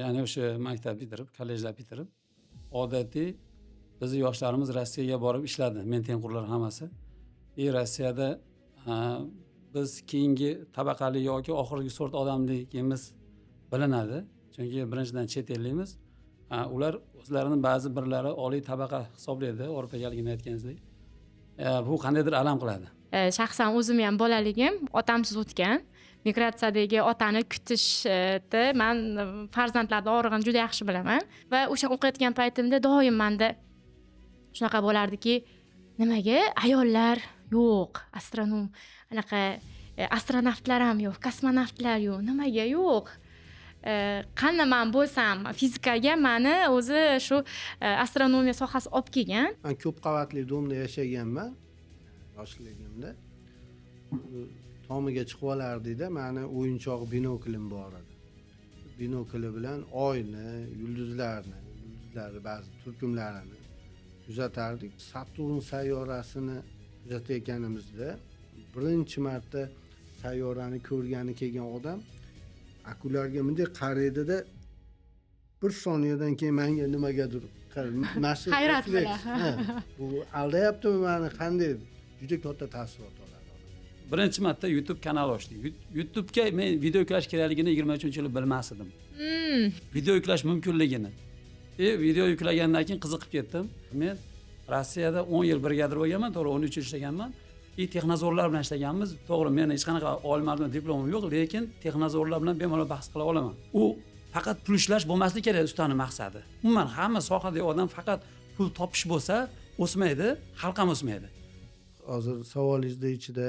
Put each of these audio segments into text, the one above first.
Ya'ni o'sha maktab bitirib, kollejlar bitirib, odatiy bizni yoshlarimiz Rossiyaga borib ishladi, men tengqurlar hammasi. Rossiyada ha, biz keyingi tabaqali yoki oxirgi sort odamligimiz bilinadi. Chunki birinchidan chet ellikmiz. Ular o'zlarini ba'zi birlari oliy tabaqa hisoblaydi, Avropaligini aytganingizdek. Bu qandaydir alam qiladi. Shaxsan o'zim ham bolaligim otamsiz o'tgan. Migratsiyadagi otani kutishni men farzandlarning og'rig'ini juda yaxshi bilaman va o'sha o'qiyotgan paytimda doim menda shunaqa bo'lardiki, nimaga ayollar yo'q, astronom, anaqa astronavtlar ham yo'q, kosmonavtlar yo'q, nimaga yo'q? Qani men bo'lsam fizikaga meni o'zi shu astronomiya sohasi olib kelgan. Men ko'p qavatli domda yashaganman yoshligimda. Tomiga chiqib olardida, meni o'yinchoq binoklim bor edi. Binokli bilan oyni, yulduzlarni ba'zi turkumlarini kuzatardik. Saturn sayyorasini kuzatayotganimizda birinchi marta sayyorani ko'rgani kelgan odam akularga bunday qaraydida bir soniyadan keyin menga nimagadir hayrat bilan bu aldayaptimi meni, qanday juda katta taassurot oladi. Birinchi marta YouTube kanal ochdik. YouTube'ga men video yuklash kerakligini 23-yili bilmasdim. Video yuklash mumkinligini. Video yuklagandan keyin qiziqib ketdim. Men Rossiyada 10 yil brigadir bo'lganman, to'g'ri 13 yil ishlaganman. Texnozorlar bilan ishlaganmiz. To'g'ri, men hech qanaqa olimadim, diplomim yo'q, lekin texnozorlar bilan bemalol bahs qila olaman. U faqat pul ishlash bo'lmasligi kerak ustaning maqsadi. Umuman hamma sohadagi odam faqat pul topish bo'lsa o'smaydi, xalq ham o'smaydi. Hozir savolingizni ichida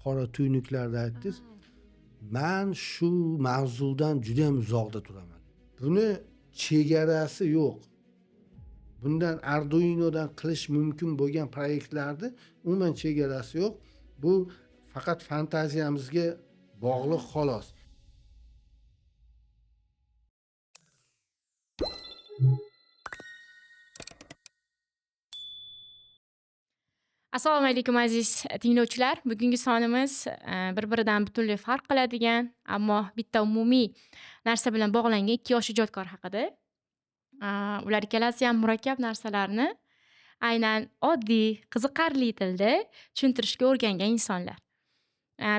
qora tuynuklarni aytdingiz. Men shu mavzudan juda ham uzoqda turaman. Buni chegarasi yo'q. Bundan Arduinodan qilish mumkin bo'lgan proyektlarni umuman chegarasi yo'q. Bu faqat fantaziyamizga bog'liq xolos. Assalomu alaykum aziz tinglovchilar. Bugungi sonimiz bir-biridan butunlay farq qiladigan, ammo bitta umumiy narsa bilan bog'langan ikki yosh ijodkor haqida. Ular ikkalasi ham murakkab narsalarni aynan oddiy, qiziqarli tilda tushuntirishga o'rgangan insonlar.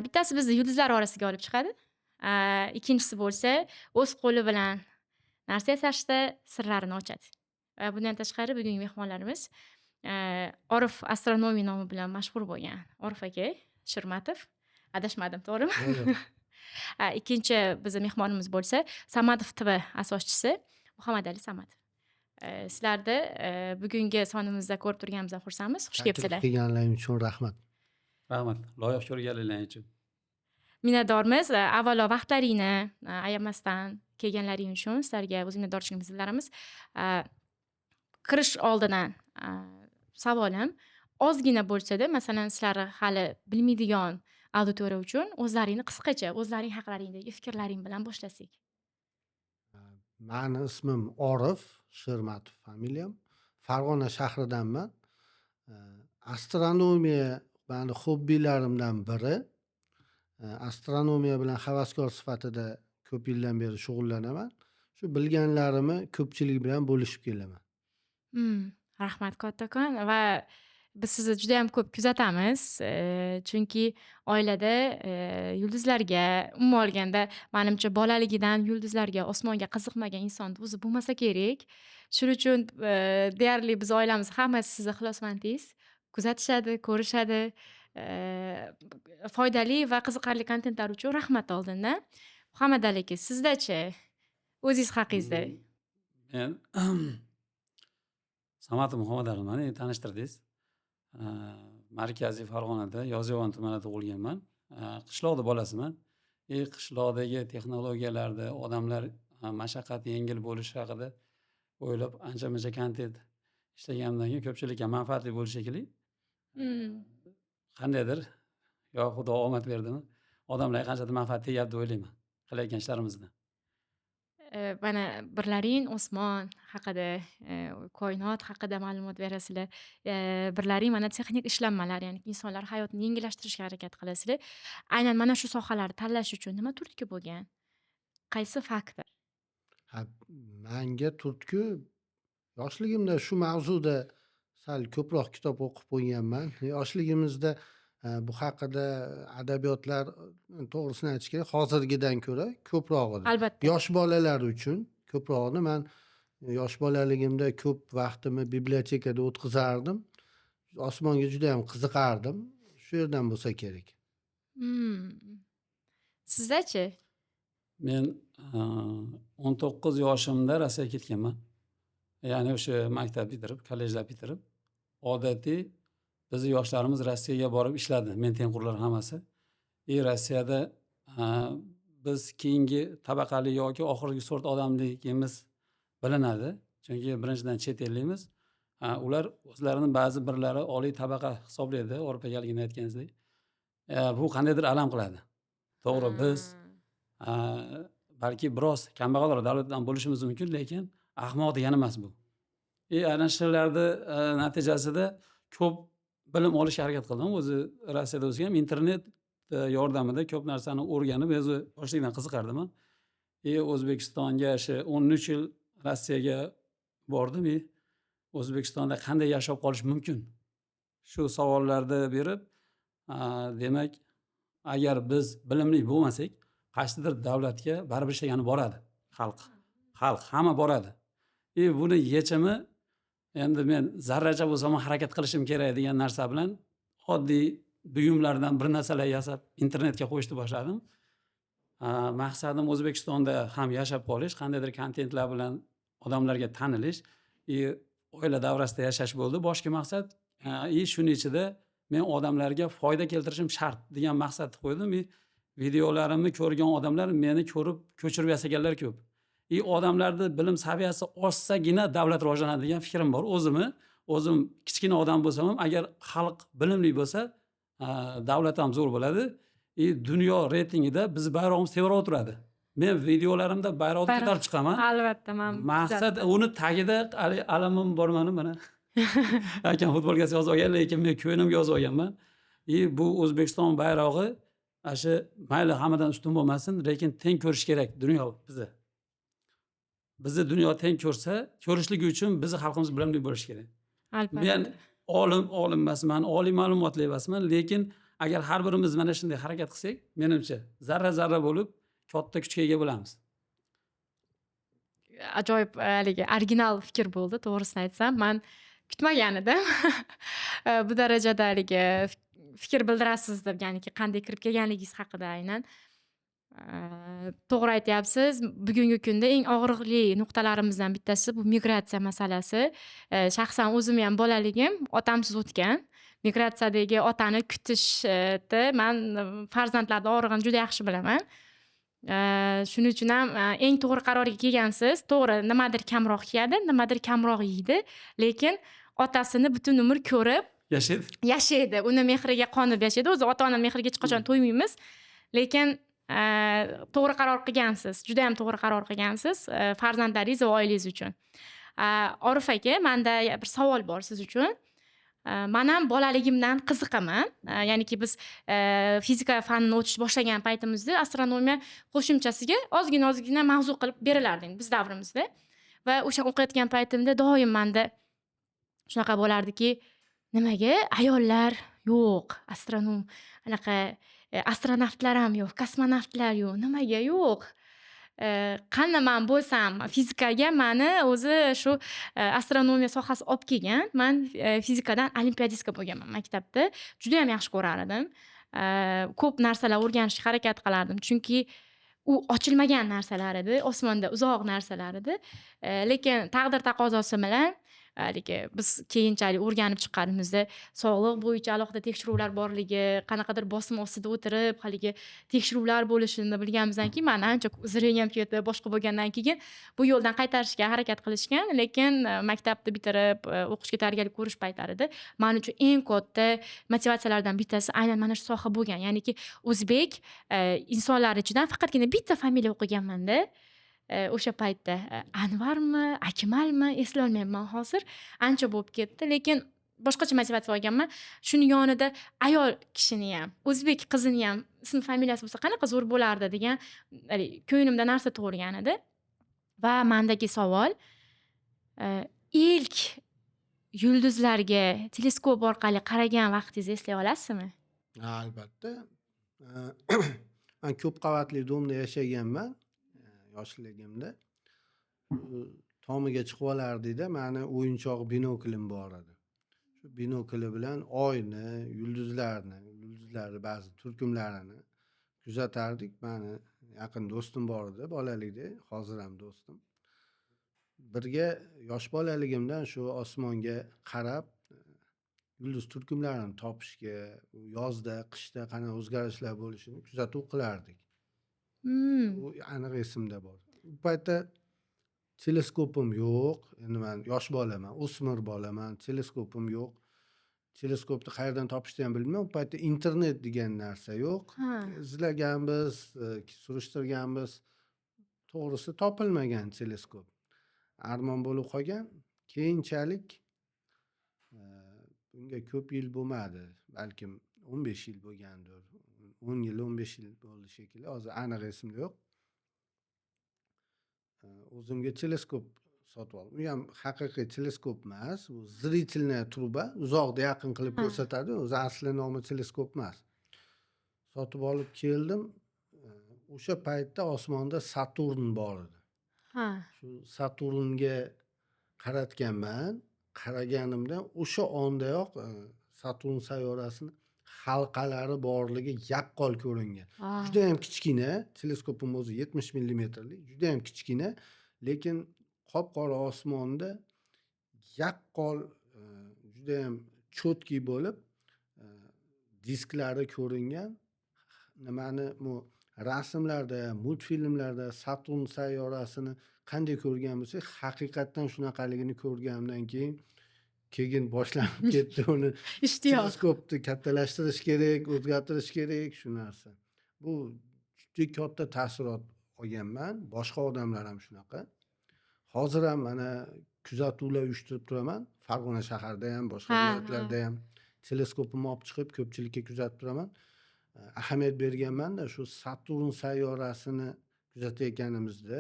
Bittasi bizni yulduzlar orasiga olib chiqadi. Ikkinchisi bo'lsa, o'z qo'li bilan narsa yasashda sirlarini ochadi. Bundan tashqari bugungi mehmonlarimiz Orif astronomiya nomi bilan mashhur bo'lgan Orif aka Shirmatov. Adashmadim, to'g'rimi? Ikkinchi bizning mehmonimiz bo'lsa, Samatov TV asoschisi Muhammadali Samatov. Sizlarni bugungi sonimizda ko'rib turganimizdan xursandmiz. Xush kelibsizlar. Kelganlaringiz uchun rahmat. Rahmat. Loyiq ko'rganliklaring uchun. Minnatdormiz. Avvalo vaqtlaringni ayamasdan kelganlaring uchun sizlarga o'z minnatdorchiligimizni bildiramiz. Kirish oldidan savolim ozgina bo'lsa-da, masalan, sizlar hali bilmaydigan auditoriya uchun o'zlaringni qisqacha, o'zlaring haqlaringdagi fikrlaring bilan boshlasak. Meni ismim Orif Shirmatov familiyam. Farg'ona shahridanman. Astronomiya meni hobbilarimdan biri. Astronomiya bilan havaskor sifatida ko'p yildan beri shug'ullanaman. Shu bilganlarimni ko'pchilik bilan bo'lishib kelaman. Rahmat kattakon va biz sizni juda ham ko'p kuzatamiz. Chunki oilada yulduzlarga, umuman olganda, menimcha bolaligidan yulduzlarga, osmonga qiziqmagan inson o'zi bo'lmasa kerak. Shuning uchun deyarli biz oilamiz hammasi sizni ixlosmandingiz. Kuzatishadi, ko'rishadi. Foydali va qiziqarli kontentlar uchun rahmat oldindan. Muhammadali aka, sizdachi? O'zingiz haqingizda. Men Samatov Muhammadali meni tanishtirdingiz. Markaziy Farg'onada Yozyovon tumanida tug'ilganman. Qishloqda bolasiman. Qishloqdagi texnologiyalarda odamlar mashaqqati yengil bo'lishi haqida o'ylab ancha-muncha kontent ishlaganimdan keyin ko'pchilikka manfaatli bo'lishi shekilli. Qandaydir yo Xudo omad berdimi, odamlarga qanchadir manfaat tegyapti deb o'ylayman qilayotgan ishlarimizdan. Mana birlaring osmon haqida, koinot haqida ma'lumot berasizlar. Birlaring mana texnik ishlanmalar, ya'ni insonlar hayotini yengillashtirishga harakat qilasizlar. Aynan mana shu sohalarni tanlash uchun nima turtki bo'lgan? Qaysi faktor? Ha, manga turtki yoshligimda shu mavzuda sal ko'proq kitob o'qib qo'yganman. Yoshligimizda bu haqida adabiyotlar to'g'risini aytish kerak hozirgidan ko'ra ko'proq edi. Albatta. Yosh bolalar uchun ko'proq edi. Man yosh bolaligimda ko'p vaqtimni bibliotekada o'tkazardim. Osmonga juda ham qiziqardim. Shu yerdan bo'lsa kerak. Sizdachi? Men 19 yoshimda Rossiyaga ketganman. Ya'ni o'sha maktab bitirib, kollejlar bitirib, odatiy bizni yoshlarimiz Rossiyaga borib ishladi. Men tengqurlar hammasi. Rossiyada biz keyingi tabaqali yoki oxirgi sort odamligimiz bilinadi. Chunki birinchidan chet ellikmiz. Ular o'zlarini ba'zi birlari oliy tabaqa hisoblaydi, Avropaligini aytganingizdek. Bu qandaydir alam qiladi. To'g'ri, biz balki biroz kambag'alroq davlatdan bo'lishimiz mumkin, lekin ahmoq degani emas bu. Ana shularni natijasida ko'p bilim olishga harakat qildim. O'zi Rossiyada o'sgan, internet yordamida ko'p narsani o'rganib, o'zi yoshlikdan qiziqardim. O'zbekistonga 13 yil Rossiyaga bordim. O'zbekistonda qanday yashab qolish mumkin? Shu savollarni berib, demak, agar biz bilimli bo'lmasak, qaysidir davlatga baribir ishlagani boradi. Xalq hamma boradi. Buni yechimi endi men zarracha bo'lsa ham harakat qilishim kerak degan narsa bilan oddiy buyumlardan bir narsalar yasab internetga qo'yishni boshladim. Maqsadim O'zbekistonda ham yashab qolish, qandaydir kontentlar bilan odamlarga tanilish, oila davrasida yashash bo'ldi. Boshqa maqsad shuning ichida men odamlarga foyda keltirishim shart degan maqsadni qo'ydim. Videolarimni ko'rgan odamlar meni ko'rib ko'chirib yasaganlar ko'p. Odamlarni bilim saviyasi oshsagina davlat rivojlanadi degan fikrim bor. O'zim kichkina odam bo'lsam ham, agar xalq bilimli bo'lsa, davlat ham zo'r bo'ladi. Dunyo reytingida biz bayrog'imiz tebroq turadi. Men videolarimda bayroqni ko'tarib chiqaman. Albatta, men maqsad uni tagida alamim bor mana. Akam futbolkasi yozib olgan, lekin men ko'nglimga yozib olganman. Bu O'zbekiston bayrog'i shu mayli hammadan ustun bo'lmasin, lekin teng ko'rish kerak dunyo bizni. Bizni dunyo teng ko'rsa, ko'rishligi uchun bizni xalqimiz bilimli bo'lishi kerak. Albatta. Men olim emasman, oliy ma'lumotli emasman, lekin agar har birimiz mana shunday harakat qilsak, menimcha zarra bo'lib katta kuchga ega bo'lamiz. Ajoyib, original fikr bo'ldi, to'g'risini aytsam. Men kutmagan edim. Bu darajada fikr bildirasiz deb, ya'niki qanday kirib kelganligingiz haqida aynan. To'g'ri aytyapsiz. Bugungi kunda eng og'riqli nuqtalarimizdan bittasi bu migratsiya masalasi. Shaxsan o'zim ham bolaligim otamsiz o'tgan. Migratsiyadagi otani kutishni men farzandlarning og'rig'ini juda yaxshi bilaman. Shuning uchun ham eng to'g'ri qarorga kelgansiz. To'g'ri, nimadir kamroq kiyadi, nimadir kamroq yeydi, lekin otasini butun umr ko'rib yashaydi. Uni mehriga qonib yashaydi. O'zi ota-ona mehriga hech qachon to'ymaymiz, lekin to'g'ri qaror qilgansiz. Juda ham to'g'ri qaror qilgansiz farzandlaringiz va oilangiz uchun. Orif aka, menda bir savol bor siz uchun. Men ham bolaligimdan qiziqaman. Ya'niki biz fizika fanini o'tish boshlagan paytimizda astronomiya qo'shimchasiga ozgina mavzu qilib berilardi biz davrimizda. Va o'sha o'qiyotgan paytimda doim menda shunaqa bo'lardiki, nimaga ayollar yo'q, astronavtlar ham yo'q, kosmonavtlar yo'q, nimaga yo'q? Qani men bo'lsam fizikaga meni o'zi shu astronomiya sohasi olib kelgan. Men fizikadan olimpiadistka bo'lganman maktabda. Juda ham yaxshi ko'rar edim. Ko'p narsalar o'rganishga harakat qilardim, chunki u ochilmagan narsalar edi, osmonda uzoq narsalar edi. Lekin taqdir taqozosi bilan biz keyinchalik o'rganib chiqqanimizda sog'liq bo'yicha alohida tekshiruvlar borligi, qanaqadir bosim ostida o'tirib, haligi tekshiruvlar bo'lishini bilganimizdan keyin men ancha zreniyam ketib, boshqa bo'lgandan keyin bu yo'ldan qaytarishga harakat qilishgan, lekin maktabni bitirib o'qishga tayyorgarlik ko'rish paytlarida men uchun eng katta motivatsiyalardan bittasi aynan mana shu soha bo'lgan. Ya'niki o'zbek insonlar ichidan faqatgina bitta familiya o'qiganman-da. O'sha paytda Anvarmi, Akmalmi eslolmayman hozir. Ancha bo'lib ketdi, lekin boshqacha motivatsiya olganman. Shuning yonida ayol kishini ham, o'zbek qizini ham ism familiyasi bo'lsa qanaqa zo'r bo'lardi degan ko'nglimda narsa tug'ilgan edi. Va mendagi savol, ilk yulduzlarga teleskop orqali qaragan vaqtingizni eslay olasizmi? Albatta. Man ko'p qavatli domda yashaganman, yoshligimda. Tomiga chiqib olardikda, mani o'yinchoq binoklim bor edi. Shu binokli bilan oyni, yulduzlarni ba'zi turkumlarini kuzatardik. Mani yaqin do'stim bor edi bolalikda, hozir ham do'stim. Birga yosh bolaligimdan shu osmonga qarab, yulduz turkumlarini topishga, yozda, qishda qanaqa o'zgarishlar bo'lishini kuzatuv qilardik. U aniq esimda bor. U paytda teleskopim yo'q. Endi men yosh bolaman, o'smir bolaman, teleskopim yo'q. Teleskopni qayerdan topishni ham bilmayman. U paytda internet degan narsa yo'q. Ha. Izlaganmiz, surishtirganmiz. To'g'risi topilmagan teleskop. Armon bo'lib qolgan. Keyinchalik bunga ko'p yil bo'lmadi. Balkim 15 yil bo'lgandir. 10 yil, 15 yil bo'ldi shekilli. Hozir aniq esimda yo'q. O'zimga teleskop sotib oldim. U ham haqiqiy teleskop emas, u zrительная tруба, uzoqda yaqin qilib ko'rsatadi. O'zi asli nomi teleskop emas. Sotib olib keldim. O'sha paytda osmonda Saturn bor edi. Ha. Shu Saturnga qaratganman. Qaraganimda o'sha ondayoq Saturn sayyorasini halqalari borligi yaqqol ko'ringan. Juda ham kichkina, teleskopim o'zi 70 millimetrlik, juda ham kichkina, lekin qop-qora osmonda yaqqol juda ham cho'tki bo'lib disklari ko'ringan. Nimani bu rasmlarda, multfilmlarda Saturn sayyorasini qanday ko'rgan bo'lsak, haqiqatdan shunaqaligini ko'rganimdan keyin boshlanib ketdi uni. Ishtiyoq. Teleskopni kattalashtirish kerak, o'zgartirish kerak shu narsa. Bu juda katta taassurot olganman. Boshqa odamlar ham shunaqa. Hozir ham mana kuzatuvlar uyushtirib turaman. Farg'ona shaharida ham, boshqa viloyatlarda ham teleskopimni olib chiqib ko'pchilikka kuzatib turaman. Ahamiyat berganman-da, shu Saturn sayyorasini kuzatayotganimizda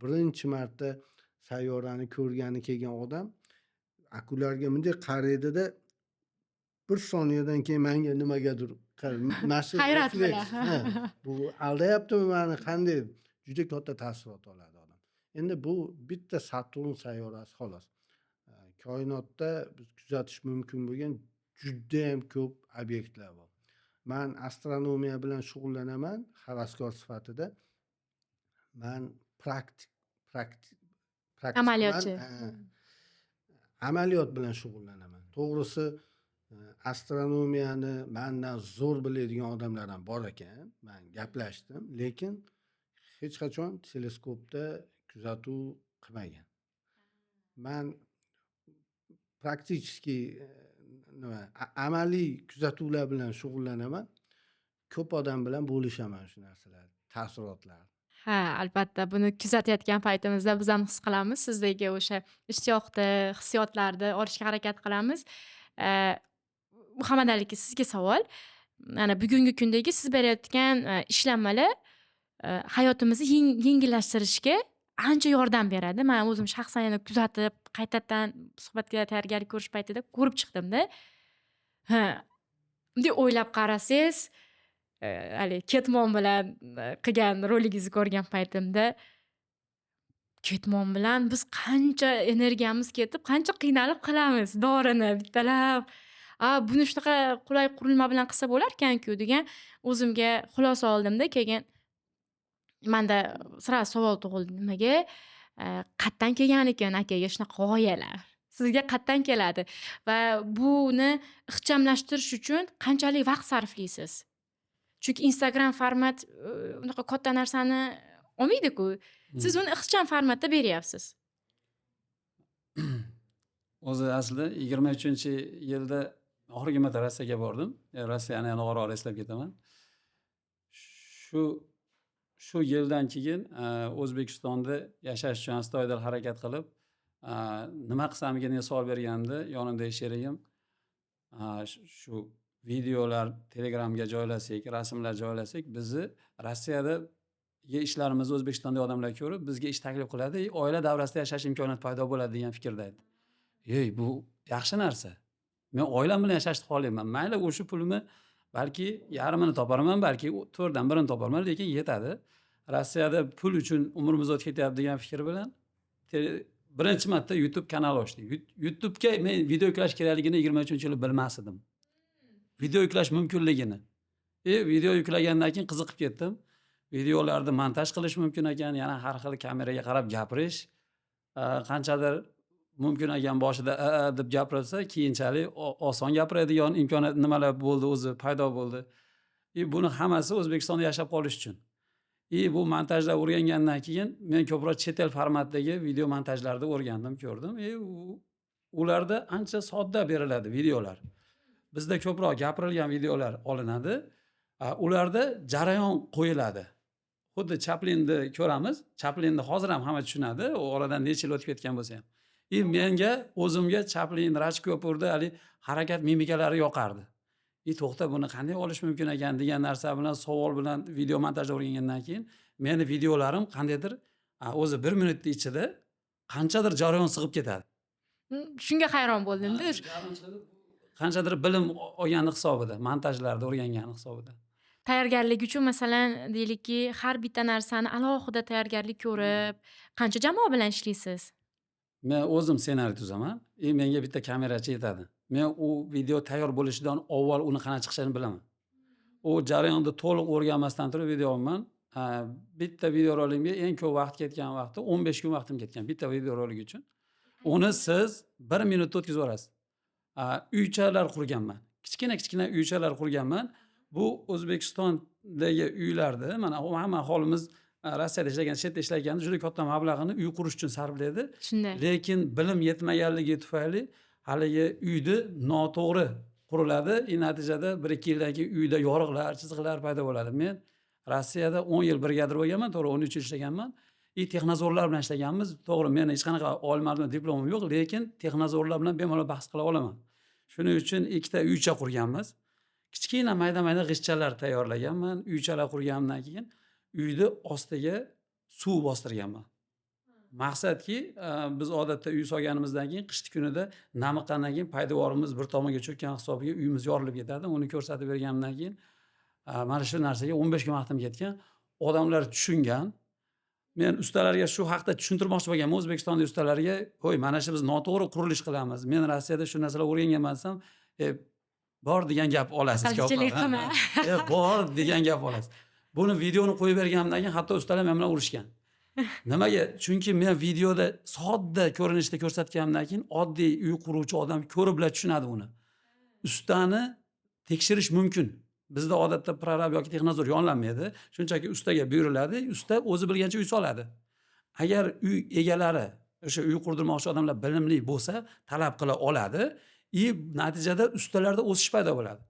birinchi marta sayyorani ko'rgani kelgan odam akularga bunday qaraydida bir soniyadan keyin menga nimagadir Hayrat bilan. bu aldayaptimi mani, qanday, juda katta taassurot oladi odam. Endi bu bitta Saturn sayyorasi xolos. Koinotda biz kuzatish mumkin bo'lgan juda ham ko'p obyektlar bor. Men astronomiya bilan shug'ullanaman havaskor sifatida. Men praktik Amaliyotchi. Amaliyot bilan shug'ullanaman. To'g'risi astronomiyani mendan zo'r biladigan odamlar ham bor ekan. Men gaplashdim, lekin hech qachon teleskopda kuzatuv qilmagan. Men praktichki amaliy kuzatuvlar bilan shug'ullanaman. Ko'p odam bilan bo'lishaman shu narsalar, taassurotlar. Ha, albatta buni kuzatayotgan paytimizda biz ham his qilamiz. Sizdagi o'sha ishtiyoqni, hissiyotlarni olishga harakat qilamiz. Muhammad aka, sizga savol. Mana bugungi kundagi siz berayotgan ishlanmalar hayotimizni yengillashtirishga ancha yordam beradi. Men o'zim shaxsan yana kuzatib, qaytadan suhbatga tayyorgarlik ko'rish paytida ko'rib chiqdim-da. Ha. Bunday o'ylab qarasangiz, hali ketmon bilan qilgan roligingizni ko'rgan paytimda ketmon bilan biz qancha energiyamiz ketib, qancha qiynalib qilamiz dorini bittalab. Buni shunaqa qulay qurilma bilan qilsa bo'lar ekan-ku degan o'zimga xulosa oldimda. Keyin menda sira savol tug'ildi. Nimaga qayerdan kelgan ekan akaga shunaqa g'oyalar? Sizga qayerdan keladi? Va buni ixchamlashtirish uchun qanchalik vaqt sarflaysiz? Chunki Instagram format unaqa katta narsani olmaydi-ku. Siz uni ixcham formatda beryapsiz. O'zi asli 23-yilda oxirgi marta Rossiyaga bordim. Rossiyani yana ora eslab ketaman. Shu yildan keyin O'zbekistonda yashash uchun astoydil harakat qilib, nima qilsamligini savol berganda, yonimdagi sherigim shu videolar Telegramga joylasak, rasmlar joylasak, bizni Rossiyada ishlarimizni O'zbekistonda odamlar ko'rib, bizga ish taklif qiladi, oila davrasida yashash imkoniyati paydo bo'ladi degan fikrda edi. Bu yaxshi narsa. Men oilam bilan yashashni xohlayman. Mayli o'sha pulimni balki yarmini toparman, balki 4dan 1ini toparman, lekin yetadi. Rossiyada pul uchun umrimiz o'tib ketyapti degan fikr bilan birinchi marta YouTube kanal ochdik. YouTube'ga men video yuklash kerakligini 23-yili bilmasdim. Video yuklash mumkinligini. Video yuklagandan keyin qiziqib ketdim. Videolarni montaj qilish mumkin ekan, yana har xil kameraga qarab gapirish, qanchadir mumkin ekan boshida deb gapirilsa, keyinchalik oson gapiradigan imkoniyat nimalar bo'ldi, o'zi paydo bo'ldi. Buni hammasi O'zbekistonda yashab qolish uchun. Bu montajlar o'rgangandan keyin men ko'proq chet el formatdagi video montajlarni o'rgandim, ko'rdim. Ularda ancha sodda beriladi videolar. Bizda ko'proq gapirilgan videolar olinadi. Ularda jarayon qo'yiladi. Xuddi Chaplinni ko'ramiz. Chaplinni hozir ham hamma tushunadi. U oradan necha yil o'tib ketgan bo'lsa ham. Menga o'zimga Chaplin, Raj Kapurda hali harakat mimikalari yoqardi. To'xta, buni qanday olish mumkin ekan degan narsa bilan savol bilan video montajni o'rgangandan keyin meni videolarim qandaydir o'zi 1 minutning ichida qanchadir jarayon sig'ib ketadi. Shunga hayron bo'ldim-da. Qanchadir bilim olgani hisobida, montajlarni o'rgangani hisobida. Tayyorgarlik uchun masalan, deylikki, har bitta narsani alohida tayyorgarlik ko'rib, qancha jamoa bilan ishlaysiz? Men o'zim ssenariy tuzaman. Menga bitta kamerachi yetadi. Men u video tayyor bo'lishidan avval uni qanaqa chiqishini bilaman. U jarayonni to'liq o'rganmasdan turib video olaman. Bitta video roligimga eng ko'p vaqt ketgan vaqti 15 kun vaqtim ketgan bitta video rolik uchun. Uni siz 1 minutda o'tkazib yuborasiz. Uychalar qurganman. Kichkina uychalar qurganman. Bu O'zbekistondagi uylarda, mana hamma aholimiz Rossiyada ishlagan, chetda ishlaganda juda katta mablag'ini uy qurish uchun sarflaydi. Shunday. Lekin bilim yetmaganligi tufayli haligi uyni noto'g'ri quriladi. Natijada 1-2 yildan keyin uyda yoriqlar, chiziqlar paydo bo'ladi. Men Rossiyada 10 yil brigadir bo'lganman, to'g'ri 13 yil ishlaganman. Texnozorlar bilan ishlaganmiz. To'g'ri, men hech qanaqa oliy diplomim yo'q, lekin texnozorlar bilan bemalol bahs qila olaman. Shuning uchun ikkita uycha qurganmiz. Kichkina mayda-mayda g'ishtchalar tayyorlaganman. Uychalar qurganimdan keyin uyni ostiga suv bostirganman. Maqsadki, biz odatda uy solganimizdan keyin qishki kunida namiqqandan keyin poydevorimiz bir tomonga cho'kkan hisobiga uyimiz yorilib ketadi. Uni ko'rsatib berganimdan keyin mana shu narsaga 15 kun vaqtim ketgan. Odamlar tushungan. Men ustalarga shu haqda tushuntirmoqchi bo'lganman. O'zbekistonda ustalarga, "Qo'y, mana shu biz noto'g'ri qurilish qilamiz. Men Rossiyada shu narsalar o'rganganman" desam, bor degan gap olasiz. Bor degan gap olasiz. Buni videoni qo'yib berganimdan keyin hatto ustalar men bilan urushgan. Nimaga? Chunki men videoda sodda ko'rinishda ko'rsatganimdan keyin oddiy uy quruvchi odam ko'rib bilan tushunadi uni. Ustani tekshirish mumkin. Bizda odatda prorab yoki texnozor yollanmaydi. Shunchaki ustaga buyuriladi, usta o'zi bilgancha uy soladi. Agar uy egalari, o'sha uy qurdirmoqchi odamlar bilimli bo'lsa, talab qila oladi. Natijada ustalarda o'sish paydo bo'ladi.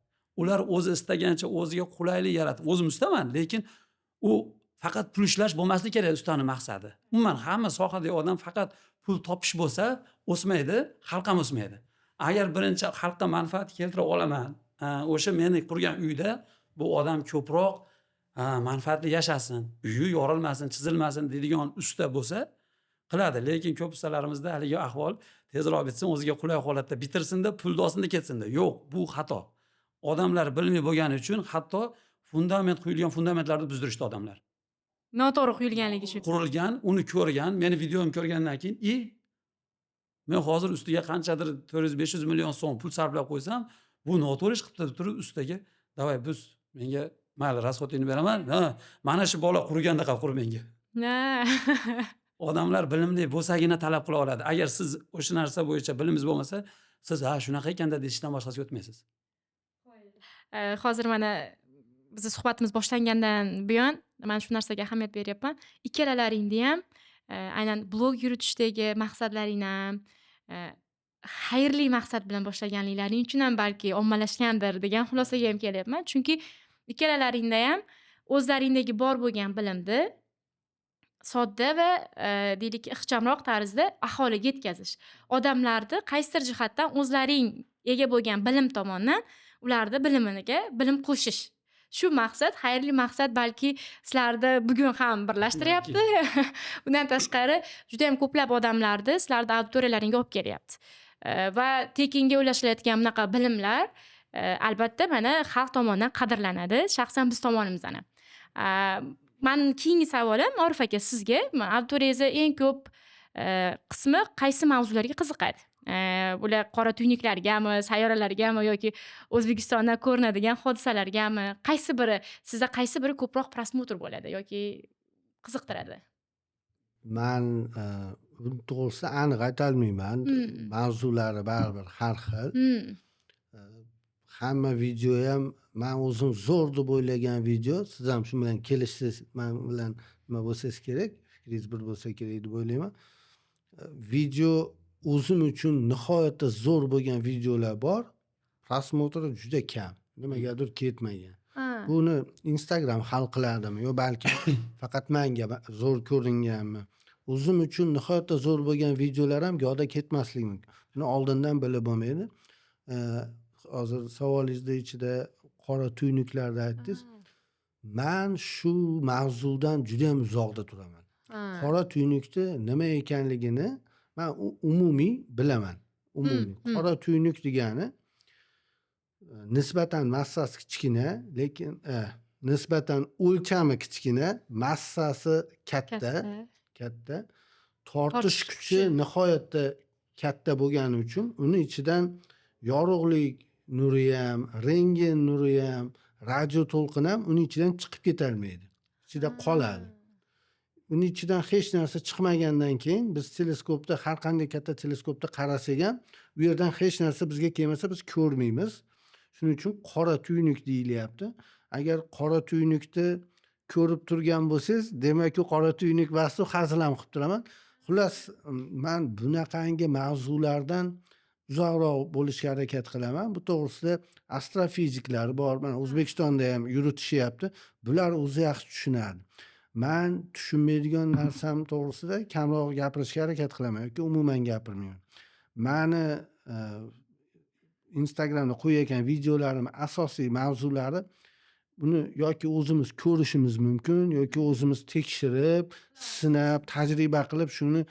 Ular o'zi istagancha o'ziga qulaylik yaratib, o'zim ustaman, lekin u faqat pul ishlash bo'lmasligi kerak ustaning maqsadi. Umuman hamma sohadagi odam faqat pul topish bo'lsa, o'smaydi, xalq ham o'smaydi. Agar birinchi xalqqa manfaat keltira olaman, o'sha meni qurgan uyda bu odam ko'proq manfaatli yashasin, uyi yorilmasin, chizilmasin deydigan usta bo'lsa, qiladi. Lekin ko'p ustalarimizda haligi ahvol tezroq bitsin, o'ziga qulay holatda bitirsin-da, pulni olsin-da ketsin-da. Yo'q, bu xato. Odamlar bilmay bo'lgani uchun hatto fundament quyilgan fundamentlarni buzdirishdi odamlar. Noto'g'ri quyilganligi uchun. Qurilgan, uni ko'rgan, meni videomni ko'rgandan keyin, men hozir ustiga qanchadir 400-500 million so'm pul sarflab qo'ysam, bu noto'g'ri ish qilib turib ustiga, "Davay, biz menga mayli rasxodingni beraman. Mana shu bola qurganda qilib qur menga." Odamlar bilimli bo'lsagina talab qila oladi. Agar siz o'sha narsa bo'yicha bilimingiz bo'lmasa, siz shunaqa ekanda deyishdan boshqasiga o'tmaysiz. Hozir mana bizni suhbatimiz boshlangandan buyon men shu narsaga ahamiyat beryapman. Ikkalalaringni ham aynan blog yuritishdagi maqsadlaringni ham xayrli maqsad bilan boshlaganliklaring uchun ham balki ommalashgandir degan xulosaga ham kelyapman. Chunki ikkalalaringda ham o'zlaringdagi bor bo'lgan bilimni sodda va deylik ixchamroq tarzda aholiga yetkazish. Odamlarni qaysidir jihatdan o'zlaring ega bo'lgan bilim tomonidan ularni bilimiga bilim qo'shish. shu maqsad, xayrli maqsad balki sizlarni bugun ham birlashtiryapti. Undan tashqari juda ham ko'plab odamlarni sizlarni auditoriyalaringga olib kelyapti. Va tekinga ulashilayotgan bunaqa bilimlar albatta mana xalq tomonidan qadrlanadi, shaxsan biz tomonimizdan ham. Man keyingi savolim Orif aka sizga. Auditoriyangizni eng ko'p qismi qaysi mavzularga qiziqadi? Bular qora tuynuklargami, sayyoralargami yoki O'zbekistonda ko'rinadigan hodisalargami? Sizda qaysi biri ko'proq prosmotr bo'ladi yoki qiziqtiradi? Man buni to'g'risida aniq aytolmayman. Mavzulari baribir har xil. Hamma video ham man o'zim zo'r deb o'ylagan video, siz ham shu bilan kelishsiz, men bilan nima bo'lsangiz kerak, fikringiz bir bo'lsa kerak deb o'ylayman. Video o'zim uchun nihoyatda zo'r bo'lgan videolar bor, prosmotri juda kam, nimagadir ketmagan. Buni Instagram hal qiladimi yo balki faqat menga zo'r ko'ringanmi? O'zim uchun nihoyatda zo'r bo'lgan videolar ham go'da ketmasligi mumkin. Buni oldindan bilib bo'lmaydi. Hozir savolingizda ichida qora tuynuklarni aytdingiz. Men shu mavzudan juda ham uzoqda turaman. Qora tuynukni nima ekanligini men umumiy bilaman. Umumiy. Qora tuynuk degani nisbatan massasi kichkina, lekin nisbatan o'lchami kichkina, massasi katta. Tortish kuchi nihoyatda katta bo'lgani uchun uni ichidan yorug'lik nuri ham, rentgen nuri ham, radio to'lqin ham uni ichidan chiqib ketolmaydi. Ichida qoladi. Uni ichidan hech narsa chiqmagandan keyin biz teleskopda, har qanday katta teleskopda qarasak ham, u yerdan hech narsa bizga kelmasa biz ko'rmaymiz. Shuning uchun qora tuynuk deyilyapti. Agar qora tuynukni ko'rib turgan bo'lsangiz, demak u qora tuynuk emas, hazil ham qilib turaman. Xullas, men bunaqangi mavzulardan uzoqroq bo'lishga harakat qilaman. Bu to'g'risida astrofiziklar bor. Mana O'zbekistonda ham yuritishyapti. Bular o'zi yaxshi tushunadi. Men tushunmaydigan narsam to'g'risida kamroq gapirishga harakat qilaman yoki umuman gapirmayman. Meni Instagramda qo'yayotgan videolarim asosiy mavzulari buni yoki o'zimiz ko'rishimiz mumkin yoki o'zimiz tekshirib, sinab, tajriba qilib shuni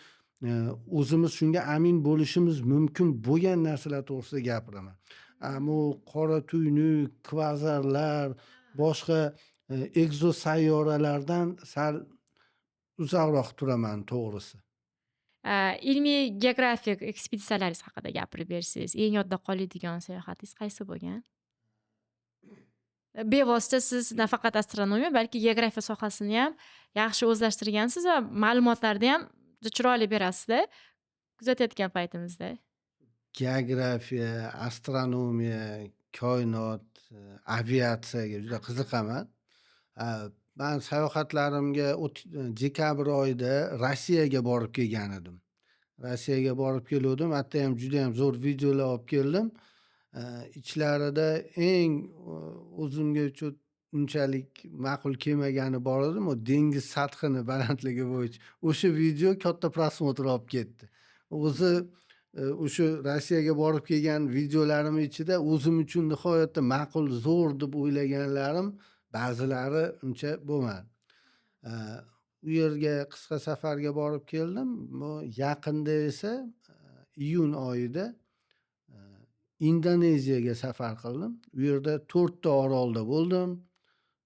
o'zimiz shunga amin bo'lishimiz mumkin bo'lgan narsalar to'g'risida gapiraman. Ammo qora tuynuk, kvazarlar, boshqa egzosayyoralardan sal uzoqroq turaman to'g'risi. Ilmiy geografik ekspeditsiyalaringiz haqida gapirib bersangiz, eng yodda qoladigan sayohatingiz qaysi bo'lgan? Bevosita siz nafaqat astronomiya, balki geografiya sohasini ham yaxshi o'zlashtirgansiz va ma'lumotlarni ham chiroyli berasizda kuzatayotgan paytimizda. Geografiya, astronomiya, koinot, aviatsiyaga juda qiziqaman. Men sayohatlarimga dekabr oyida Rossiyaga borib kelgan edim. Rossiyaga borib keldim, hatto ham juda ham zo'r videolar olib keldim. İchlarida eng o'zimga unchalik ma'qul kelmagani bor edi, o dengiz sathini balandligi bo'yicha. O'sha video katta prosmotr olib ketdi. O'zi o'sha Rossiyaga borib kelgan videolarim ichida o'zim uchun nihoyatda ma'qul, zo'r deb o'ylaganlarim ba'zilari uncha bo'lmadi. U yerga qisqa safarga borib keldim. Bu yaqinda esa iyun oyida Indoneziyaga safar qildim. U yerda 4 ta orolda bo'ldim.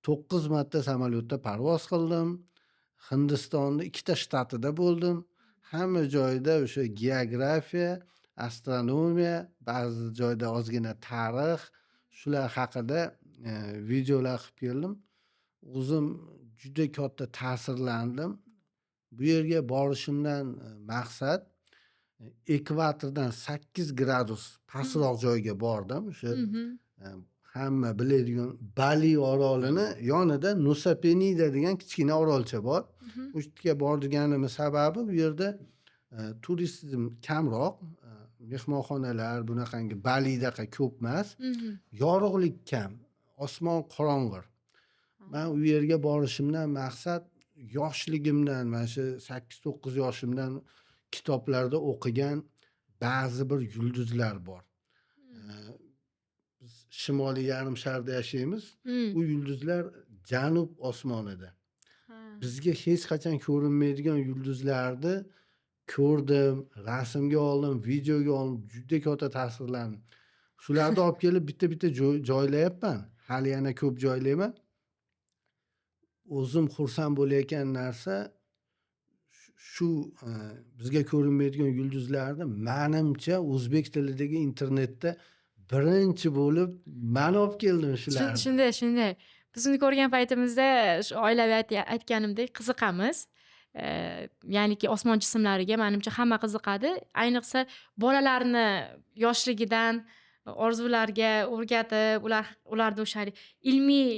9 marta samolyotda parvoz qildim. Hindistonning 2 ta shtatida bo'ldim. Hamma joyda o'sha geografiya, astronomiya, ba'zi joyda ozgina tarix, shular haqida videolar qilib keldim. O'zim juda katta ta'sirlandim. Bu yerga borishimdan maqsad ekvatordan 8 gradus pastroq joyga bordim. O'sha hamma biladigan Bali orolini yonida Nusa Penida degan kichkina orolcha bor. Bu yerga borganimning sababi bu yerda turizm kamroq, mehmonxonalar bunaqangi Balidaqa ko'p emas, yorug'lik kam, osmon qorong'u. Men u yerga borishimdan maqsad yoshligimdan, mana shu 8-9 yoshimdan kitoblarda o'qigan ba'zi bir yulduzlar bor. Biz shimoliy yarim sharda yashaymiz. Hmm. U yulduzlar janub osmonida. Ha. Bizga hech qachon ko'rinmaydigan yulduzlarni ko'rdim, rasmga oldim, videoga oldim, juda katta ta'sirlandim. Shularni olib kelib bitta-bitta joylayapman. Hali yana ko'p joylayman. O'zim xursand bo'layotgan narsa shu bizga ko'rinmaydigan yulduzlarni menimcha o'zbek tilidagi internetda birinchi bo'lib men olib keldim shularni. Shunday. Biz uni ko'rgan paytimizda shu oilaviy aytganimdek qiziqamiz. Ya'niki osmon jismlariga menimcha hamma qiziqadi. Ayniqsa bolalarni yoshligidan orzularga o'rgatib, ularni o'sha ilmiy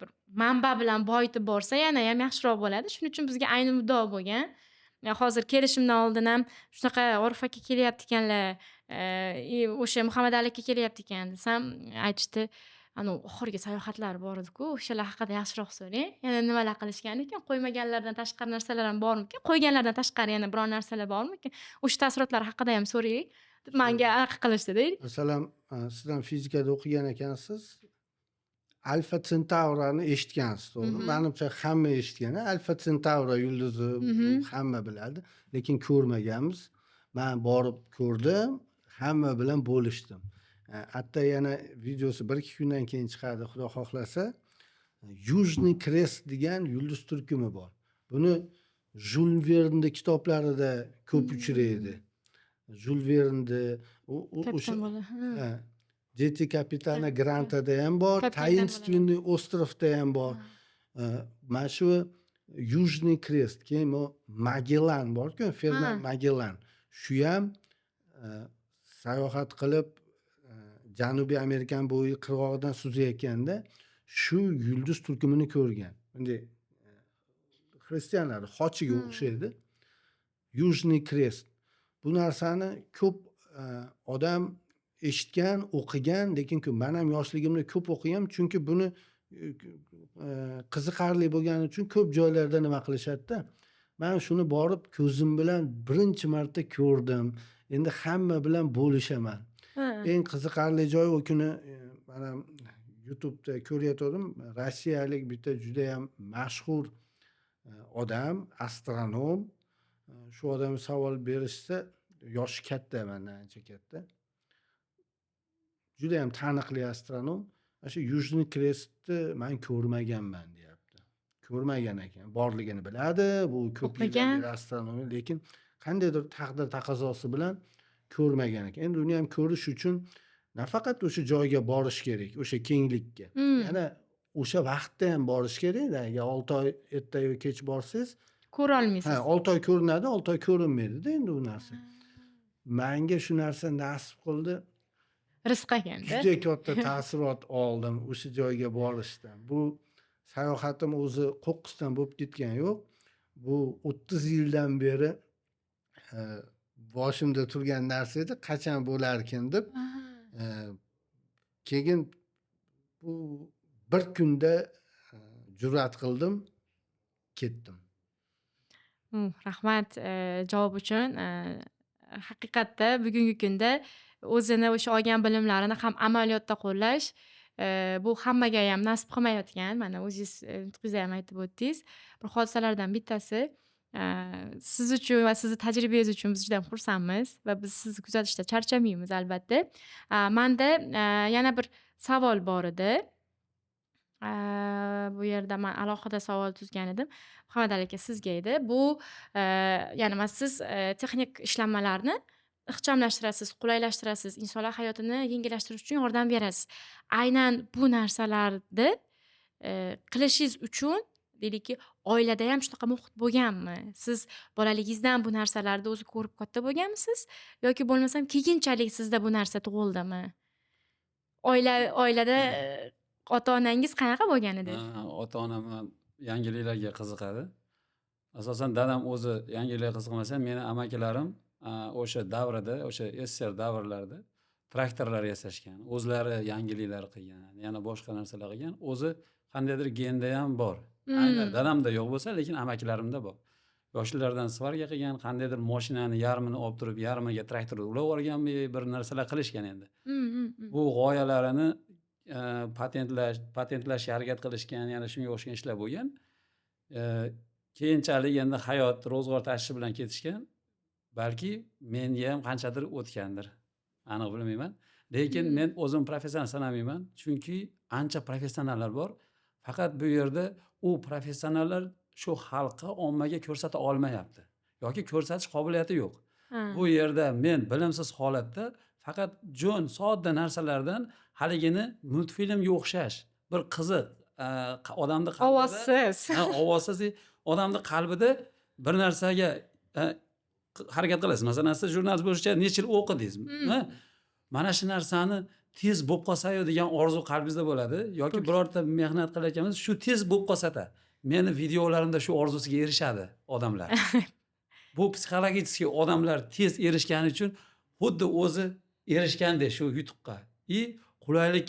bir manba bilan boyitib borsa yana ham yaxshiroq bo'ladi. Shuning uchun bizga ayni muddao bo'lgan. Hozir kelishimdan oldin ham shunaqa Orif aka kelyapti ekanlar, o'sha Muhammad Ali aka kelyapti ekan desam, aytishdi, oxirgi sayohatlar bor edi-ku, o'shalar haqida yaxshiroq so'rang. Yana nimalar qilishgan ekan, qo'ymaganlardan tashqari narsalar ham bormikan, qo'yganlardan tashqari yana biror narsalar bormikan, o'sha taassurotlar haqida ham so'raylik. Menga anaqa qilishdi-da. Masalan, siz ham fizikada o'qigan ekansiz. Alfa Centaurani eshitgansiz, to'g'rimi? Menimcha hamma eshitgan. Alfa Centaura yulduzi hamma biladi, lekin ko'rmaganmiz. Men borib ko'rdim, hamma bilan bo'lishdim. Hatto yana videosi 1-2 kundan keyin chiqadi, xudo xohlasa. Yujniy Krest degan yulduz turkumi bor. Buni Jules Verne'ning kitoblarida ko'p uchraydi. Jules Verne'da o'sha Jeti Kapitana Grant'da ham bor, Tainственный островda ham bor. Mana shu Yujniy Krest, keyin u Magellan bor-ku, Fernand Magellan. Shu ham sayohat qilib Janubiy Amerika bo'yi qirg'og'idan suzayotganda shu yulduz turkumini ko'rgan. Bunday xristianlar xochiga o'xshaydi. Yujniy Krest. Bu narsani ko'p odam eshitgan, o'qigan, lekin men ham yoshligimda ko'p o'qigan, chunki buni qiziqarli bo'lgani uchun ko'p joylarda nima qilishadi-da. Men shuni borib ko'zim bilan birinchi marta ko'rdim. Endi hamma bilan bo'lishaman. Eng qiziqarli joy o kuni mana YouTube'da ko'rayotgandim. Rossiyalik bitta juda ham mashhur odam, astronom. Shu odam savol berishsa, yoshi katta, mendan ancha katta. Juda ham taniqli astronom. Shu Yujniy Krestni men ko'rmaganman deyapti. Ko'rmagan ekan. Borligini biladi, bu ko'p yillik astronom, lekin qandaydir taqdir taqozosi bilan ko'rmagan ekan. Endi uni ham ko'rish uchun nafaqat o'sha joyga borish kerak, o'sha kenglikka. Yana o'sha vaqtda ham borish kerak-da. Agar 6 oy erta yoki kech borsangiz, ko'ra olmaysiz. 6 oy ko'rinadi, 6 oy ko'rinmaydi-da endi u narsa. Menga shu narsa nasib qildi. Rizq ekanda. Juda katta ta'sirot oldim o'sha joyga borishdan. Bu sayohatim o'zi qo'qqisdan bo'lib ketgan yo'q. Bu 30 yildan beri boshimda turgan narsa edi, qachon bo'larkin deb. Keyin bu bir kunda jur'at qildim, ketdim. Rahmat javob uchun. Haqiqatda bugungi kunda o'zini o'sha olgan bilimlarini ham amaliyotda qo'llash bu hammaga ham nasib qilmayotgan. Mana o'zingiz nutqingizda ham aytib o'tdingiz. Bir hodisalardan bittasi. Siz uchun va sizni tajribangiz uchun biz juda xursandmiz va biz sizni kuzatishda charchamaymiz albatta. Menda yana bir savol bor edi. Bu yerda men alohida savol tuzgan edim. Muhammad Ali aka, sizga edi. Bu ya'ni siz texnik ishlanmalarni ixchamlashtirasiz, qulaylashtirasiz, insonlar hayotini yengillashtirish uchun yordam berasiz. Aynan bu narsalarni qilishingiz uchun deylikki, oilada ham shunaqa muhit bo'lganmi? Siz bolaligingizdan bu narsalarni o'zi ko'rib katta bo'lganmisiz yoki bo'lmasam keyinchalik sizda bu narsa tug'ildimi? Oilada ota-onangiz qanaqa bo'lgan edi? Ota-onam yangiliklarga qiziqadi. Asosan dadam o'zi yangiliklarga qiziqmasa, meni amakilarim o'sha davrida, o'sha SSR davrlarida traktorlar yasashgan, o'zlari yangiliklar qilgan, yana boshqa narsalar qilgan. O'zi qandaydir genda ham bor. Aynan dadamda yo'q bo'lsa, lekin amakilarimda bor. Yoshlardan svarga qilgan, qandaydir mashinani yarmini olib turib, yarmiga traktorda ulab olgan bir narsalar qilishgan endi. Bu g'oyalarini patentlashga harakat qilishgan, yana shunga o'xshagan ishlar bo'lgan. Keyinchalik endi hayot ro'zg'or tashishi bilan ketishgan. Balki menga ham qanchadir o'tgandir. Aniq bilmayman. Lekin men o'zim professional sanamayman. Chunki ancha professionallar bor. Faqat bu yerda u professionallar shu xalqqa, ommaga ko'rsata olmayapti. Yoki ko'rsatish qobiliyati yo'q. Bu yerda men bilimsiz holatda faqat jo'n, sodda narsalardan haligini multfilmga o'xshash bir qiziq odamni qalbida Ovozsiz. ovozsiz odamni qalbida bir narsaga harakat qilasiz. Masalan, siz jurnalist bo'lishga necha yil o'qidingiz? Mana shu narsani tez bo'lib qolsa-yu degan orzu qalbingizda bo'ladi yoki birorta mehnat qilayotganmiz, shu tez bo'lib qolsa-da, meni videolarimda shu orzusiga erishadi odamlar. Bu psixologik odamlar tez erishgani uchun xuddi o'zi erishgandek shu yutuqqa. Qulaylik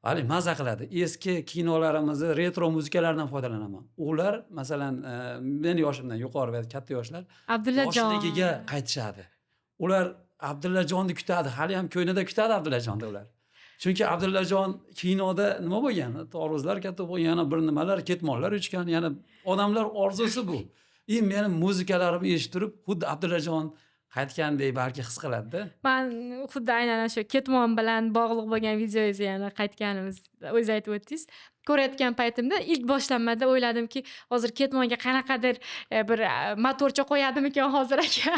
hali maza qiladi. Eski kinolarimizni, retro muzikalardan foydalanaman. Ular masalan, men yoshimdan yuqori va katta yoshlar Abdullajon yoshligiga qaytishadi. Ular Abdullajonni kutadi, hali ham ko'nglida kutadi Abdullajonni ular. Chunki Abdullajon kinoda nima bo'lgan? Torozlar katta bo'lgan, yana bir nimalar, ketmonlar uchgan, yana odamlar orzusi bu. Meni muzikalarimni eshitib, xuddi Abdullajon qaytgandek balki his qiladi-da. Men xuddi aynan shu ketmon bilan bog'liq bo'lgan videoyingizni yana qaytganimiz o'zingiz aytib o'tdingiz. Ko'rayotgan paytimda ilk boshlanmada o'yladimki, hozir ketmonga qanaqadir bir motorcha qo'yadimikan hozir aka.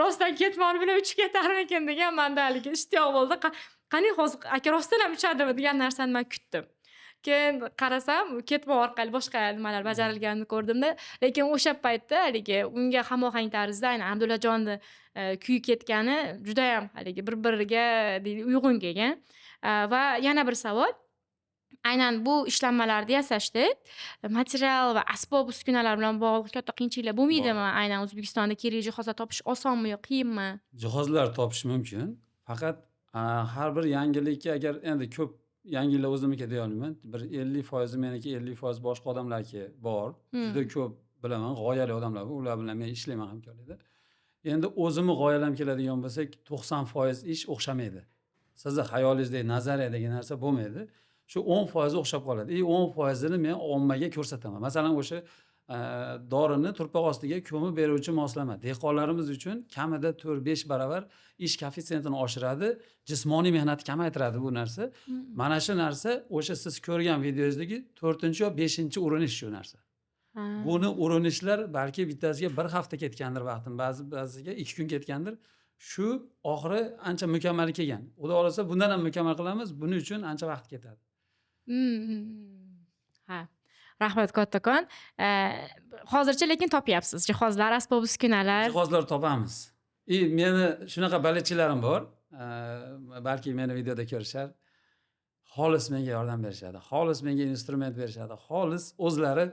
Rostdan ketmon bilan uchib ketarmikin degan menda haligi ishtiyoq bo'ldi. Qani hozir aka rostdan ham uchadimi degan narsani men kutdim. Keyin qarasam, ketmon orqali boshqa nimalar bajarilganini ko'rdimda, lekin o'sha paytda haligi unga hamohang tarzda aynan Abdullajonni kuyi ketgani juda ham haligi bir-biriga uyg'un kelgan. Va yana bir savol, aynan bu ishlanmalarni yasashda material va asbob uskunalar bilan bog'liq katta qiyinchiliklar bo'lmaydimi? Aynan O'zbekistonda kerak jihozlar topish osonmi yo qiyinmi? Jihozlar topish mumkin. Faqat har bir yangilikka agar endi ko'p yangiliklar o'zimniki deya olmayman. Bir 50% meniki, 50% boshqa odamlarniki bor. Juda ko'p bilaman, g'oyali odamlar bor. Ular bilan men ishlayman hamkorlikda. Endi o'zimni g'oyalam keladigan bo'lsak, 90% ish o'xshamaydi. Sizni xayolingizdagi nazariyadagi narsa bo'lmaydi. Shu 10% o'xshab qoladi. 10%ni men ommaga ko'rsataman. Masalan, o'sha dorini turpoq ostiga ko'mib beruvchi moslama dehqonlarimiz uchun kamida 4-5 barobar ish koeffitsiyentini oshiradi, jismoniy mehnatni kamaytiradi bu narsa. Mana shu narsa o'sha siz ko'rgan videongizdagi 4-chi yo 5-chi urinish shu narsa. Buni urinishlar balki bittasiga 1 hafta ketgandir vaqtim, ba'ziga 2 kun ketgandir. Shu oxiri ancha mukammal kelgan. Xudo xolasa bundan ham mukammal qilamiz. Buning uchun ancha vaqt ketadi. Ha. Rahmat kattakon. Hozircha lekin topyapsiz jihozlar, asbob uskunalar. Jihozlar topamiz. Meni shunaqa baletchilarim bor. Balki meni videoda ko'rishar. Xolis menga yordam berishadi. Xolis menga instrument berishadi. Xolis o'zlari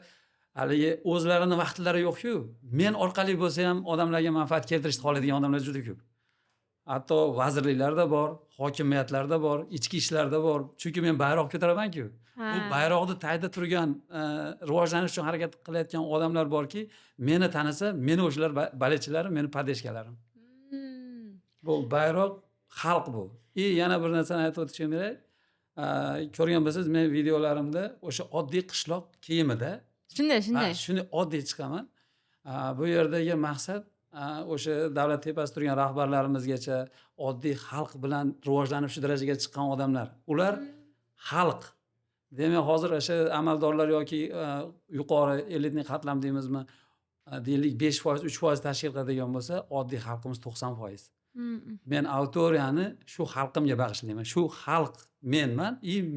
haligi o'zlarini vaqtlari yo'q-ku. Men orqali bo'lsa ham odamlarga manfaat keltirishni xohlaydigan odamlar juda ko'p. Hatto vazirliklarda bor, hokimiyatlarda bor, ichki ishlarda bor. Chunki men bayroq ko'taraman-ku. Bu bayroqni tagida turgan, rivojlanish uchun harakat qilayotgan odamlar borki, meni tanisa, meni o'shalar baletchilarim, meni padeshkalarim. Bu bayroq xalq bu. Yana bir narsani aytib o'tishim kerak. Ko'rgan bo'lsangiz, men videolarimda o'sha oddiy qishloq kiyimida shuni oddiy chiqaman. Bu yerdagi maqsad o'sha davlat tepasida turgan rahbarlarimizgacha oddiy xalq bilan rivojlanib shu darajaga chiqqan odamlar. Ular xalq. Demak, hozir o'sha amaldorlar yoki yuqori elitni qatlam deymizmi, deylik 5%, 3% tashkil qiladigan bo'lsa, oddiy xalqimiz 90%. Men auditoriyani shu xalqimga bag'ishlayman. Shu xalq menman,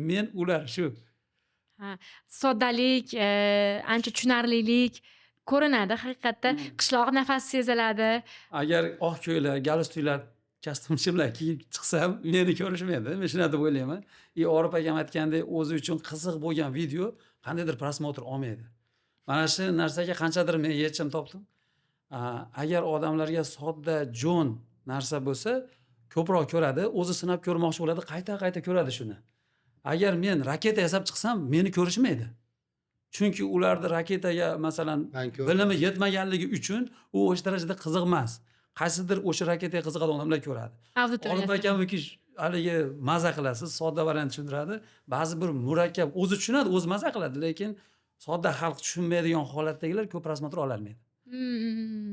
men ular shu. Soddalik, ancha tushunarlilik ko'rinadi haqiqatda. Qishloq nafasi seziladi. Agar oq ko'ylak, galstuklar, kostyum shimlar kiyib chiqsam, meni ko'rishmaydi. Men shuni deb o'ylayman. Orif akam aytgandek, o'zi uchun qiziq bo'lgan video qandaydir prosmotr olmaydi. Mana shu narsaga qanchadir men yechim topdim. Agar odamlarga sodda, jo'n narsa bo'lsa, ko'proq ko'radi, o'zi sinab ko'rmoqchi bo'ladi, qayta-qayta ko'radi shuni. Agar men raketa yasab chiqsam, meni ko'rishmaydi. Chunki ularda raketaga masalan bilimi yetmaganligi uchun u o'sha darajada qiziq emas. Qaysidir o'sha raketaga qiziqadigan odamlar ko'radi. Orif akamniki haligi maza qilasiz, sodda variant tushuntiradi. Ba'zi bir murakkab o'zi tushunadi, o'zi maza qiladi, lekin sodda xalq tushunmaydigan holatdagilar ko'p prosmotr ololmaydi.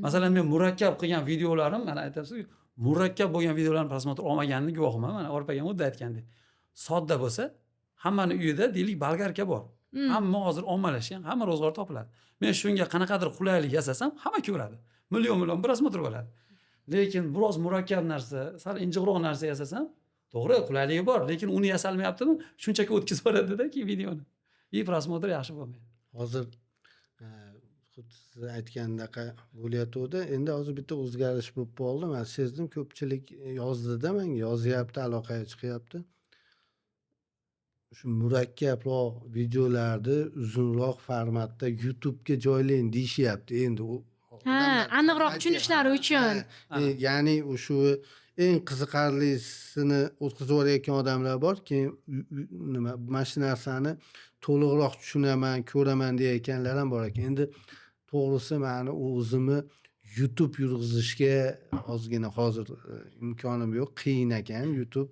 Masalan, men murakkab qilgan videolarim, mana aytyapsiz, murakkab bo'lgan videolarni prosmotr olmaganini guvohiman. Mana Orif akam o'zi aytgandek. Sodda bo'lsa, hammani uyida deylik bolgarka bor. Hamma hozir ommalashgan, hamma ro'zg'or topiladi. Men shunga qanaqadir qulaylik yasasam, hamma ko'radi. Million prosmotr bo'ladi. Lekin biroz murakkab narsa, sal injiqroq narsa yasasam, to'g'ri, qulayligi bor, lekin uni yasalmayaptimi? Shunchaki o'tkazib yuboradida keyin videoni. Prosmotr yaxshi bo'lmaydi. Hozir xuddi siz aytgandaqa bo'layotgandi. Endi hozir bitta o'zgarish bo'lib qoldi. Men sezdim, ko'pchilik yozdida menga, yozyapti, aloqaga chiqyapti. Shu murakkabroq videolarni uzunroq formatda YouTube'ga joylang deyishyapti. Endi aniqroq tushunishlari uchun. Ya'ni shu eng qiziqarlisini o'tkazib yuborayotgan odamlar bor. Keyin nima mana shu narsani to'liqroq tushunaman, ko'raman deyotganlar ham bor ekan. Endi to'g'risi meni o'zimni YouTube yurg'izishga ozgina hozir imkonim yo'q, qiyin ekan YouTube.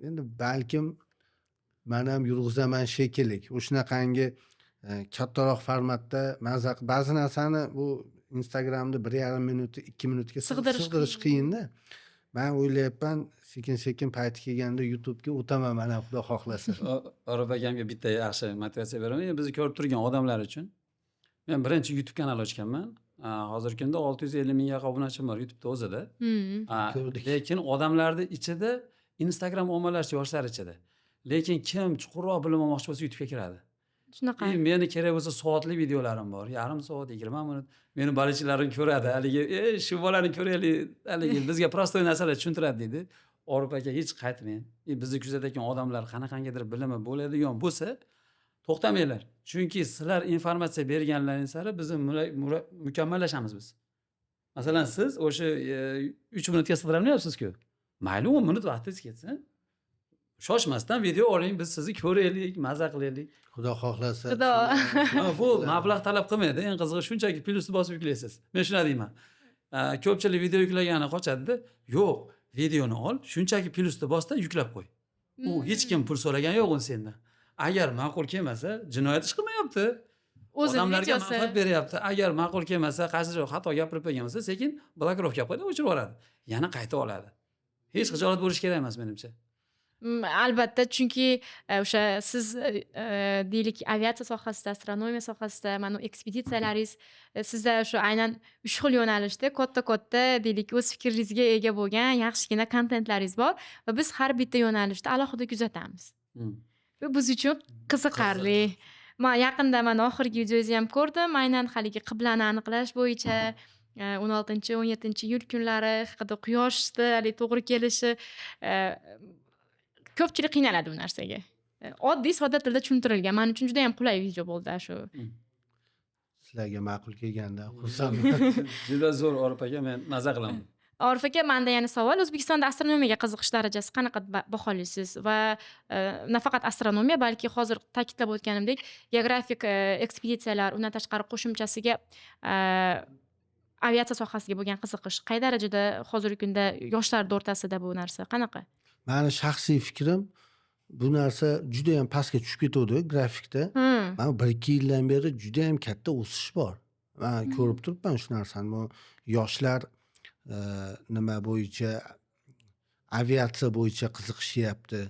Endi balkim men ham yurg'izaman shekilli. O'shunaqangi kattaroq formatda ba'zi narsani bu Instagramda 1,5 minut, 2 minutga sig'dirish qiyin-da. Men o'ylayapman, sekin-sekin payti kelganda YouTube'ga o'taman, mana Xudo xohlasa. Orif akamga bitta yaxshi motivatsiya beraman. Bizni ko'rib turgan odamlar uchun. Men birinchi YouTube kanal ochganman. Hozirgi kunda 650 ming yaqin obunachim bor YouTube'da o'zida. Lekin odamlarni ichida Instagram ommalashdi yoshlar ichida. Lekin kim chuqurroq bilim olmoqchi bo'lsa YouTube'ga kiradi. Shunaqa. Meni kerak bo'lsa soatli videolarim bor. Yarim soat, 20 minut. Meni balichilarim ko'radi. Haligi, shu bolani ko'raylik, haligi bizga prostoy narsalar tushuntiradi deydi. Orif aka hech qaytmang. Bizni kuzatayotgan odamlar qanaqangidir bilimi bo'ladigan bo'lsa, to'xtamanglar. Chunki sizlar informatsiya berganlaringiz sari biz mukammallashamiz biz. Masalan, siz o'sha 3 minutga sig'dirolmayapsiz-ku. Mayli 10 minut vaqtingiz ketsin. Shoshmasdan video oling, biz sizni ko'raylik, maza qilaylik. Xudo xohlasa. Bu mablag' talab qilmaydi. Eng qizig'i shunchaki plyusni bosib yuklaysiz. Men shuni deyman. Ko'pchilik video yuklagani qochadi-da. Yo'q, videoni ol, shunchaki plyusni bosda yuklab qo'y. U hech kim pul so'ragan yo'q sendan. Agar ma'qul kelmasa, jinoyat ish qilmayapti. Odamlarga manfaat beryapti. Agar ma'qul kelmasa, qaysidir xato gapirib qo'ygan bo'lsa, sekin blokirovka qo'yadi, o'chirib yuboradi. Yana qayta oladi. Hech xijolat bo'lish kerak emas menimcha. Albatta, chunki o'sha siz deylik aviatsiya sohasida, astronomiya sohasida, mana ekspeditsiyalaringiz sizda o'sha aynan 3 xil yo'nalishda katta deylik o'z fikringizga ega bo'lgan yaxshigina kontentlaringiz bor va biz har bitta yo'nalishda alohida kuzatamiz. Bu biz uchun qiziqarli. Men yaqinda mana oxirgi videongizni ham ko'rdim. Aynan haligi qiblani aniqlash bo'yicha 16-17 iyul kunlari haqida quyoshni haligi to'g'ri kelishi ko'pchilik qiynaladi bu narsaga. Oddiy, sodda tilda tushuntirilgan. Men uchun juda ham qulay video bo'ldi shu. Sizlarga ma'qul kelganda xursandman. Juda zo'r Orif aka, men maza qilaman. Orif aka, menda yana savol. O'zbekistonda astronomiyaga qiziqish darajasi qanaqa baholaysiz? Va nafaqat astronomiya, balki hozir ta'kidlab o'tganimdek, geografik ekspeditsiyalar, undan tashqari qo'shimchasiga aviatsiya sohasiga bo'lgan qiziqish qay darajada hozirgi kunda yoshlar o'rtasida bu narsa qanaqa? Meni shaxsiy fikrim, bu narsa juda ham pastga tushib ketdi grafikda. Mana 1-2 yildan beri juda ham katta o'sish bor. Men ko'rib turibman shu narsani. Bu yoshlar nima bo'yicha, aviatsiya bo'yicha qiziqishyapti.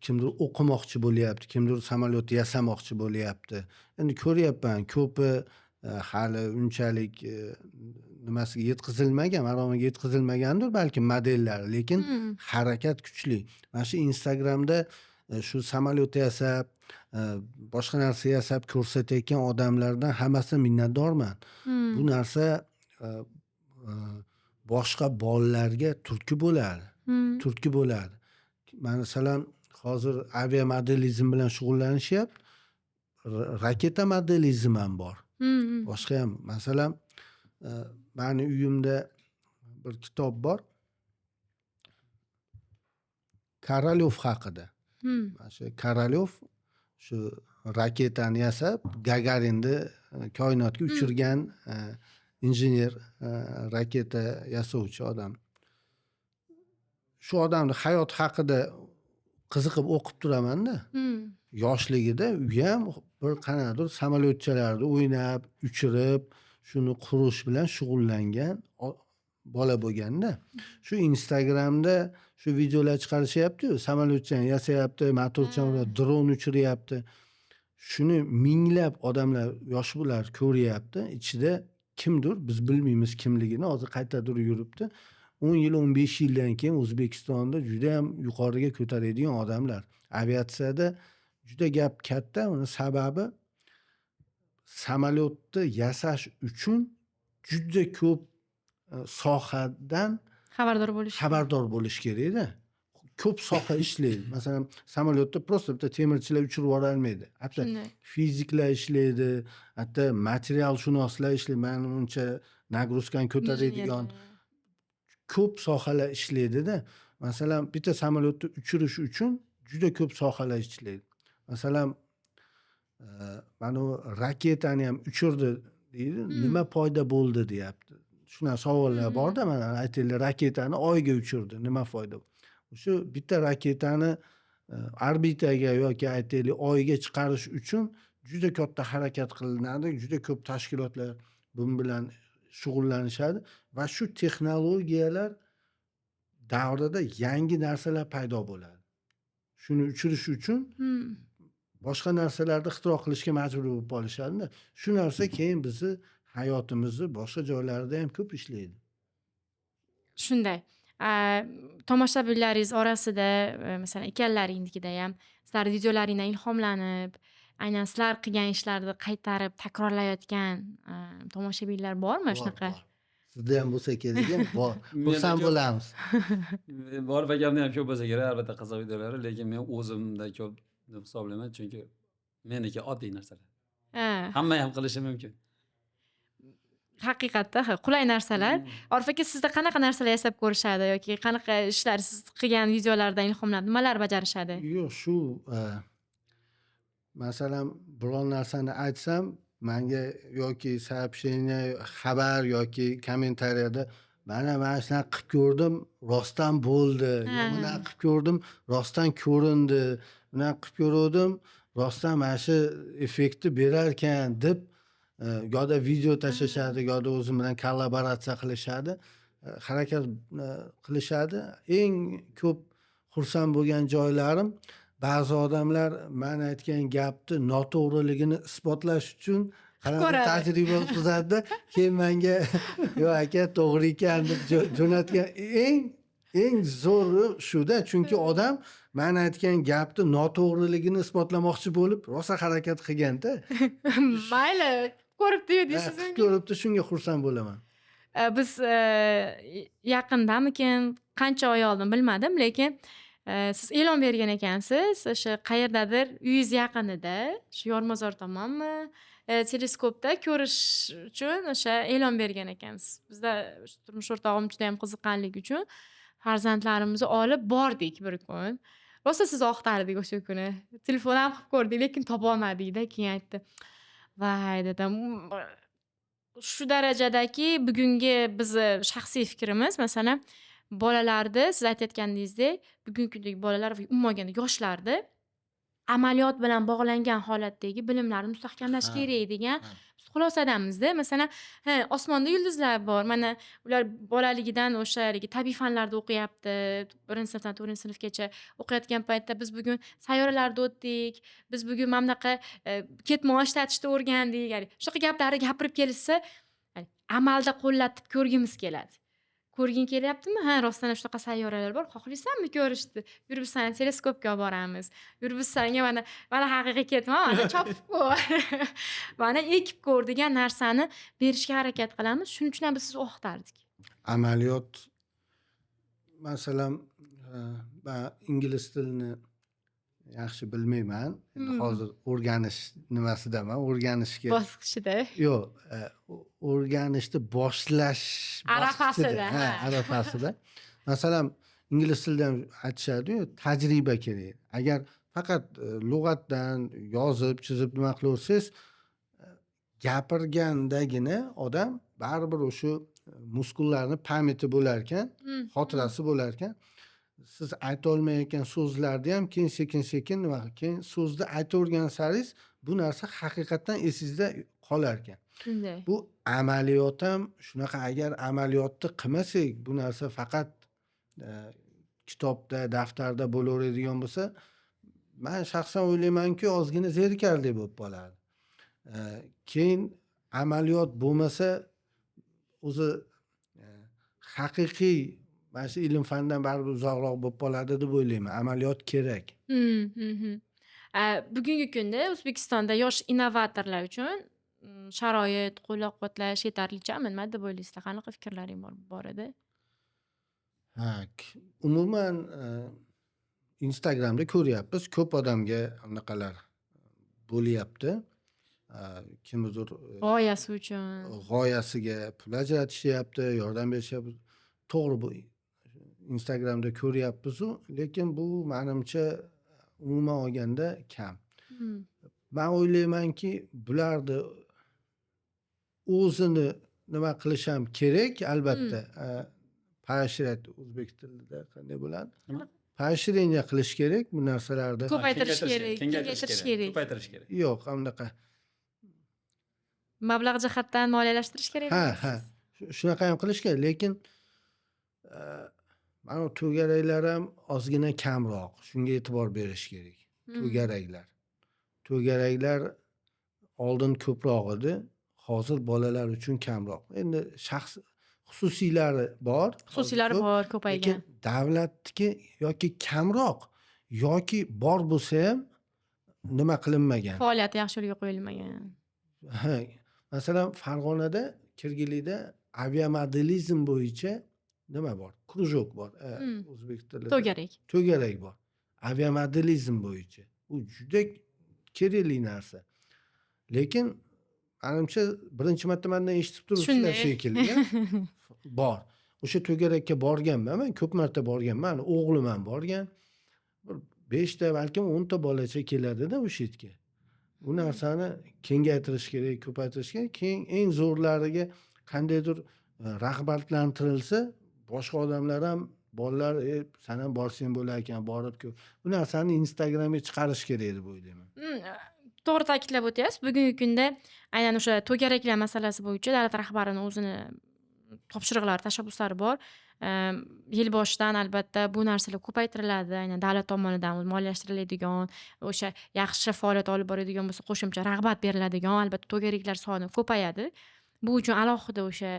Kimdir o'qimoqchi bo'lyapti, kimdir samolyot yasamoqchi bo'lyapti. Endi ko'ryapman, ko'pi hali unchalik nimasiga yetkazilmagan, maromiga yetkazilmagandir balki modellari, lekin harakat kuchli. Mana shu Instagramda shu samolyot yasab, boshqa narsa yasab ko'rsatayotgan odamlardan hammasidan minnatdorman. Bu narsa boshqa bolalarga turtki bo'ladi. Turtki bo'ladi. Masalan, hozir avia modelizm bilan shug'ullanishyapti. Raketa modelizm ham bor. Boshqa ham, masalan, meni uyimda bir kitob bor. Korolyov haqida. Mana shu Korolyov shu raketani yasab, Gagarinni koinotga uchirgan injener, raketa yasovchi odam. shu odamni hayoti haqida qiziqib o'qib turamanda. Yoshligida u ham bir qanaqadir samolyotchalarni o'ynab, uchirib, shuni qurish bilan shug'ullangan bola bo'lganda, shu Instagramda shu videolar chiqarishyapti-yu, samolyotchani yasayapti, motorchani dron uchiryapti. Shuni minglab odamlar, yosh bular ko'ryapti. Ichida kimdir, biz bilmaymiz kimligini, hozir qayerdadir yuribdi. 10 yil, 15 yildan keyin O'zbekistonda juda ham yuqoriga ko'taradigan odamlar. Aviatsiyada juda gap katta. Uni sababi samolyotni yasash uchun juda ko'p sohadan xabardor bo'lish kerak-da. Ko'p soha ishlaydi. Masalan, samolyotda prosta bitta temirchilar uchirib yubora olmaydi. Hatto fiziklar ishlaydi, hatto materialshunoslar ishlaydi. Menimcha nagruzkani ko'taradigan ko'p sohalar ishlaydi-da. Masalan, bitta samolyotni uchirish uchun juda ko'p sohalar ishlaydi. Masalan, mana u raketani ham uchirdi deydi. Nima foyda bo'ldi deyapti. Shunaqa savollar bor-da, mana aytaylik, raketani oyga uchirdi. Nima foyda? O'sha bitta raketani orbitaga yoki aytaylik oyga chiqarish uchun juda katta harakat qilinadi, juda ko'p tashkilotlar bun bilan shug'ullanishadi va shu texnologiyalar davrida yangi narsalar paydo bo'ladi. Shuni uchirish uchun boshqa narsalarni ixtiro qilishga majbur bo'lib qolishadi. Shu narsa keyin bizni hayotimizni boshqa joylarida ham ko'p ishlaydi. Shunday. Tomoshabinlaringiz orasida, masalan, akalaringnikida ham sizlar videolaringdan ilhomlanib, aynan sizlar qilgan ishlarni qaytarib takrorlayotgan tomoshabinlar bormi shunaqa? Sizda ham bo'lsa kerak, bor. Xursand bo'lamiz. Bor va gamda ham ko'p bo'lsa kerak, albatta qiziq videolari, lekin men o'zimda ko'p deb hisoblayman, chunki meniki oddiy narsalar. Hamma ham qilishi mumkin. Haqiqatda qulay narsalar. Orif aka, sizda qanaqa narsalar yasab ko'rishadi yoki qanaqa ishlar siz qilgan videolardan ilhomlanib nimalar bajarishadi? Yo'q, shu masalan, biror narsani aytsam, menga yoki сообщение, xabar yoki kommentariyada mana shunaqa qilib ko'rdim, rostdan bo'ldi. Bunaqa qilib ko'rdim, rostdan ko'rindi. Bunaqa qilib ko'rdim, rostdan mana shu effektni berar ekan deb yoda video tashlashadi, yoda o'zim bilan kollaboratsiya qilishadi, harakat qilishadi. Eng ko'p xursand bo'lgan joylarim, ba'zi odamlar men aytgan gapni noto'g'riligini isbotlash uchun tajriba o'tkazadi, keyin menga "Yo'q aka, to'g'ri ekan" deb jo'natgan. Eng zo'ri shuda, chunki odam men aytgan gapni noto'g'riligini isbotlamoqchi bo'lib, rosa harakat qilganda. Mayli, ko'ribdi-yu deysiz. Ko'ribdi, shunga xursand bo'laman. Biz yaqindamikin, qancha oy oldin bilmadim, lekin siz e'lon bergan ekansiz, o'sha qayerdadir uyingiz yaqinida, shu Yormozor tomonmi, teleskopda ko'rish uchun o'sha e'lon bergan ekansiz. Bizda turmush o'rtog'im juda ham qiziqqanligi uchun farzandlarimizni olib bordik bir kun. Rosa siz oqtardik o'sha kuni. Telefon ham qilib ko'rdik, lekin topa olmadik-da. Keyin aytdi: "Voy" dedim. Shu darajadaki bugungi bizni shaxsiy fikrimiz, masalan, bolalarni siz aytayotganingizdek, bugungi kundagi bolalar va umuman olganda yoshlarni amaliyot bilan bog'langan holatdagi bilimlarni mustahkamlash kerak degan xulosadamizda. Masalan, osmonda yulduzlar bor. Mana ular bolaligidan o'sha tabiiy fanlarda o'qiyapti. 1-sinfdan 4-sinfgacha o'qiyotgan paytda biz bugun sayyoralarda o'tdik. Biz bugun mana bunaqa ketmon ishlatishni o'rgandik. Shunaqa gaplarni gapirib kelsa, amalda qo'llatib ko'rgimiz keladi. Ko'rging kelyaptimi? Ha, rostdan shunaqa sayyoralar bor. Xohlaysanmi ko'rishni? Yur biz seni teleskopga olib boramiz. Yur biz senga mana haqiqiy ketmon, mana chopib ko'r. Mana ekib ko'r degan narsani berishga harakat qilamiz. Shuning uchun ham biz sizni o'qitardik. Amaliyot, masalan, men ingliz tilini yaxshi bilmayman. Endi hozir o'rganish nimasidaman, o'rganishga. Bosqichida. Yo'q, o'rganishni boshlash arafasida. Arafasida. Masalan, ingliz tilida aytishadi-yu, tajriba kerak. Agar faqat lug'atdan yozib, chizib nima qilaversangiz, gapirgandagina odam baribir o'sha muskullarni pamyati bo'lar ekan, xotirasi bo'lar ekan. siz aytolmayotgan so'zlarni ham keyin sekin nima keyin so'zni aytavergansaringiz bu narsa haqiqatdan esingizda qolar ekan. Shunday. Bu amaliyot ham shunaqa, agar amaliyotni qilmasak bu narsa faqat e, kitobda, daftarda bo'laveradigan bo'lsa, man shaxsan o'ylaymanki, ozgina zerikarli bo'lib qoladi. Keyin amaliyot bo'lmasa, o'zi haqiqiy mana shu ilm fandan baribir uzoqroq bo'lib qoladi deb o'ylayman. Amaliyot kerak. Bugungi kunda O'zbekistonda yosh innovatorlar uchun sharoit, qo'llab-quvvatlash yetarlichami? Nima deb o'ylaysizlar? Qanaqa fikrlaring bor edi? Umuman Instagramda ko'ryapmiz, ko'p odamga bunaqalar bo'lyapti. Kimnidir G'oyasi uchun. g'oyasiga pul ajratishyapti, yordam berishyapti. To'g'ri, bu Instagramda ko'ryapmiz-u, lekin bu menimcha umuman olganda kam. Men o'ylaymanki, bularni o'zini nima qilish ham kerak, albatta. Поощрять o'zbek tilida qanday bo'ladi? Поощрение qilish kerak bu narsalarni. Ko'paytirish kerak, kengaytirish kerak, ko'paytirish kerak. Yo'q, anaqa. Mablag' jihatdan moliyalashtirish kerak. Ha. Shunaqa ham qilish kerak, lekin mana to'garaklar ham ozgina kamroq. Shunga e'tibor berish kerak. To'garaklar oldin ko'proq edi, hozir bolalar uchun kamroq. Endi xususiylari bor. Xususiylari bor, ko'paygan. Lekin davlatniki yoki kamroq yoki bor bo'lsa ham nima qilinmagan. Faoliyati yaxshi yo'lga qo'yilmagan. Masalan, Farg'onada, Kirgilikda aviamodelizm bo'yicha nima bor? Krujok bor. O'zbek tilida. To'garak bor. Aviamodelizm bo'yicha. Bu juda kerakli narsa. Lekin menimcha birinchi marta mendan eshitib turibsizlar shekilli. Bor. O'sha to'garakka borganman, men ko'p marta borganman. O'g'lim ham borgan. Bir 5 ta, balkim 10 ta bolacha keladi-da o'sha yerga. Bu narsani kengaytirish kerak, ko'paytirish kerak. Keyin eng zo'rlariga qandaydir rag'batlantirilsa, boshqa odamlar ham bolalar, sen ham borsang bo'lar ekan, borib ko'p. Bu narsani Instagramga chiqarish kerak deb o'ylayman. To'g'ri ta'kidlab o'tyapsiz. Bugungi kunda aynan o'sha to'garaklar masalasi bo'yicha davlat rahbarining o'zini topshiriqlari, tashabbuslari bor. Yil boshidan albatta bu narsalar ko'paytiriladi. Aynan davlat tomonidan moliyalashtiriladigan, o'sha yaxshi faoliyat olib boradigan bo'lsa, qo'shimcha rag'bat beriladigan, albatta to'garaklar soni ko'payadi. Bu uchun alohida o'sha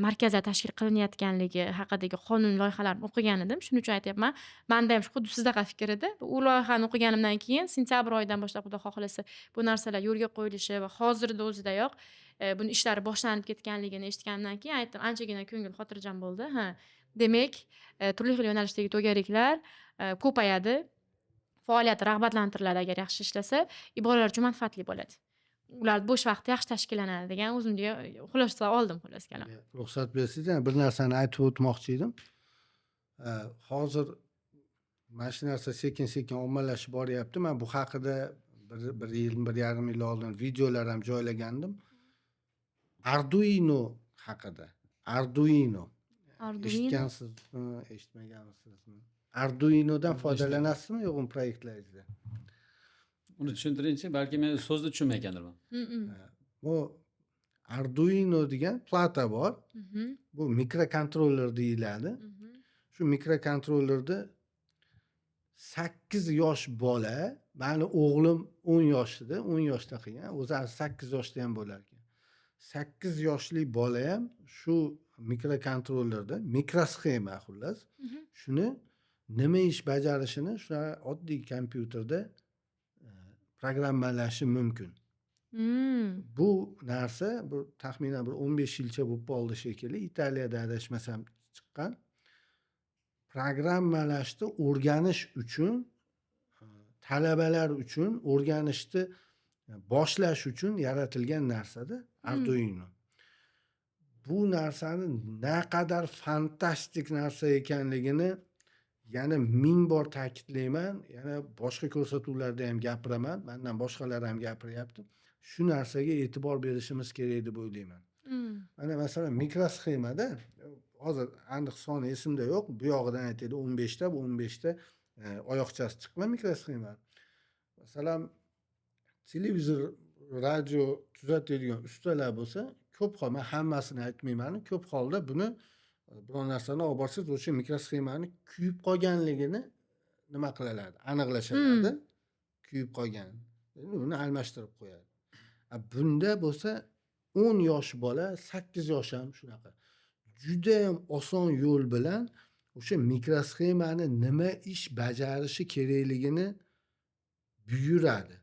markazlar tashkil qilinayotganligi haqidagi qonun loyihalarini o'qigan edim. Shuning uchun aytyapman. Menda ham xuddi sizdaqa fikr edi. U loyihani o'qiganimdan keyin sentabr oyidan boshlab xudo xohlasa bu narsalar yo'lga qo'yilishi va hozirda o'zidayoq buni ishlari boshlanib ketganligini eshitganimdan keyin aytdim, anchagina ko'ngil xotirjam bo'ldi. Demak, turli xil yo'nalishdagi to'garaklar ko'payadi. Faoliyati rag'batlantiriladi agar yaxshi ishlasa, bolalar uchun manfaatli bo'ladi. Ular bo'sh vaqti yaxshi tashkillanadi degan o'zimga xulosa oldim, xolos kalam. Ruxsat bersangiz, bir narsani aytib o'tmoqchi edim. Hozir mana shu narsa sekin-sekin ommalashib boryapti. Men bu haqida bir yil, 1,5 yil oldin videolar ham joylagandim. Arduino haqida. Arduino. Eshitgansizmi, eshitmaganmisizmi? Arduinodan foydalanasizmi yo'qmi proyektlaringizda? Uni tushuntiringchi, balki men so'zni tushunmaygandirman. Bu Arduino degan plata bor. Bu mikrokontroller deyiladi. Shu mikrokontrollerda 8 yosh bola, meni o'g'lim 10 yoshida, 10 yoshda qilgan, o'zi 8 yoshda ham bo'lar ekan. 8 yoshli bola ham shu mikrokontrollerda, mikrosxema xullas, shuni nima ish bajarishini shu oddiy kompyuterda programmalashi mumkin. Bu narsa bu taxminan bir 15 yilcha bo'lib qoldi shekilli, Italiyada adashmasam chiqqan. Programmalashni o'rganish uchun, talabalar uchun o'rganishni boshlash uchun yaratilgan narsada Arduino. Bu narsani naqadar fantastik narsa ekanligini yana 1000 bor ta'kidlayman, yana boshqa ko'rsatuvlarda ham gapiraman, mendan boshqalar ham gapiryapti. Shu narsaga e'tibor berishimiz kerak deb o'ylayman. Mana masalan mikrosxemada hozir aniq soni esimda yo'q. Bu yog'idan aytaylik 15 ta, bu 15 ta oyoqchasi chiqqan mikrosxema. Masalan, televizor, radio tuzatadigan ustalar bo'lsa, ko'p holda, men hammasini aytmayman, ko'p holda buni biror narsani olib borsangiz, o'sha mikrosxemani kuyib qolganligini nima qilinadi? Aniqlashadi. Kuyib qolgan. Uni almashtirib qo'yadi. Bunda bo'lsa 10 yosh bola, 8 yosh ham shunaqa. Juda ham oson yo'l bilan o'sha mikrosxemani nima ish bajarishi kerakligini buyuradi.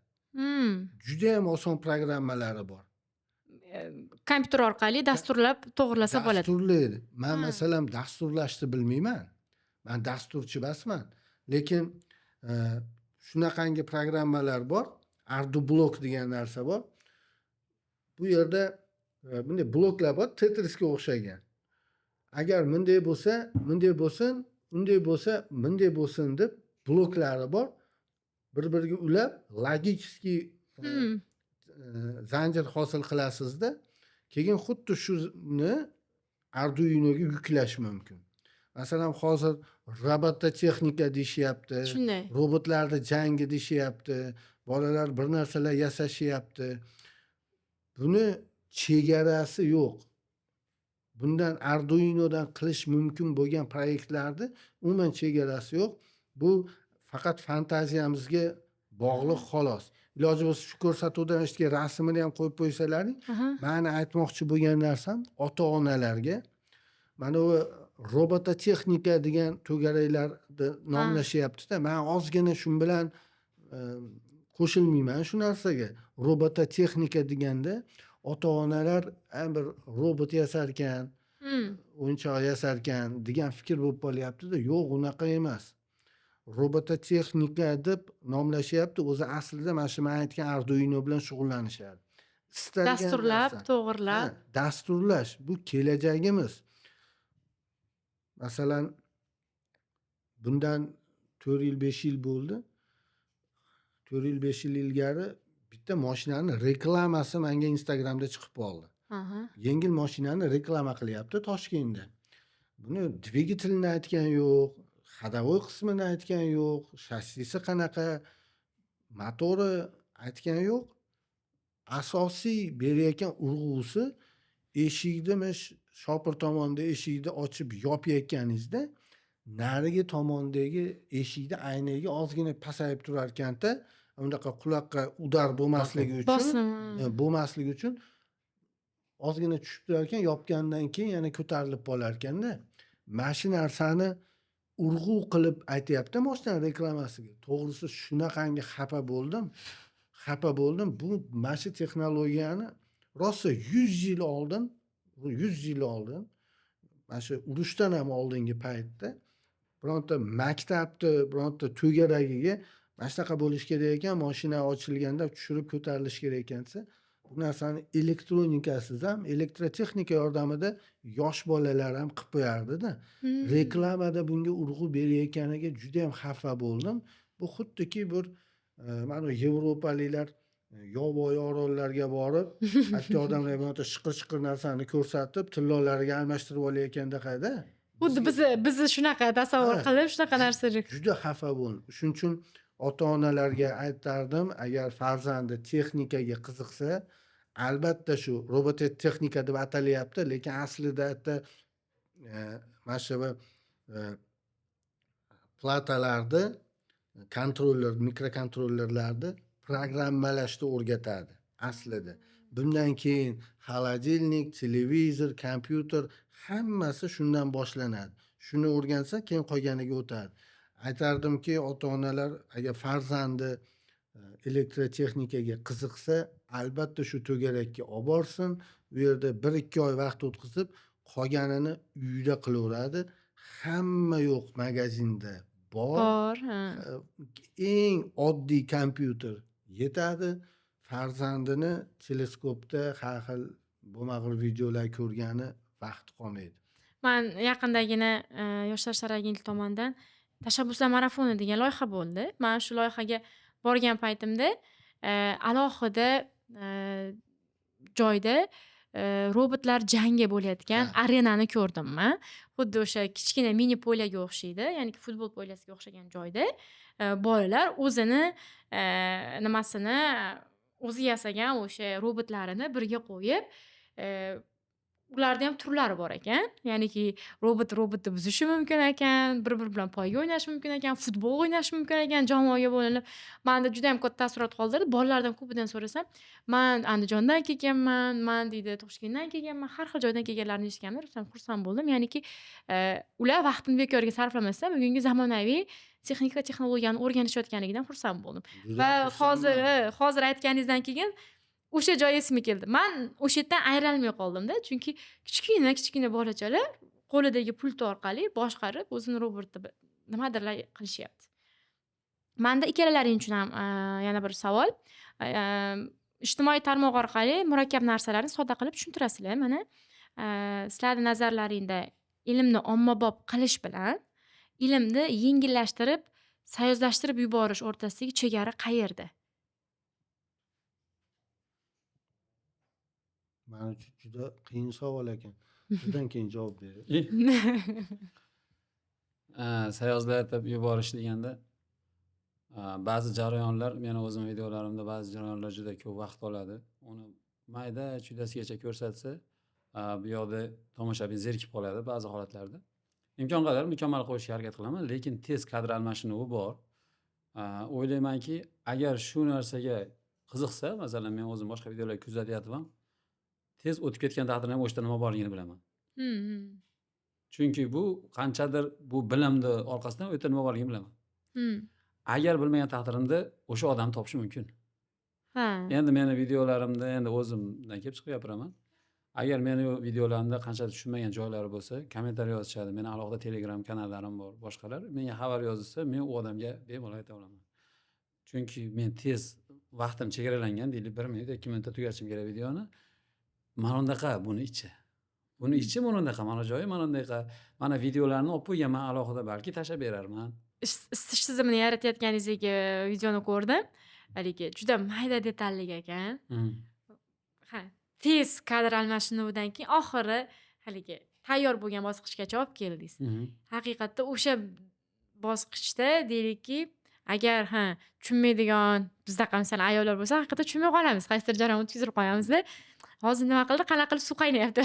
Juda ham oson programmalari bor. Kompyuter orqali dasturlab to'g'rilasa bo'ladi. Dasturlaydi. Men masalan dasturlashni bilmayman. Men dasturchi emasman. Lekin shunaqangi programmalar bor. ArduBlock degan narsa bor. Bu yerda bunday bloklar bor, Tetrisga o'xshagan. Agar bunday bo'lsa, bunday bo'lsin, unday bo'lsa, bunday bo'lsin deb bloklari bor. Bir-biriga ulab, logический zanjir hosil qilasizda, keyin xuddi shuni Arduinoga yuklash mumkin. Masalan, hozir robototexnika deyishyapti. Shunday. Robotlarni jangi deyishyapti. Bolalar bir narsalar yasashyapti. Buni chegarasi yo'q. Bundan Arduinodan qilish mumkin bo'lgan proyektlarni umuman chegarasi yo'q. Bu faqat fantaziyamizga bog'liq xolos. Iloji bo'lsa shu ko'rsatuvdan ishga rasmini ham qo'yib qo'ysalaring, meni aytmoqchi bo'lgan narsam ota-onalarga mana bu robototexnika degan to'garaklarni nomlashyapti-da. Men ozgina shu bilan qo'shilmayman shu narsaga. Robototexnika deganda ota-onalar bir robot yasarkan, o'yinchoq yasarkan degan fikr bo'lib qolyapti-da. Yo'q, unaqa emas. Robototexnika deb nomlashyapti. O'zi aslida mana shu men aytgan Arduino bilan shug'ullanishadi. Dasturlab, to'g'irlab. Dasturlash bu kelajagimiz. Masalan, bundan 4 yil, 5 yil bo'ldi. 4 yil, 5 yil ilgari bitta mashinani reklamasi menga Instagramda chiqib qoldi. Yengil mashinani reklama qilyapti Toshkentda. Buni dvigatelini aytgan yo'q, hadavoy qismini aytgan yo'q, shassisi qanaqa, motori aytgan yo'q. Asosiy berayotgan urg'usi eshikni shopir tomonda eshikni ochib yopayotganingizda narigi tomondagi eshikni aynaga ozgina pasayib turar ekanda, unaqa quloqqa udar bo'lmasligi uchun ozgina tushib turar ekan, yopgandan keyin yana ko'tarilib qolar ekanda. Mana shu narsani urg'u qilib aytyapti mashina reklamasiga. To'g'risi shunaqangi xafa bo'ldim. Bu mana shu texnologiyani rosa 100 yil oldin mana shu urushdan ham oldingi paytda bironta maktabni bironta to'garagiga mana shunaqa bo'lish kerak ekan, mashina ochilganda tushirib ko'tarilish kerak ekansa, bu narsani elektronikasiz ham, elektrotexnika yordamida yosh bolalar ham qilib qo'yardi-da. Reklamada bunga urg'u berayotganiga juda ham xafa bo'ldim. Bu xuddiki bir mana Yevropaliklar yovvoyi orollarga borib, hatto odamlar bironta shiqir narsani ko'rsatib, tillolariga almashtirib olayotgandaqada. Xuddi bizni shunaqa tasavvur qilib, shunaqa narsaga juda xafa bo'ldim. Shuning uchun ota-onalarga aytardim, agar farzandi texnikaga qiziqsa, albatta shu robototexnika deb atalyapti, lekin aslida mana shu platalarni kontroller, mikrokontrollerlarni programmalashni o'rgatadi aslida. Bundan keyin xolodilnik, televizor, kompyuter hammasi shundan boshlanadi. Shuni o'rgansa, keyin qolganiga o'tadi. Aytardimki, ota-onalar agar farzandi elektrotexnikaga qiziqsa, albatta shu to'garakka olib borsin. U yerda 1-2 oy vaqt o'tkazib, qolganini uyida qilaveradi. Hamma yo'q magazinda bor. Eng oddiy kompyuter yetadi. Farzandini teleskopda har xil bo'lmag'ur videolar ko'rgani vaqt qolmaydi. Men yaqindagina Yoshlar sari agentligi tomonidan tashabbuslar marafoni degan loyiha bo'ldi. Men shu loyihaga borgan paytimda alohida joyda robotlar jangi bo'layotgan Ha. arenani ko'rdim man. Xuddi o'sha kichkina mini polyaga o'xshaydi, ya'ni futbol polyasiga o'xshagan joyda bolalar o'zini nimasini o'zi yasagan o'sha robotlarini birga qo'yib, ularda ham turlari bor ekan. Ya'niki robotni buzishi mumkin ekan, bir-biri bilan poyga o'ynashi mumkin ekan, futbol o'ynashi mumkin ekan, jamoaga bo'linib. Menda juda ham katta taassurot qoldirdi. Bolalardan ko'pidan so'rasam, "Man Andijondan kelganman, man deydi, Toshkentdan kelganman", har xil joydan kelganlarini eshitganman. Xursand bo'ldim. Ya'niki, ular vaqtini bekorga sarflamasdan bugungi zamonaviy texnika va texnologiyani o'rganishayotganidan xursand bo'ldim. Juda Va xursandman. hozir aytganingizdan keyin o'sha joy esimga keldi. Man o'sha yerdan ayrilmay qoldim-da, chunki kichkina bolachalar qo'lidagi pult orqali boshqarib o'zini robotda nimadirlar qilishyapti. Menda ikkalalaring uchun ham yana bir savol. Ijtimoiy tarmoq orqali murakkab narsalarni sodda qilib tushuntirasizlar. Mana sizlarning nazarlaringda ilmni ommabop qilish bilan ilmni yengillashtirib, sayozlashtirib yuborish o'rtasidagi chegara qayerda? Men uchun juda qiyin savol ekan. Sizdan keyin javob beray. Sayozlatib yuborish deganda ba'zi jarayonlar, meni o'zim videolarimda ba'zi jarayonlar juda ko'p vaqt oladi. Uni mayda chudasigacha ko'rsatsa, bu yoqda tomoshabin zerikib qoladi ba'zi holatlarda. Imkon qadar mukammal qo'yishga harakat qilaman, lekin tez kadr almashinuvi bor. O'ylaymanki, agar shu narsaga qiziqsa, masalan, men o'zim boshqa videolar kuzatyapman, tez o'tib ketgan taqdirda ham o'shda nima borligini bilaman. Chunki bu qanchadir bu bilimni orqasidan o'ta nima borligini bilaman. Agar bilmagan taqdirimda o'sha odamni topish mumkin. Ha. Endi meni videolarimda endi o'zimdan kelib chiqib gapiraman. Agar meni videolarimda qancha tushunmagan joylari bo'lsa, kommentariy yozishadi. Meni alohida Telegram kanallarim bor, boshqalar. Menga xabar yozsa, men u odamga bemalol ayta olaman. Chunki men tez vaqtim chegaralangan, deylik 1 minut, 2 minutda tugatishim kerak videoni. Mana undaqa buni ichi. Buni ichi mana undaqa, mana joyi mana undaqa. Mana videolarni olib qo'yganman, alohida balki tashlab berarman. Isish tizimini yaratayotganingizdagi videoni ko'rdim. Haligi juda mayda detallik ekan. Ha, tez kadr almashinuvidan keyin oxiri haligi tayyor bo'lgan bosqichgacha olib keldingiz. Haqiqatda o'sha bosqichda deylikki, agar tushunmaydigan bizdaqa masalan ayollar bo'lsa, haqiqatda tushunmay qolamiz. Qaysidir jarayon o'tkazib qo'yamizda. Hozir nima qildi, qanaqa qilib suv qaynayapti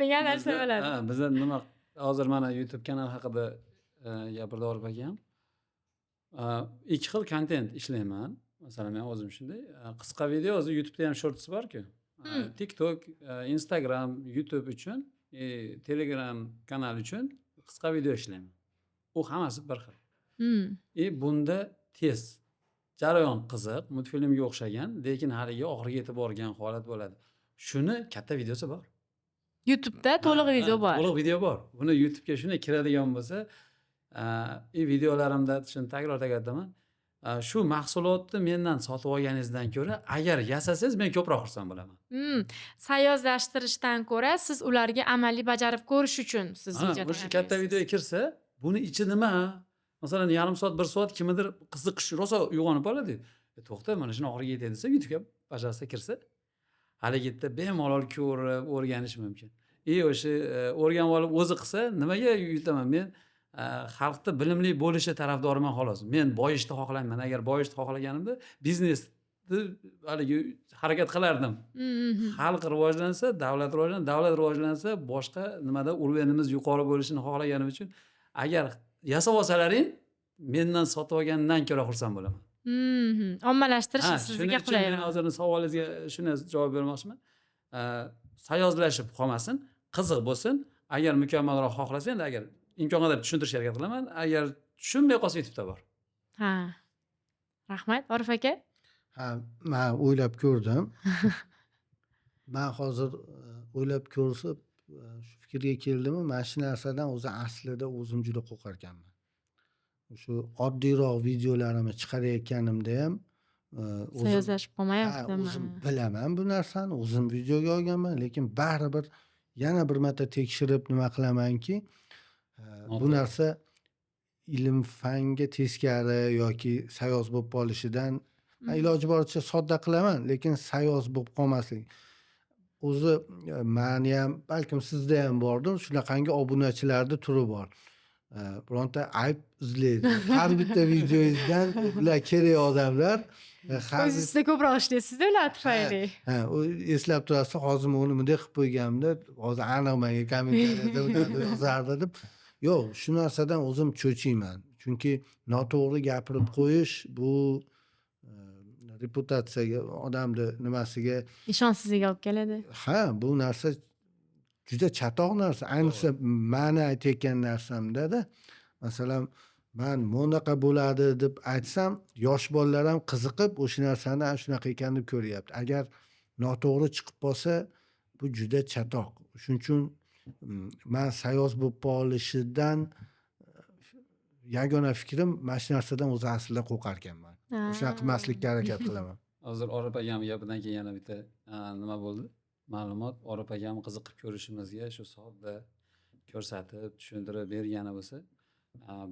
degan narsa bo'ladi. Bizda nima hozir mana YouTube kanal haqida gapirdi Orif akam. 2 xil kontent ishlayman. Masalan, men o'zim shunday qisqa video, o'zi YouTube'da ham shorts bor-ku. TikTok, Instagram, YouTube uchun, Telegram kanal uchun qisqa video ishlayman. U hammasi bir xil. Bunda tez, jarayon qiziq, multfilmga o'xshagan, lekin haligi oxiriga yetib borgan holat bo'ladi. Shuni katta videosi bor. YouTube'da to'liq video bor. To'liq video bor. Buni YouTube'ga shunday kiradigan bo'lsa, videolarimda shuni takror aytaman. Shu mahsulotni mendan sotib olganingizdan ko'ra, agar yasasangiz men ko'proq xursand bo'laman. Sayozlashtirishdan ko'ra siz ularga amaliy bajarib ko'rish uchun siz video shu katta videoga kirsa, buni ichi nima? Masalan, yarim soat, 1 soat kimnidir qiziqish rosa uyg'onib qoladi. To'xta, mana shuni oxiriga yetay desa, YouTube'ga bajarsa kirsa, haligida bemalol ko'rib o'rganish mumkin. O'sha o'rganib olib o'zi qilsa, nimaga yutaman men? Xalqda bilimli bo'lishi tarafdoriman xolos. Men boyishni xohlayman. Agar boyishni xohlaganimda biznesni haligi harakat qilardim. Xalq rivojlansa, davlat rivojlansa, boshqa nimada urganimiz yuqori bo'lishini xohlaganim uchun agar yasab olsalaring, mendan sotib olgandan ko'ra xursand bo'laman. Ommalashtirish sizga qulay. Men hozir savolingizga shuni javob bermoqchiman. Sayozlashib qolmasin, qiziq bo'lsin. Agar mukammalroq xohlasa, endi agar imkon qadar tushuntirishga harakat qilaman. Agar tushunmay qolsa YouTube'da bor. Ha. Rahmat, Orif aka. Men o'ylab ko'rdim. Men hozir o'ylab ko'rsam shu fikrga keldimmi, mana shu narsadan o'zi aslida o'zim juda qo'rqar ekanman. Shu oddiyroq videolarimni chiqarayotganimda ham sayozlashib qolmayaptimi? O'zim bilaman bu narsani, o'zim videoga olganman, lekin baribir yana bir marta tekshirib nima qilamanki, bu narsa ilm fanga teskari yoki sayoz bo'lib qolishidan iloji boricha sodda qilaman, lekin sayoz bo'lib qolmaslik. o'zi mani ham balkim sizda ham bordir, shunaqangi obunachilarni turi bor. Bironta ayb izlaydi. Har bitta videoyingizdan ular kerak odamlar. Har O'zingiz juda ko'proq ishlaysiz-da ular tufayli. u eslab turasiz, hozir men uni bunday qilib qo'yganimda, hozir aniq menga kommentariyada unaqa yozardi deb. Yo'q, shu narsadan o'zim cho'chiyman. Chunki noto'g'ri gapirib qo'yish bu reputatsiyaga, odamni nimasiga, Ishonchsizlikka olib keladi. bu narsa juda chatoq narsa. Ayniqsa mani aytayotgan narsamda-da, masalan, man bunaqa bo'ladi deb aytsam, yosh bolalar ham qiziqib o'sha narsani shunaqa ekan deb ko'ryapti. Agar noto'g'ri chiqib qolsa, bu juda chatoq. Shuning uchun man sayoz bo'lib qolishidan yagona fikrim mana shu narsadan o'zi aslida qo'rqar ekanman. O'shani qilmaslikka harakat qilaman. Hozir Orif akam gapidan keyin yana bitta nima bo'ldi? Ma'lumot Orif akam qiziqib ko'rishimizga shu sodda ko'rsatib, tushuntirib bergani bo'lsa,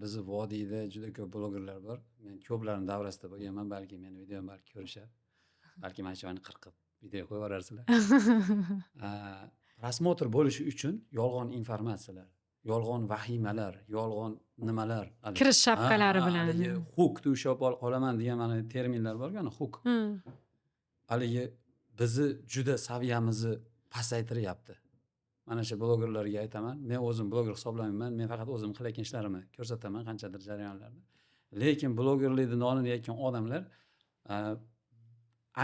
bizni vodiyda juda ko'p blogerlar bor. Men ko'plarning davrasida bo'lganman, balki meni videom balki ko'rishar. Balki mana shuni qirqib video qo'yib yuborarsizlar. Prosmotr bo'lishi uchun yolg'on informatsiyalar, yolg'on vahimalar, yolg'on nimalar, Kirish shapkalari bilan. haligi hookni ushlab qolaman degan mana terminlar bor-ku, hook. Haligi bizni juda saviyamizni pasaytiryapti. Mana shu blogerlarga aytaman, men o'zim bloger hisoblamayman, men faqat o'zim qilayotgan ishlarimni ko'rsataman, qanchadir jarayonlarni. Lekin blogerlikni nolinayotgan odamlar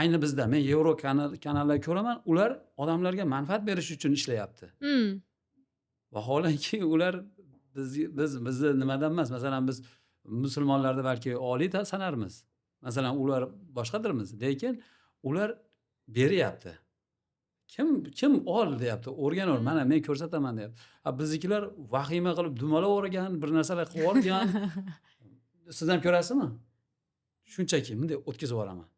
ayni bizda, men Yevro kanallar ko'raman, ular odamlarga manfaat berish uchun ishlayapti. Vaholanki ular bizni nimadan emas, masalan biz musulmonlarni balki oliy sanarmiz. Masalan ular boshqadirmiz, lekin ular beryapti. Kim ol deyapti, o'rganaver, mana men ko'rsataman deyapti. Biznikilar vahima qilib dumalavergan, bir narsalar qilib olgan. Siz ham ko'rasizmi? Shunchaki bunday o'tkazib yuboraman.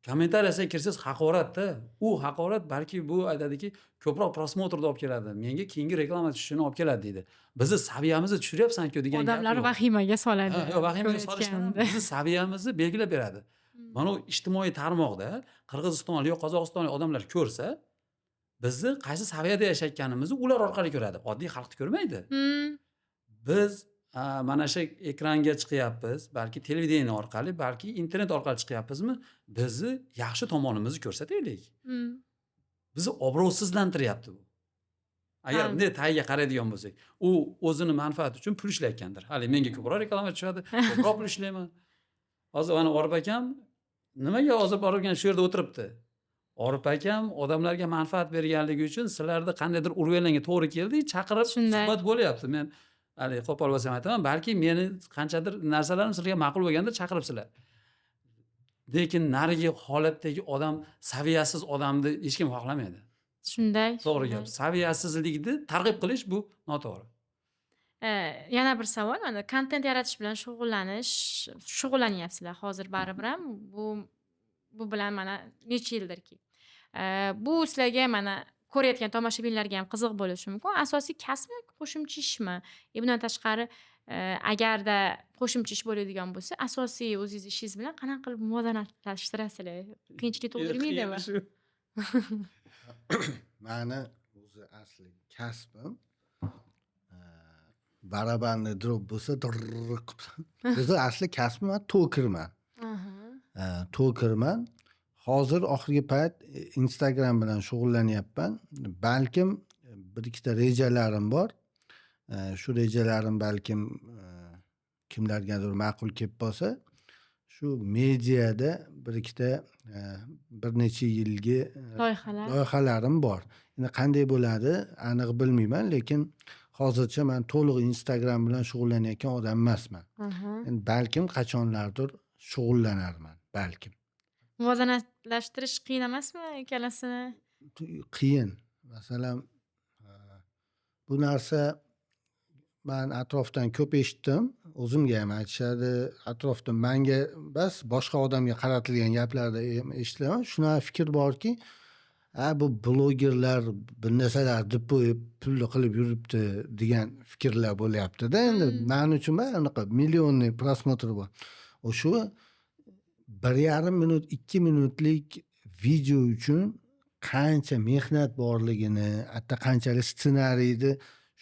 Kommentariyasiga kirsangiz haqoratda, u haqorat balki bu aytadiki, ko'proq prosmotrni olib keladi. Menga keyingi reklama tushishini olib keladi deydi. Bizni saviyamizni tushirayapsan-ku degan gap. Odamlar vahimaga soladi. Yo'q, vahimaga solishdan bizni saviyamizni belgilab beradi. Mana ijtimoiy tarmoqda qirg'izistonlik yoki qozog'istonlik odamlar ko'rsa, bizni qaysi saviyada yashayotganimizni ular orqali ko'radi. Oddiy xalqni ko'rmaydi. Biz mana shu ekranga chiqyapmiz, balki televideniya orqali, balki internet orqali chiqyapmizmi? Bizni yaxshi tomonimizni ko'rsataylik. Bizni obro'sizlantiryapti bu. Agar bunday tagiga qaraydigan bo'lsak, u o'zini manfaati uchun pul ishlayotgandir. Hali menga ko'proq reklama tushadi, ko'proq pul ishlayman. Hozir mana Orif akam nimaga hozir Orif akam shu yerda o'tiribdi? Orif akam odamlarga manfaat berganligi uchun sizlarni qandaydir urganlarga to'g'ri keldi, chaqirib suhbat bo'lyapti. Men hali qo'pol bo'lsam aytaman, balki meni qanchadir narsalarim sizlarga ma'qul bo'lganda chaqiribsizlar. Lekin narigi holatdagi odam, saviyasiz odamni hech kim xohlamaydi. Shunday. To'g'ri gap. Saviyasizlikni targ'ib qilish bu noto'g'ri. Yana bir savol, mana kontent yaratish bilan shug'ullanyapsizlar hozir baribir ham bu bilan mana necha yildirki. Bu sizlarga mana ko'rayotgan tomoshabinlarga ham qiziq bo'lishi mumkin. Asosiy kasbmi, qo'shimcha ishmi? Bundan tashqari, agarda qo'shimcha ish bo'ladigan bo'lsa, asosiy o'zingiz ishingiz bilan qanaqa qilib muvozanatlashtirasizlar? Qiyinchilik tug'dirmaydimi? Mani o'zi asli kasbim barabanni drop bo'lsa o'zi asli kasbim tokerman. Tokerman. Hozir oxirgi payt Instagram bilan shug'ullanyapman. Balkim bir ikkita rejalarim bor. Shu rejalarim balkim kimlargadir ma'qul kelib qolsa, shu mediada bir ikkita bir necha yilgi loyihalarim bor. Endi qanday bo'ladi aniq bilmayman, lekin hozircha men to'liq Instagram bilan shug'ullanayotgan odam emasman. Endi balkim qachonlardir shug'ullanarman, balkim. Muvozanatlashtirish qiyin emasmi ikkalasini? Qiyin. Masalan, bu narsa men atrofdan ko'p eshitdim. O'zimga ham aytishadi, atrofda menga bas boshqa odamga qaratilgan gaplarda eshitaman. Shunaqa fikr borki, bu blogerlar bir narsalar deb qo'yib pul qilib yuribdi degan fikrlar bo'lyapti-da. Endi men uchun anaqa millionli prosmotr bor. O'sha 1,5 minut, 2 minutlik video uchun qancha mehnat borligini, hatto qanchalik ssenariyni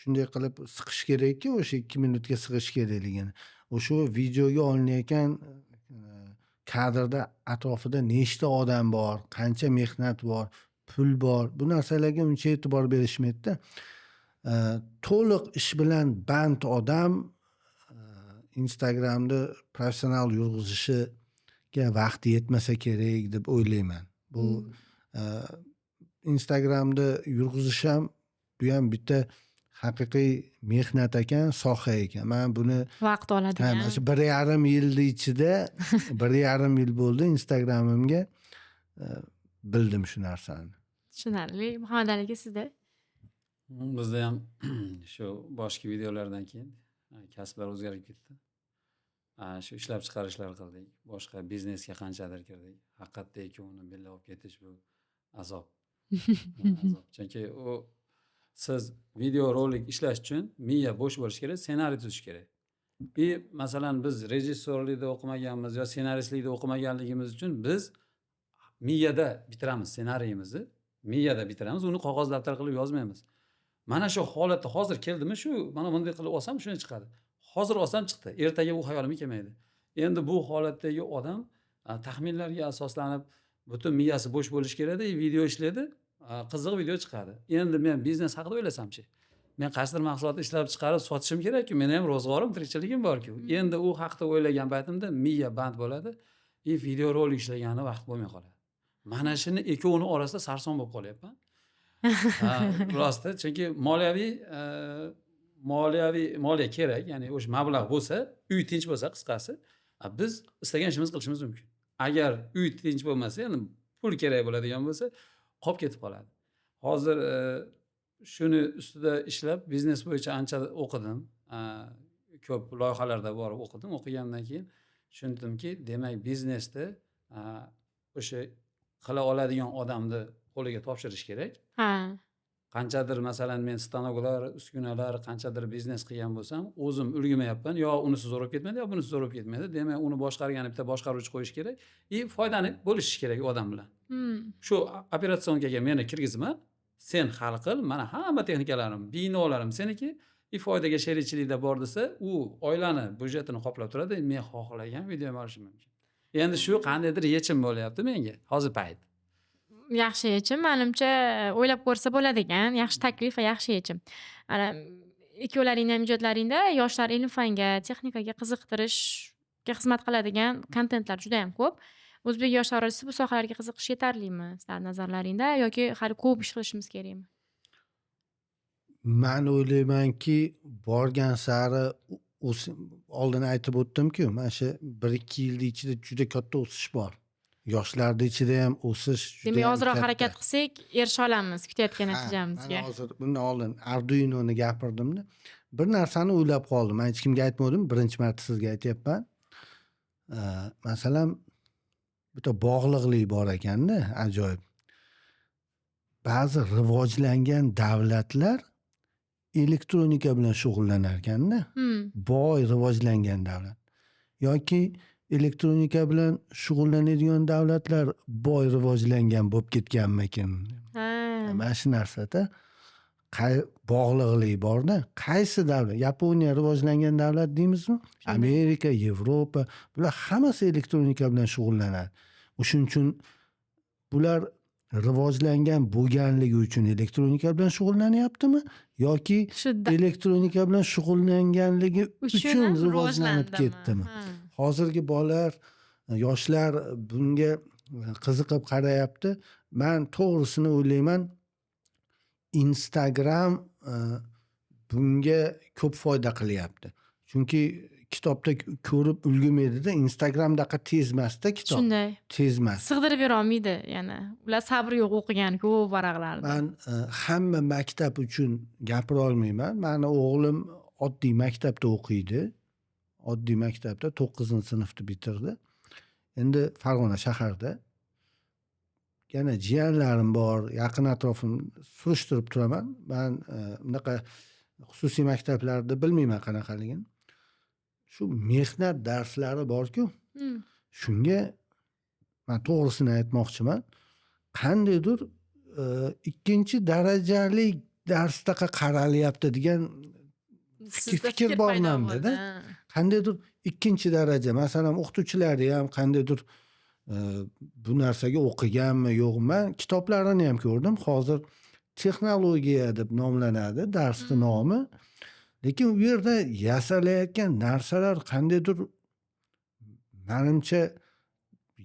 shunday qilib siqish kerakki, o'sha 2 minutga sig'ish kerakligini. O'sha videoga olinayotgan kadrda atrofida nechta odam bor, qancha mehnat bor, pul bor. Bu narsalarga uncha e'tibor berishmaydi-da. To'liq ish bilan band odam Instagramni professional yurg'izishiga vaqti yetmasa kerak deb o'ylayman. Bu Instagramni yurg'izish ham bu ham bitta haqiqiy mehnat ekan, soha ekan. Men buni Vaqt oladigan. mana shu 1,5 yilni ichida 1,5 yil bo'ldi Instagramimga bildim shu narsani. Tushunarli. Muhammad Ali aka, sizda? Bizda ham shu boshqa videolardan keyin kasblar o'zgarib ketdi. Shu ishlab chiqarishlar qildik. Boshqa biznesga qanchadir kirdik. Haqiqatda ikkovini birga olib ketish bu azob. Azob. Chunki u siz video rolik ishlash uchun miya bo'sh bo'lishi kerak, ssenariy tuzish kerak. Masalan biz rejissyorlikda o'qimaganmiz yo ssenaristlikda o'qimaganligimiz uchun biz miyada bitiramiz ssenariyimizni, miyada bitiramiz, uni qog'oz daftar qilib yozmaymiz. Mana shu holatda hozir keldimi shu, mana bunday qilib olsam shuni chiqadi. Hozir olsam chiqdi, ertaga u hayolimga kelmaydi. Endi bu holatdagi odam taxminlarga asoslanib butun miyasi bo'sh bo'lishi kerak-da, video ishlaydi, qiziq video chiqadi. Endi men biznes haqida o'ylasamchi, men qaysidir mahsulotni ishlab chiqarib sotishim kerak-ku, meni ham ro'zg'orim, tirikchiligim bor-ku. Endi u haqida o'ylagan paytimda miya band bo'ladi, video rolik ishlagani vaqt bo'lmay qoladi. Mana shuni ikkovini orasida sarson bo'lib qolyapman. Rosti, chunki moliya kerak, ya'ni o'sha mablag' bo'lsa, uy tinch bo'lsa, qisqasi, biz istagan ishimizni qilishimiz mumkin. Agar uy tinch bo'lmasa, ya'ni pul kerak bo'ladigan bo'lsa, qolib ketib qoladi. Hozir shuni ustida ishlab, biznes bo'yicha ancha o'qidim. Ko'p loyihalarda borib o'qidim. O'qigandan keyin tushundimki, demak biznesda o'sha qila oladigan odamni qo'liga topshirish kerak. Ha. Qanchadir masalan men stanoklar, uskunalar, qanchadir biznes qilgan bo'lsam, o'zim ulgurmayapman, yo unisi zo'rib ketmaydi, yo bunisi zo'rib ketmaydi. Demak, uni boshqargan bitta boshqaruvchi qo'yish kerak, foydani bo'lishish kerak odam bilan. Shu operatsionkaga meni kirgizma, sen hal qil, mana hamma texnikalarim, binolarim seniki, foydaga sherikchilikda bor desa, u oilani byudjetini qoplab turadi, men xohlagan videoga olishim mumkin. Endi shu qandaydir yechim bo'lyapti menga hozir payt. Yaxshi yechim, menimcha o'ylab ko'rsa bo'ladigan, yaxshi taklif va yaxshi yechim. Ana ikkovlaringning ham ijodlaringda yoshlar ilm-fanga, texnikaga qiziqtirishga xizmat qiladigan kontentlar juda ham ko'p. O'zbek yoshlari orasida bu sohalarga qiziqish yetarlimi sizlar nazarlaringda yoki hali ko'p ish qilishimiz kerakmi? Men o'ylaymanki, borgan sari oldin aytib o'tdim-ku, mana shu 1-2 yil ichida juda katta o'sish bor. Yoshlarda ichida ham o'sish juda Demak, ham ozroq katta. harakat qilsak, erisha olamiz kutayotgan natijamizga. Men hozir bundan oldin Arduino'ni gapirdimda. Bir narsani o'ylab qoldim. Men hech kimga aytmadim, birinchi marta sizga aytyapman. Masalan, bitta bog'liqlik bor ekanda, ajoyib. Ba'zi rivojlangan davlatlar elektronika bilan shug'ullanar ekanda. Boy rivojlangan davlat. Yoki elektronika bilan shug'ullanadigan davlatlar boy rivojlangan bo'lib ketganmikin? Mana shu narsada bog'liqlik borda. Qaysi davlat? Yaponiya rivojlangan davlat deymizmi? Amerika, Yevropa, bular hammasi elektronika bilan shug'ullanadi. O'shuning uchun bular rivojlangan bo'lganligi uchun elektronika bilan shug'ullanyaptimi yoki elektronika bilan shug'ullanganligi uchun rivojlanib ketdimi? Hozirgi bolalar, yoshlar bunga qiziqib qarayapti. Men to'g'risini o'ylayman, Instagram bunga ko'p foyda qilyapti. Chunki kitobda ko'rib ulgurmaydi-da, Instagramdaqa tezmasda kitob. Shunday. Tezmas. Sig'dirib bera olmaydi, yana. Ular sabri yo'q o'qigan ko'p varaqlarni. Men hamma maktab uchun gapira olmayman. Meni o'g'lim oddiy maktabda o'qiydi. Oddiy maktabda 9-sinfni bitirdi. Endi Farg'ona shaharda. Yana jiyanlarim bor, yaqin atrofim surishtirib turaman. Men bunaqa xususiy maktablarda bilmayman qanaqaligini. Shu mehnat darslari bor-ku. Shunga men to'g'risini aytmoqchiman. Qandaydir ikkinchi darajali darsdaqa qaralyapti degan Sizda fikr bor paydo mendada. bo'ldi. Qandaydir ikkinchi daraja, masalan, o'qituvchilari ham qandaydir bu narsaga o'qiganmi yo'qmi? Men kitoblarini ham ko'rdim. Hozir texnologiya deb nomlanadi darsni nomi. Lekin u yerda yasalayotgan narsalar qandaydir menimcha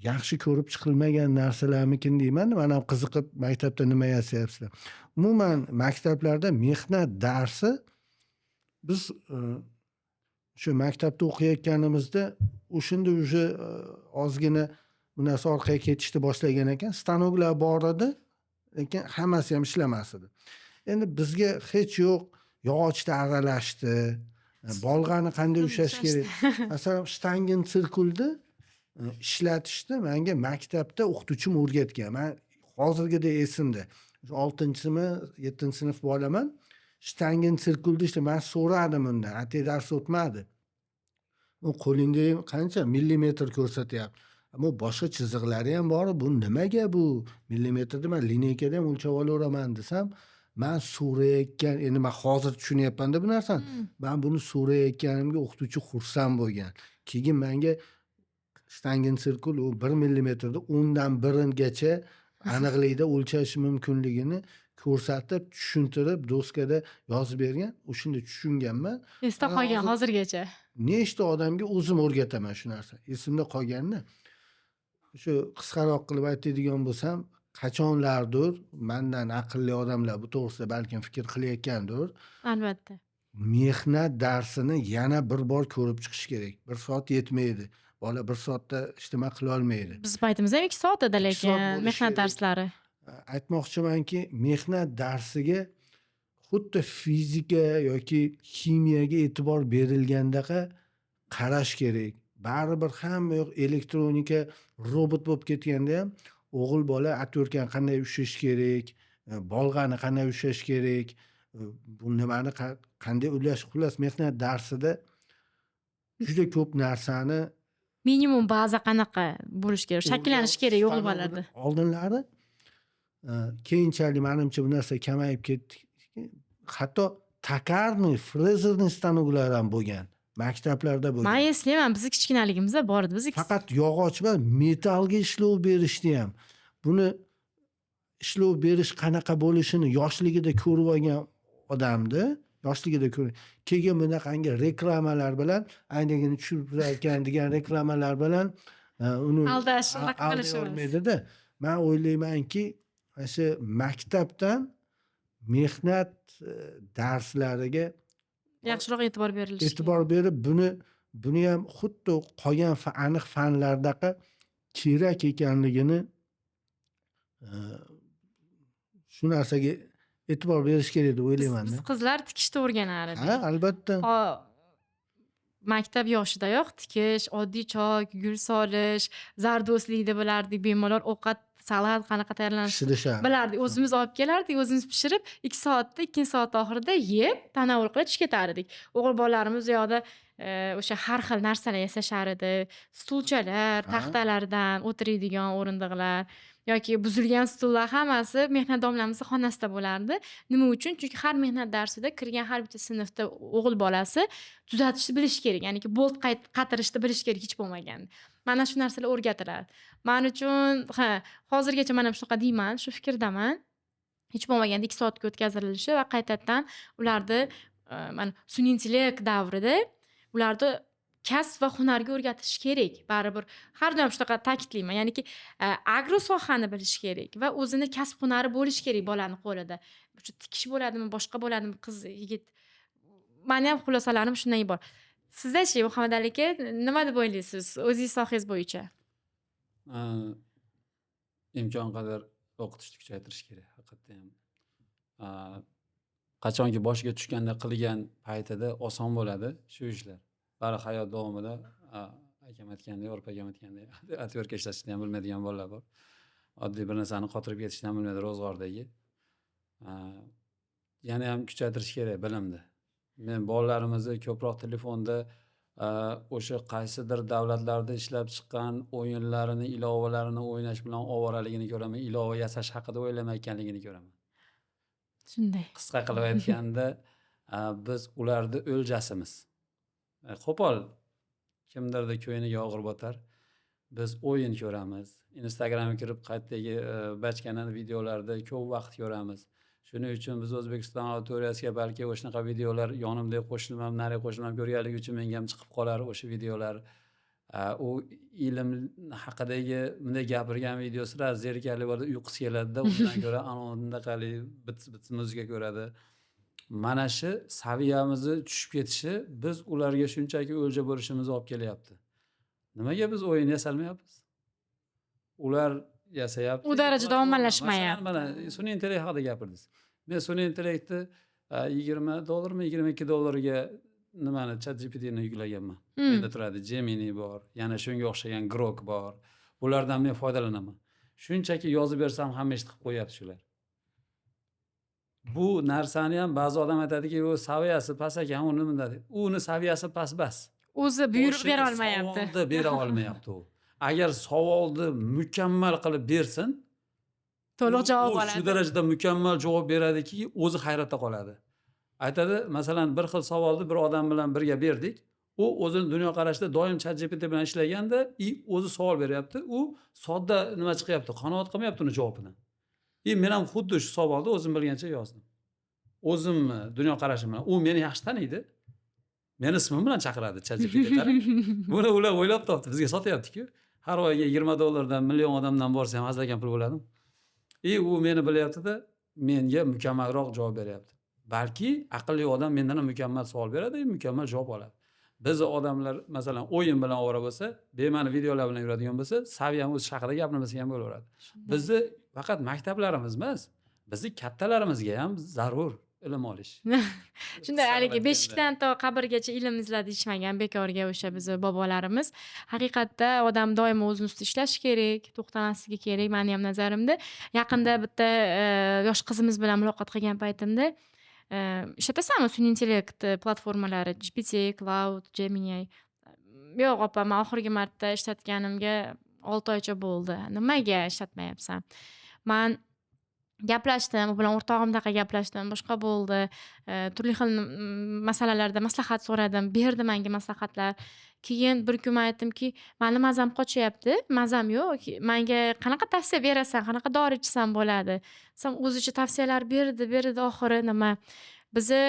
yaxshi ko'rib chiqilmagan narsalarmikin deyman. Men ham qiziqib maktabda nima yasayapsizlar. Umuman maktablarda mehnat darsi biz shu maktabda o'qiyotganimizda o'shanda уже ozgina bu narsa orqaga ketishni boshlagan ekan. Stanoklar bor edi, lekin hammasi ham ishlamas edi. Endi bizga hech yo'q yog'ochda aralashdi. Bolg'ani qanday ushlash kerak? Masalan, shtangin sirkulni ishlatishni menga maktabda o'qituvchim o'rgatgan. Men hozirgidek esimda. 6-mi, 7-sinf bolaman. Shtangin sirkulni işte men so'radim undan. Atay dars o'tmadi. U qo'lingda qancha millimetr ko'rsatyapti. Ammo boshqa chiziqlari ham bor. Bu nimaga bu? Millimetrda men lineykada ham o'lchab olaveraman desam, men so'rayotgan, endi men hozir tushunyapman-da bu narsani. Men buni so'rayotganimga o'qituvchi xursand bo'lgan. Keyin menga shtangin sirkul u 1 millimetrda 10dan 1gacha aniqlikda o'lchash mumkinligini ko'rsatib, tushuntirib, doskada yozib bergan. O'shunda tushunganman. Esda qolgan hozirgacha. Nechta odamga o'zim o'rgataman shu narsa. Esimda qolganda. Shu qisqaroq qilib aytadigan bo'lsam, qachonlardir mendan aqlli odamlar bu to'g'risida balkim fikr qilayotgandir. Albatta. Mehnat darsini yana bir bor ko'rib chiqish kerak. 1 soat yetmaydi. Bola 1 soatda ijtimo qila olmaydi. Biz paytimizda 2 soat edi 2 soat lekin bo'lishi mehnat kerak. darslari. Aytmoqchimanki, mehnat darsiga xuddi fizika yoki ximiyaga e'tibor berilgandaqa qarash kerak. Baribir hamma yoq elektronika, robot bo'lib ketganda ham o'g'il bola atyorkani qanday ushlash kerak, bolg'ani qanday ushlash kerak, bu nimani qanday ulash, xullas mehnat darsida juda ko'p narsani Minimum baza qanaqa bo'lish kerak, shakllanish kerak o'g'il bolalarda. Oldinlari keyinchalik menimcha bu narsa kamayib ketdi. Hatto takarniy, frezerniy stanoklar ham bo'lgan. Maktablarda bo'lgan. Men eslayman, biz kichkinaligimizda bor edi. Biz Faqat yog'och bilan metallga ishlov berishdi ham. Buni ishlov berish qanaqa bo'lishini yoshligida ko'rib olgan odamdi. Yoshligida ko'rib. Keyin bunaqangi reklamalar bilan aynagini tushirib turarkan degan reklamalar bilan uni aldash, unaqa alday qilishimiz. olmaydida. Men o'ylaymanki, o'sha maktabdan mehnat darslariga Yaxshiroq e'tibor berilishi. e'tibor berib, buni ham xuddi qolgan aniq fanlardaqa kerak ekanligini shu narsaga e'tibor berish kerak deb o'ylayman. Biz qizlar tikishni o'rganar edik. Ha, albatta. Maktab yoshidayoq tikish, oddiy choy, gul solish, zardo'slikni bilardik, bemalol ovqat, salat qanaqa tayyorlanishini Pishirishar. bilardik. O'zimiz olib kelardik, o'zimiz pishirib, 2 soatda, 2 soat oxirida yeb, tanovul qilib ishga ketar edik. O'g'il bolalarimiz u yoqda o'sha har xil narsalar yasashar edi. Stulchalar, taxtalardan o'tiradigan o'rindiqlar yoki buzilgan stullar hammasi mehnat domlamizning xonasida bo'lardi. Nima uchun? Chunki har mehnat darsida kirgan har bitta sinfda o'g'il bolasi tuzatishni bilish kerak. Ya'niki bolt qatirishni bilish kerak hech bo'lmaganda. Mana shu narsalar o'rgatiladi. Men uchun, hozirgacha men ham shunaqa deyman, shu fikrdaman. Hech bo'lmaganda 2 soatga o'tkazilishi va qaytadan ularni mana sun'iy intellekt davrida ularni kasb va hunarga o'rgatish kerak. Baribir har doim shunaqa ta'kidlayman. Ya'niki agro sohani bilish kerak va o'zini kasb hunari bo'lish kerak bolaning qo'lida. Shu tikish bo'ladimi, boshqa bo'ladimi, qiz, yigit. Meni ham xulosalarim shundan iborat. Sizda-chi, Muhammad aka, nima deb o'ylaysiz o'zingiz sohangiz bo'yicha? Imkon qadar o'qitishni kuchaytirish kerak haqiqatda ham. Qachonki boshiga tushganda qilgan paytida oson bo'ladi shu ishlar. Bari hayot davomida akam aytgandek, Orif akam aytgandek, atyorka ishlashni ham bilmaydigan bolalar bor. Oddiy bir narsani qotirib ketishni ham bilmaydi ro'zg'ordagi. Yana ham kuchaytirish kerak bilimni. Men bolalarimizni ko'proq telefonda o'sha qaysidir davlatlarda ishlab chiqqan o'yinlarini, ilovalarini o'ynash bilan ovoraligini ko'raman, ilova yasash haqida o'ylamayotganligini ko'raman. Shunday. Qisqa qilib aytganda, biz ularni o'ljasimiz. Qo'pol kimdirni ko'ngliga og'ir botar. Biz o'yin ko'ramiz. Instagramga kirib qayerdagi bachkanani videolarida ko'p vaqt ko'ramiz. Shuning uchun biz O'zbekiston auditoriyasiga balki o'shanaqa videolar yonimda qo'shilib ham, nari qo'shilib ham ko'rganligi uchun menga ham chiqib qolar o'sha videolar. U ilm haqidagi bunday gapirgan videosida zerikarli bo'ladi, uyqusi keladi-da, undan ko'ra anaqali bits muzika ko'radi. Mana shu saviyamizni tushib ketishi biz ularga shunchaki o'lja bo'lishimizni olib kelyapti. Nimaga biz o'yin yasalmayapmiz? Ular yasayapti. U darajada ommalashmayapti. Masalan, mana sun'iy intellekt haqida gapirdingiz. Men sun'iy intellektni $20 $22 nimani ChatGPTni yuklaganman. Menda turadi Gemini bor, yana shunga o'xshagan Grok bor. Bulardan men foydalanaman. Shunchaki yozib bersam hamma ish qilib qo'yapti shular. Bu narsani ham ba'zi odam aytadiki, u saviyasi past ekan, uni nima deydi? Uni saviyasi past. O'zi buyruq bera olmayapti. Savolni bera olmayapti u. Agar savolni mukammal qilib bersin, To'liq javob u oladi. shu darajada mukammal javob beradiki, o'zi hayratda qoladi. Aytadi, masalan, bir xil savolni bir odam bilan birga berdik. U o'zini dunyoqarashida doim ChatGPT bilan ishlaganda, o'zi savol beryapti. U sodda nima chiqyapti, qanoat qilmayapti uni javobidan. Men ham xuddi shu savolni o'zim bilgancha yozdim. O'zimni dunyoqarashim bilan. U meni yaxshi taniydi. Meni ismim bilan chaqiradi ChatGPT qarang. Buni ular o'ylab topdi, bizga sotyapti-ku. Har oyga $20 dan million odamdan borsa ham azlagan pul bo'ladi. U meni bilyapti-da, menga mukammalroq javob beryapti. Balki aqlli odam mendan ham mukammal savol beradi, mukammal javob oladi. Biz odamlar masalan o'yin bilan ovora bo'lsa, bema'ni videolar bilan yuradigan bo'lsa, saviyamiz o'z haqida gapirmasa ham bo'laveradi. Bizni faqat maktablarimiz emas, bizni kattalarimizga ham zarur ilm olish. Shunday haligi beshikdan to qabrgacha ilm izladi deyishmagan bekorga o'sha bizni bobolarimiz. Haqiqatda odam doimo o'zini ustida ishlashi kerak, to'xtamasligi kerak. Meni ham nazarimda. Yaqinda bitta yosh qizimiz bilan muloqot qilgan paytimda ishlatasanmi sun'iy intellekt platformalari GPT, Cloud, Gemini? Yo'q opa, men oxirgi marta ishlatganimga 6 oycha bo'ldi. Nimaga ishlatmayapsan? Men gaplashdim, u bilan o'rtog'imdaqa gaplashdim, boshqa bo'ldi. Turli xil masalalarda maslahat so'radim, berdi menga maslahatlar. Keyin bir kun aytdimki, meni mazam qochyapti, mazam yo'q. Menga qanaqa tavsiya berasan, qanaqa dori ichsam bo'ladi? Sen o'zicha tavsiyalar berdi, oxiri nima? Bizni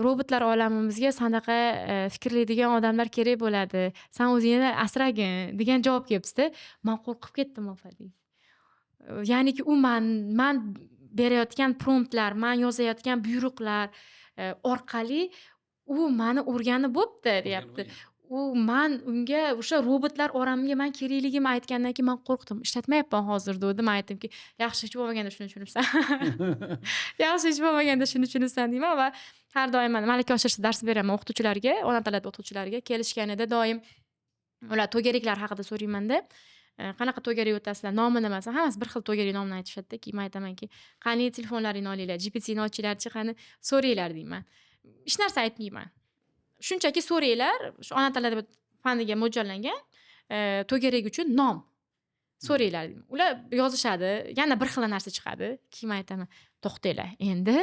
robotlar olamimizga sanaqa fikrlaydigan odamlar kerak bo'ladi. Sen o'zingni asragin degan javob kelibdi. Men qo'rqib ketdim ofadingiz. Ya'niki u men berayotgan promptlar, men yozayotgan buyruqlar orqali u meni o'rganib bo'pti, deyapti. Men unga o'sha robotlar oramiga men kerakligimni aytgandan keyin men qo'rqdim. Ishlatmayapman hozir dedim, aytdimki, yaxshi hech bo'lmaganda shuni tushunibsan. Yaxshi hech bo'lmaganda shuni tushunibsan deyman va har doim men malaka oshirishda dars beraman o'qituvchilarga, ona tilida o'qituvchilarga. Kelishganida doim ular to'garaklar haqida so'raymanda, qanaqa to'garak o'tasizlar, nomi nima? Hammasi bir xil to'garak nomini aytishadi-da. Keyin men aytamanki, qani telefonlaringni olinglar, GPTni ochinglar-chi, qani so'ranglar deyman. Hech narsa aytmayman. Shunchaki so'ranglar, shu ona tilida faniga mo'ljallangan to'garak uchun nom so'ranglar deyman. Ular yozishadi, yana bir xil narsa chiqadi. Keyin men aytaman, to'xtanglar, endi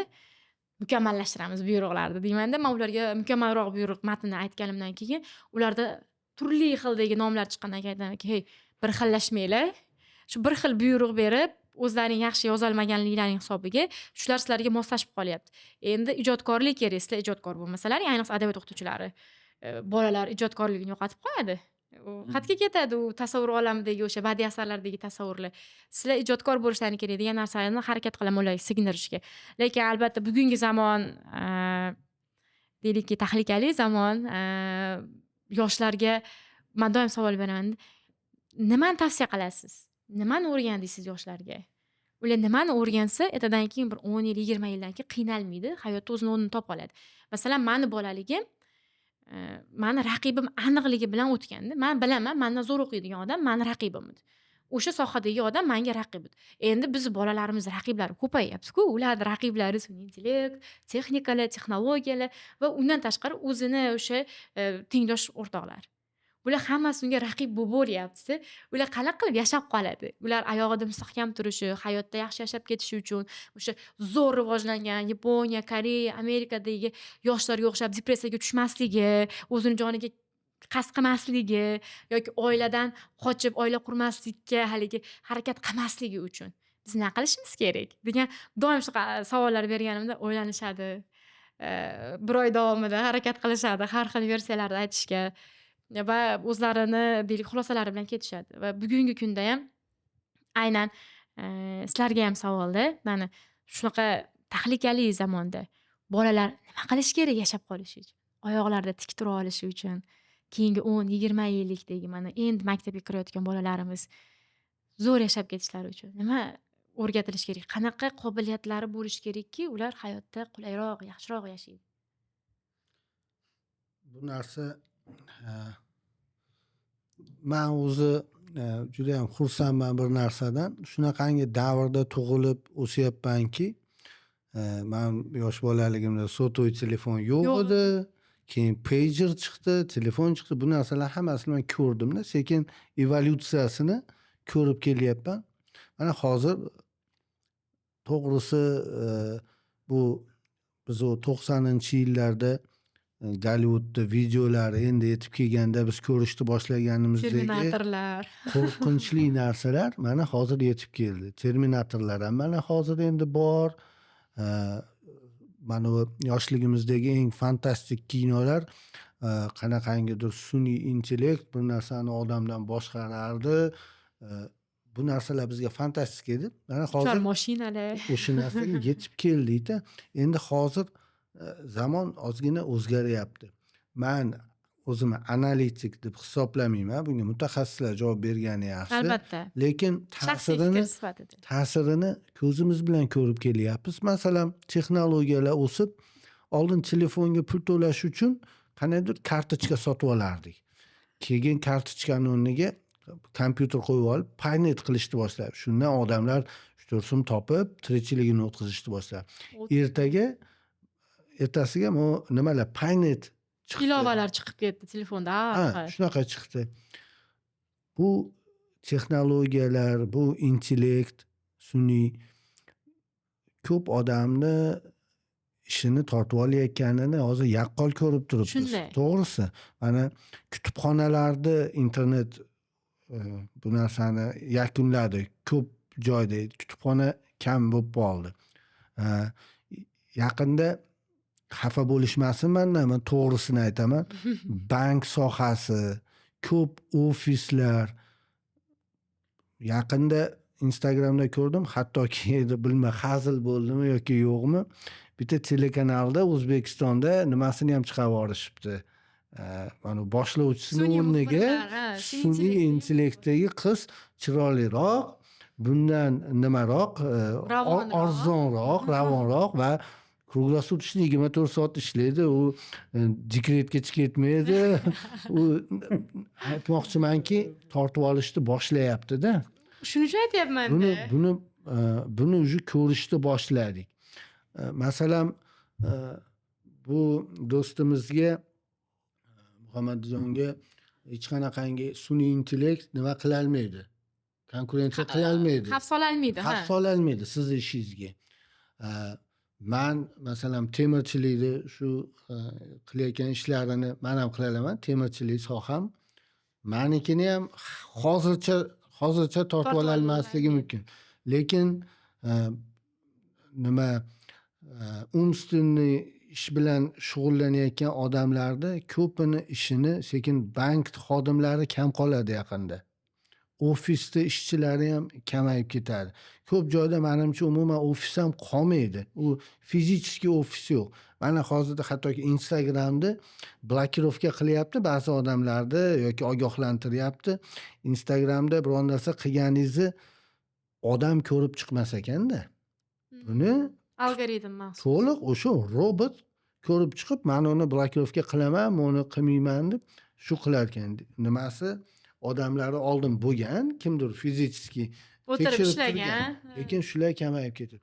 mukammallashtiramiz buyruqlarni deyman-da. Men ularga mukammalroq buyruq matnini aytganimdan keyin ularda turli xildagi nomlar chiqqandan keyin aytamanki, hey, bir xillashmanglar. Shu bir xil buyruq berib, o'zlaring yaxshi yoza olmaganliklaring hisobiga shular sizlarga moslashib qolyapti. Endi ijodkorlik kerak, sizlar ijodkor bo'lmasalar, ayniqsa adabiyot o'qituvchilari, bolalar ijodkorligini yo'qotib qo'yadi. U qayerga ketadi u tasavvur olamidagi o'sha badiiy asarlardagi tasavvurlar. Sizlar ijodkor bo'lishlaring kerak degan narsalarni harakat qilaman ularga singdirishga. Lekin albatta bugungi zamon deylikki tahlikali zamon, yoshlarga men doim savol beraman. Nimani tavsiya qilasiz? Nimani o'rgandingiz yoshlarga? Ular nimani o'rgansa, ertadan keyin bir 10 yil, 20 yildan keyin qiynalmaydi, hayotda o'zini o'rnini topa oladi. Masalan, meni bolaligim, meni raqibim aniqligi bilan o'tgandi. Men bilaman, mendan zo'r o'qiydigan odam meni raqibim edi. o'sha sohadagi odam menga raqib edi. Endi biz bolalarimiz raqiblari ko'payyapti-ku. Ularni raqiblari sun'iy intellekt, texnikalar, texnologiyalar va undan tashqari o'zini o'sha tengdosh o'rtoqlar. Bular hammasi unga raqib bo'laveryapti. Ular qanaqa qilib yashab qoladi? Ular oyog'ida mustahkam turishi, hayotda yaxshi yashab ketishi uchun o'sha zo'r rivojlangan Yaponiya, Koreya, Amerikadagi yoshlarga o'xshab depressiyaga tushmasligi, o'zini joniga qasd qilmasligi yoki oiladan qochib oila qurmaslikka haligi harakat qilmasligi uchun biz nima qilishimiz kerak degan doim shunaqa savollar berganimda o'ylanishadi. Bir oy davomida harakat qilishadi, har xil versiyalarni aytishga va o'zlarini deylik xulosalari bilan ketishadi. Va bugungi kunda ham aynan sizlarga ham savolda, mana shunaqa tahlikali zamonda bolalar nima qilish kerak yashab qolishi uchun, oyoqlarida tik tura olishi uchun, keyingi 10-20 yillikdagi mana endi maktabga kirayotgan bolalarimiz zo'r yashab ketishlari uchun nima o'rgatilishi kerak? Qanaqa qobiliyatlari bo'lishi kerakki, ular hayotda qulayroq, yaxshiroq yashaydi? Bu narsa man o'zi juda ham xursandman bir narsadan. Shunaqangi davrda tug'ilib o'syapmanki, man yosh bolaligimda sotuvый telefon yo'q edi. Keyin pager chiqdi, telefon chiqdi. Bu narsalar hammasini men ko'rdimda, sekin evolyutsiyasini ko'rib kelyapman. Mana hozir to'g'risi bu biz o 90-yillarda Gollivudda videolar endi yetib kelganda biz ko'rishni boshlaganimizdagi Terminatorlar. qo'rqinchli narsalar mana hozir yetib keldi. Terminatorlar ham mana hozir endi bor. Mana bu yoshligimizdagi eng fantastik kinolar qanaqangidir sun'iy intellekt bir narsani odamdan boshqarardi. Bu narsalar bizga fantastik edi. Mana hozir mashinalar. o'sha narsaga yetib keldik-da. Endi hozir zamon ozgina o'zgaryapti. Men o'zimni analitik deb hisoblamayman. Bunga mutaxassislar javob bergani yaxshi. Albatta. Lekin Shaxsiy fikr sifatida. ta'sirini ko'zimiz bilan ko'rib kelyapmiz. Masalan, texnologiyalar o'sib, oldin telefonga pul to'lash uchun qanaydir kartochka sotib olardik. Keyin kartochkani o'rniga kompyuter qo'yib olib, paynet qilishni boshladi. Shundan odamlar 3-4 so'm topib, tirikchiligini o'tkazishni boshladi. Ertasiga bu nimalar paynet chiqdi. Ilovalar chiqib ketdi telefonda. Ha, shunaqa chiqdi. Bu texnologiyalar, bu intellekt, sun'iy ko'p odamni ishini tortib olayotganini hozir yaqqol ko'rib turibmiz. Shunday. To'g'risi, mana kutubxonalarda internet bu narsani yakunladi. Ko'p joyda kutubxona kam bo'lib qoldi. Yaqinda xafa bo'lishmasinman, men to'g'risini aytaman. Bank sohasi, ko'p ofislar yaqinda Instagramda ko'rdim, hattoki bilma hazil bo'ldimi yoki yo'qmi, bitta telekanalda O'zbekistonda nimasini ham chiqarib yuborishibdi. Mana boshlovchisining o'rniga sun'iy intellektdagi qiz chiroyliroq, bundan nimaroq, arzonroq, ravonroq va kruglosutочный 24 soat ishlaydi. U dekretga ketmaydi. U aytmoqchimanki, tortib olishni boshlayapti-da. Shuning uchun aytyapman-da. Buni уже ko'rishni boshladik. Masalan, bu do'stimizga Muhammadjonga hech qanaqangi sun'iy intellekt nima qila olmaydi. Konkurensiya qila olmaydi. Xavf sola olmaydi sizni ishingizga. Men masalan temirchilikni shu qilayotgan ishlarini men ham qila olaman. Temirchilik soham menikini ham hozircha tortib ola olmasligi mumkin. Lekin nima umstinniy ish bilan shug'ullanayotgan odamlarda ko'pini ishini sekin bank xodimlari kam qoladi yaqinda. Ofisda ishchilari ham kamayib ketadi. Ko'p joyda menimcha umuman ofis ham qolmaydi. U fizikiy ofis yo'q. Mana hozirda hattoki Instagramda blokirovka qilyapti ba'zi odamlarni yoki ogohlantiryapti. Instagramda biror narsa qilganingizni odam ko'rib chiqmas ekanda. Buni algoritm maxsus. To'liq o'sha robot ko'rib chiqib, men uni blokirovka qilaman, uni qilmayman deb shu qilar ekan. Nimasi odamlari oldin bo'lgan, kimdir fizически O'tirib tekshirib ishlagan. turgan. Lekin shular kamayib ketdi.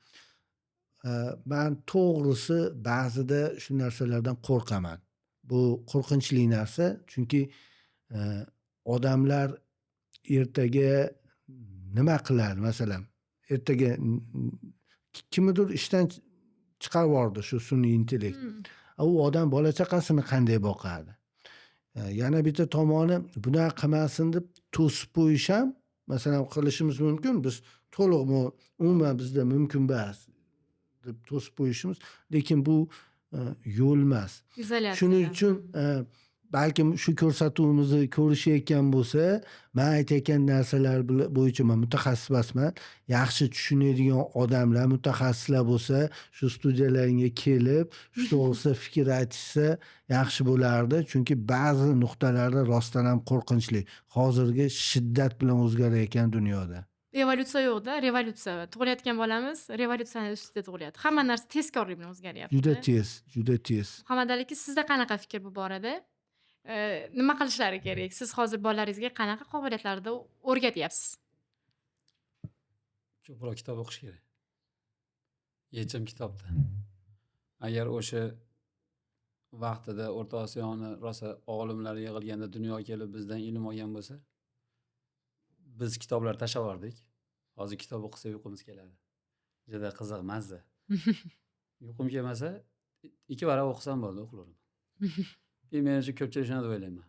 Man to'g'risi ba'zida shu narsalardan qo'rqaman. Bu qo'rqinchli narsa, chunki odamlar ertaga nima qiladi, masalan, ertaga kimnidir ishdan chiqarib yubordi shu sun'iy intellekt. U odam bola chaqasini qanday boqadi? Yana bitta tomoni, bunaqa qilmasin deb to'sib qo'yish ham, masalan, qilishimiz mumkin. Biz to'liq umuman bizda mumkin emas deb to'sib qo'yishimiz, lekin bu yo'l emas. Izolyatsiya. Shuning uchun balkim shu ko'rsatuvimizni ko'rishayotgan bo'lsa, men aytayotgan narsalar bo'yicha men mutaxassis emasman. Yaxshi tushunadigan odamlar, mutaxassislar bo'lsa, shu studiyalaringga kelib, shu to'g'risida fikr aytishsa yaxshi bo'lardi. Chunki ba'zi nuqtalarda rostdan ham qo'rqinchli. Hozirgi shiddat bilan o'zgarayotgan dunyoda. Evolyutsiya yo'qda, revolyutsiya. Tug'ilayotgan bolamiz revolyutsiyani ustida tug'ilyapti. Hamma narsa tezkorlik bilan o'zgaryapti. Juda tez, juda tez. Muhammad Ali aka, sizda qanaqa fikr bu borada? Nima qilishlari kerak? Siz hozir bolalaringizga qanaqa qobiliyatlarda o'rgatyapsiz? Ko'proq kitob o'qish kerak. Yechim kitobda. Agar o'sha vaqtida O'rta Osiyoni rosa olimlar yig'ilganda dunyoga kelib bizdan ilm olgan bo'lsa, biz kitoblar tashlab yubordik. Hozir kitob o'qisa uyqimiz keladi. Juda qiziq, mazza. Uyqum kelmasa, 2 varaq o'qisam bo'ldi, uxlarim. Men uchun ko'pchilik shuni deb o'ylayman.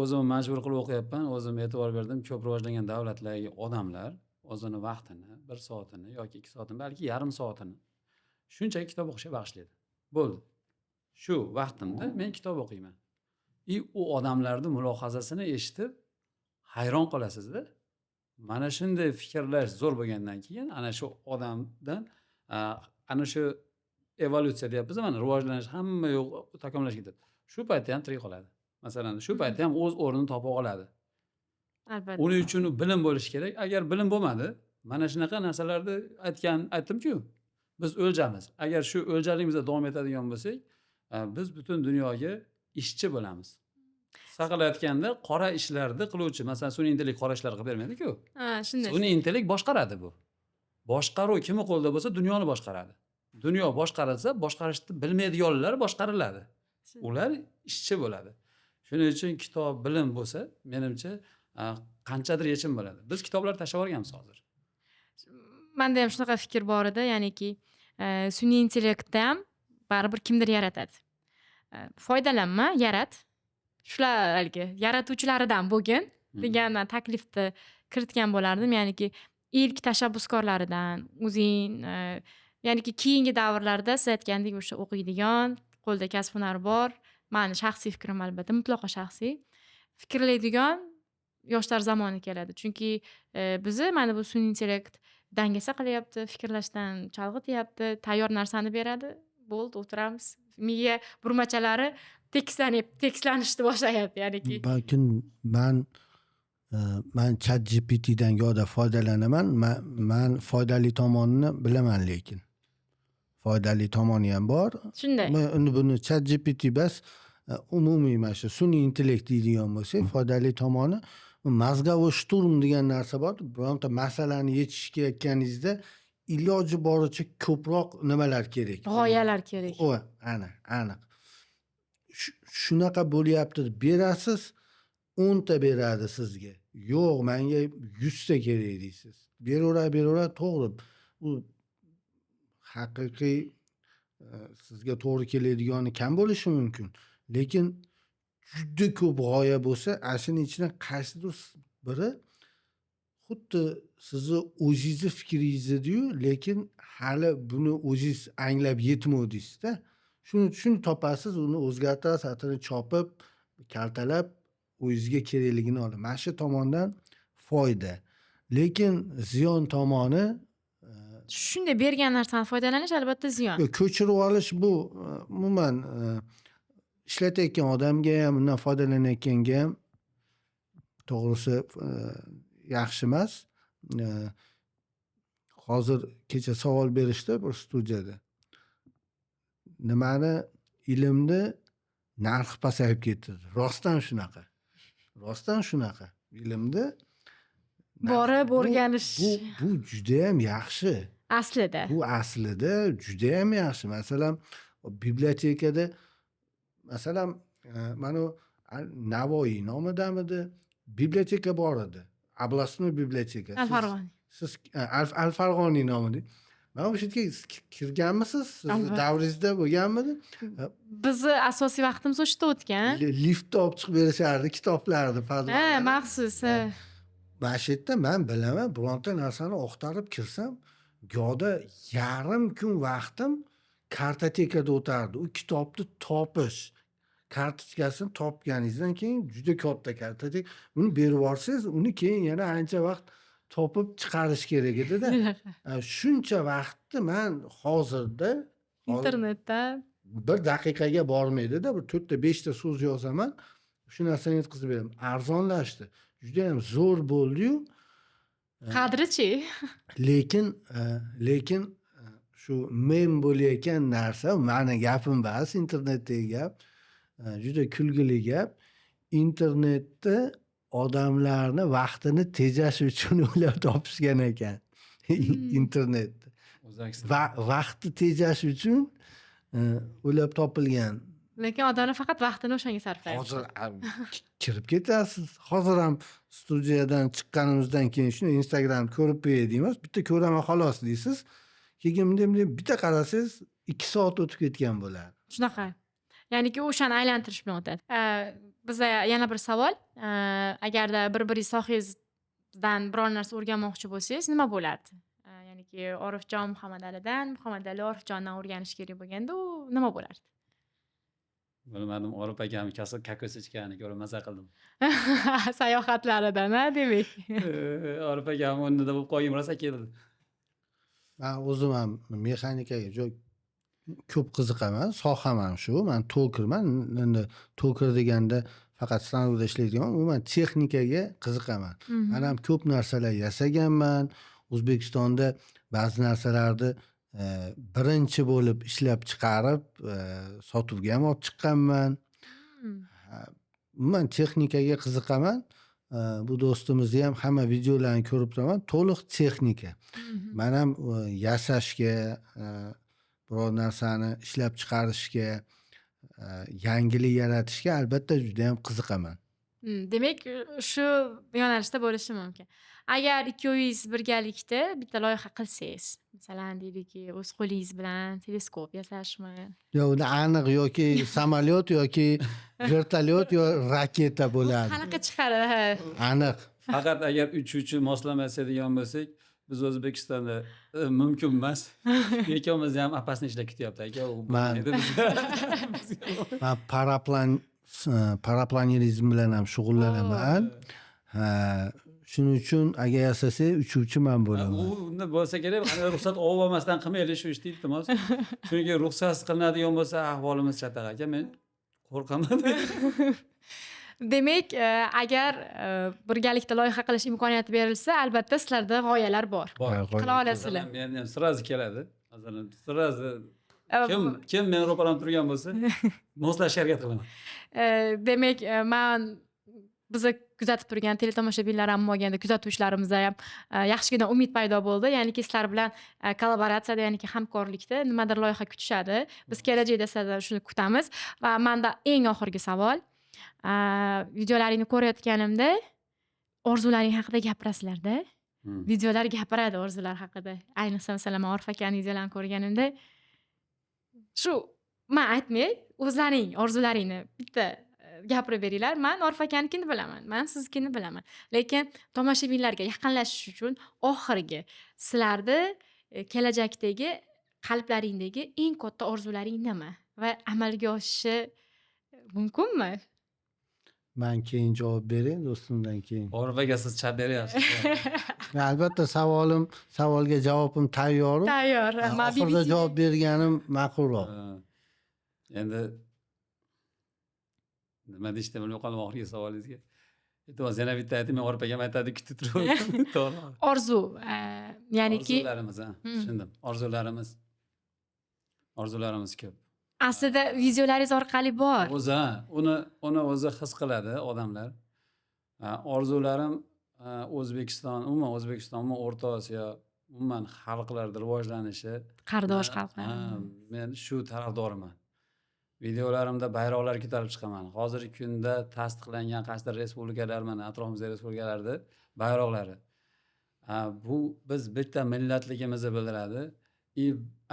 O'zim majbur qilib o'qiyapman, o'zim e'tibor berdim. Ko'p rivojlangan davlatlardagi odamlar o'zini vaqtini, 1 soatini yoki 2 soatini, balki yarim soatini shunchaki kitob o'qishga bag'ishlaydi. Bo'ldi. Shu vaqtimda men kitob o'qiyman. U odamlarning mulohazasini eshitib hayron qolasizda. Mana shunday fikrlash zo'r bo'lgandan keyin ana shu odamdan ana shu evolyutsiya deyapmiz, mana rivojlanish hamma yo'q takomillashib ketadi. Shu paytda ham tirik qoladi. Masalan, shu paytda ham o'z o'rnini topa oladi. Albatta. Uning uchun bilim bo'lishi kerak. Agar bilim bo'lmadi, mana shunaqa narsalarni aytdim-ku, biz o'ljamiz. Agar shu o'ljaligimizda davom etadigan bo'lsak, biz butun dunyoga ishchi bo'lamiz. Saqlayotganda qora ishlarni qiluvchi, masalan, sun'iy intellekt qora ishlar qilib bermaydi-ku. Shunday. Sun'iy intellekt boshqaradi bu. Boshqaruv kimni qo'lida bo'lsa, dunyoni boshqaradi. Dunyo boshqarilsa, boshqarishni bilmaydiganlar boshqariladi. Ular ishchi bo'ladi. Shuning uchun kitob, bilim bo'lsa, menimcha qanchadir yechim bo'ladi. Biz kitoblar tashlab yuborganmiz hozir. Menda ham shunaqa fikr bor edi, ya'niki sun'iy intellektda ham baribir kimdir yaratadi. Foydalanma, yarat. Shular haligi yaratuvchilaridan bo'lgin degan taklifni kiritgan bo'lardim, ya'niki ilk tashabbuskorlaridan, o'zing ya'niki keyingi davrlarda siz aytgandek o'sha o'qiydigan, qo'lda kasb hunari bor, meni shaxsiy fikrim albatta, mutlaqo shaxsiy, fikrlaydigan yoshlar zamoni keladi. Chunki bizni mana bu sun'iy intellekt dangasa qilyapti, fikrlashdan chalg'ityapti, tayyor narsani beradi, bo'ldi, o'tiramiz. Miya burmachalari tekislanishni boshlayapti, ya'niki. Balkim man ChatGPTdan yo'da foydalanaman. Man foydali tomonini bilaman, lekin foydali tomoni ham bor. Shunday. Buni ChatGPT bas umumiy mana shu sun'iy intellekt deydigan bo'lsak, foydali tomoni mozgovoy shturm degan narsa bor. Bironta masalani yechishga kelayotganingizda iloji boricha ko'proq nimalar kerak? G'oyalar kerak. Aniq. Shunaqa bo'lyapti deb berasiz, 10 ta beradi sizga. Yo'q, menga 100 ta kerak deysiz. Beraveradi, to'g'ri. U haqiqiy sizga to'g'ri keladigani kam bo'lishi mumkin. Lekin juda ko'p g'oya bo'lsa, ashining ichidan qaysidir biri xuddi sizni o'zingizni fikringizni-yu, lekin hali buni o'zingiz anglab yetmovdingiz-da. Shuni topasiz, uni o'zgartirasiz, xatini chopib, kaltalab, o'zingizga kerakligini olasiz. Mana shu tomondan foyda. Lekin ziyon tomoni Shunday bergan narsadan foydalanish albatta ziyon. ko'chirib olish bu umuman ishlatayotgan odamga ham, undan foydalanayotganga ham to'g'risi yaxshi emas. Hozir kecha savol berishdi bir studiyada. Nimani? Ilmni narxi pasayib ketdi. Rostdan shunaqa. ilmni Borib bu o'rganish bu judayam yaxshi. aslida. Bu aslida judayam yaxshi. Masalan, bibliotekada masalan, mana Navoiy nomidamidi biblioteka bor edi. Областной biblioteka. Al-Farg'oniy. Siz Al-Farg'oniy nomida. Mana o'sha yerga kirganmisiz? Siz Albatta. davringizda bo'lganmidi? Bizni asosiy vaqtimiz o'sha yerda o'tgan. Liftda olib chiqib berishardi kitoblarni, Ha, podvallarni. maxsus. ha. Mana shu yerda men bilaman, bironta narsani oqtarib kirsam, go'da yarim kun vaqtim kartotekada o'tardi. U kitobni topish, kartochkasini topganingizdan keyin juda katta kartotek. Uni berib yuborsangiz, uni keyin yana ancha vaqt topib chiqarish kerak edi-da. Shuncha vaqtni men hozirda Internetda. bir daqiqaga bormaydi-da, bir 4 ta 5 ta so'z yozaman, shu narsani yetkazib beraman. Arzonlashdi. Juda ham zo'r bo'ldi-yu, Qadrichi? lekin shu men bo'layotgan narsa, mani gapim emas, internetdagi gap, juda kulgili gap. Internetda odamlarni vaqtini tejash uchun ular topishgan ekan. Internetda. Vaqtni tejash uchun o'ylab topilgan. Lekin odamlar faqat vaqtini o'shanga sarflaydi. Hozir kirib ketasiz. Hozir ham studiyadan chiqqanimizdan keyin shuni Instagramda ko'rib qo'yay deymiz. Bitta ko'raman xolos deysiz. Keyin bunday bitta qarasangiz 2 soat o'tib ketgan bo'ladi. Shunaqa. Ya'niki o'shani aylantirish bilan o'tadi. Bizda yana bir savol. Agarda bir-biringiz sohangizdan biror narsa o'rganmoqchi bo'lsangiz, nima bo'lardi? Ya'niki Orifjon Muhammadalidan, Muhammadali Orifjondan o'rganish kerak bo'lganda, u nima bo'lardi? Bilmadim, Orif akam kakos ichganini ko'rib maza qildim. Sayohatlaridan, demak. Orif akam o'rnida bo'lib qolgim rosa keldi. Men o'zim ham mexanikaga juda ko'p qiziqaman, soham ham shu. Men tokerman. Endi toker deganda faqat stanokda ishlaydigan, umuman texnikaga qiziqaman. Men ham ko'p narsalar yasaganman. O'zbekistonda ba'zi narsalarni birinchi bo'lib ishlab chiqarib, sotuvga ham olib chiqqanman. Umuman texnikaga qiziqaman. Bu do'stimizni ham hamma videolarini ko'rib turaman, to'liq texnika. Men ham yasashga, biror narsani ishlab chiqarishga, yangilik yaratishga albatta juda ham qiziqaman. Demak, shu yo'nalishda bo'lishi mumkin. Agar ikkovingiz birgalikda bitta loyiha qilsangiz, masalan, deylikki, o'z qo'lingiz bilan teleskop yasashmi? Yo, uni aniq yoki samolyot yoki vertolyot yo raketa bo'ladi. Qanaqa chiqadi? Aniq. Faqat agar uchuvchi moslamaydigan bo'lsak, biz O'zbekistonda mumkin emas. Ikkovimiz ham apasini ishlab ketyapti aka. Men paraplanizm bilan ham shug'ullanaman. Shuning uchun agar yasasak uchuvchi men bo'laman. Unda bo'lsa kerak, ruxsat olib olmasdan qilmaylik shu ishni, iltimos. Chunki ruxsatsiz qilinadigan bo'lsa, ahvolimiz chatoq aka. Men qo'rqaman. Demak, agar birgalikda loyiha qilish imkoniyati berilsa, albatta sizlarda g'oyalar bor. Qila olasizlar. Men ham sirazi keladi. Masalan, sirazi kim men ro'param turgan bo'lsa, moslashga harakat qilaman. Demak, men bizni kuzatib turgan teletomoshabinlar ham bo'lganda kuzatuvchilarimizda ham yaxshigina umid paydo bo'ldi. Ya'niki sizlar bilan kollaboratsiyada, ya'niki hamkorlikda nimadir loyiha kutishadi. Biz kelajakda sizlardan shuni kutamiz. Va menda eng oxirgi savol. Videolaringni ko'rayotganimda orzularing haqida gapirasizlar-da. Videolar gapiradi orzular haqida. Ayniqsa masalan, men Orif akaning videolarini ko'rganimda shu men aytmay, o'zlaring orzularingni bitta gapirib beringlar. Men Orif akanikini bilaman, men siznikini bilaman. Lekin tomoshabinlarga yaqinlashish uchun oxirgi sizlarni kelajakdagi qalblaringdagi eng katta orzularing nima va amalga oshishi mumkinmi? Men keyin javob beray, do'stimdan keyin. Orif aka siz chap beryapsiz. Albatta savolga javobim tayyor. Tayyor. Oxirida javob berganim ma'qulroq. Endi nima deyishni bilmay qoldim oxirgi savolingizga. Iltimos yana bitta ayting, men Orif akam aytadi, kutib turibman. To'g'ri. Orzu, ya'niki orzularimiz, tushundim. Orzularimiz ko'p. aslida videolaringiz orqali bor. Uni o'zi his qiladi odamlar. Orzularim O'zbekiston, umuman O'rta Osiyo, umuman xalqlarda rivojlanishi. Qardosh xalqlar. Men shu tarafdoriman. Videolarimda bayroqlar ko'tarib chiqaman. Hozirgi kunda tasdiqlangan qaysidir respublikalar, mana atrofimizdagi respublikalarda bayroqlari. Bu biz bitta millatligimizni bildiradi.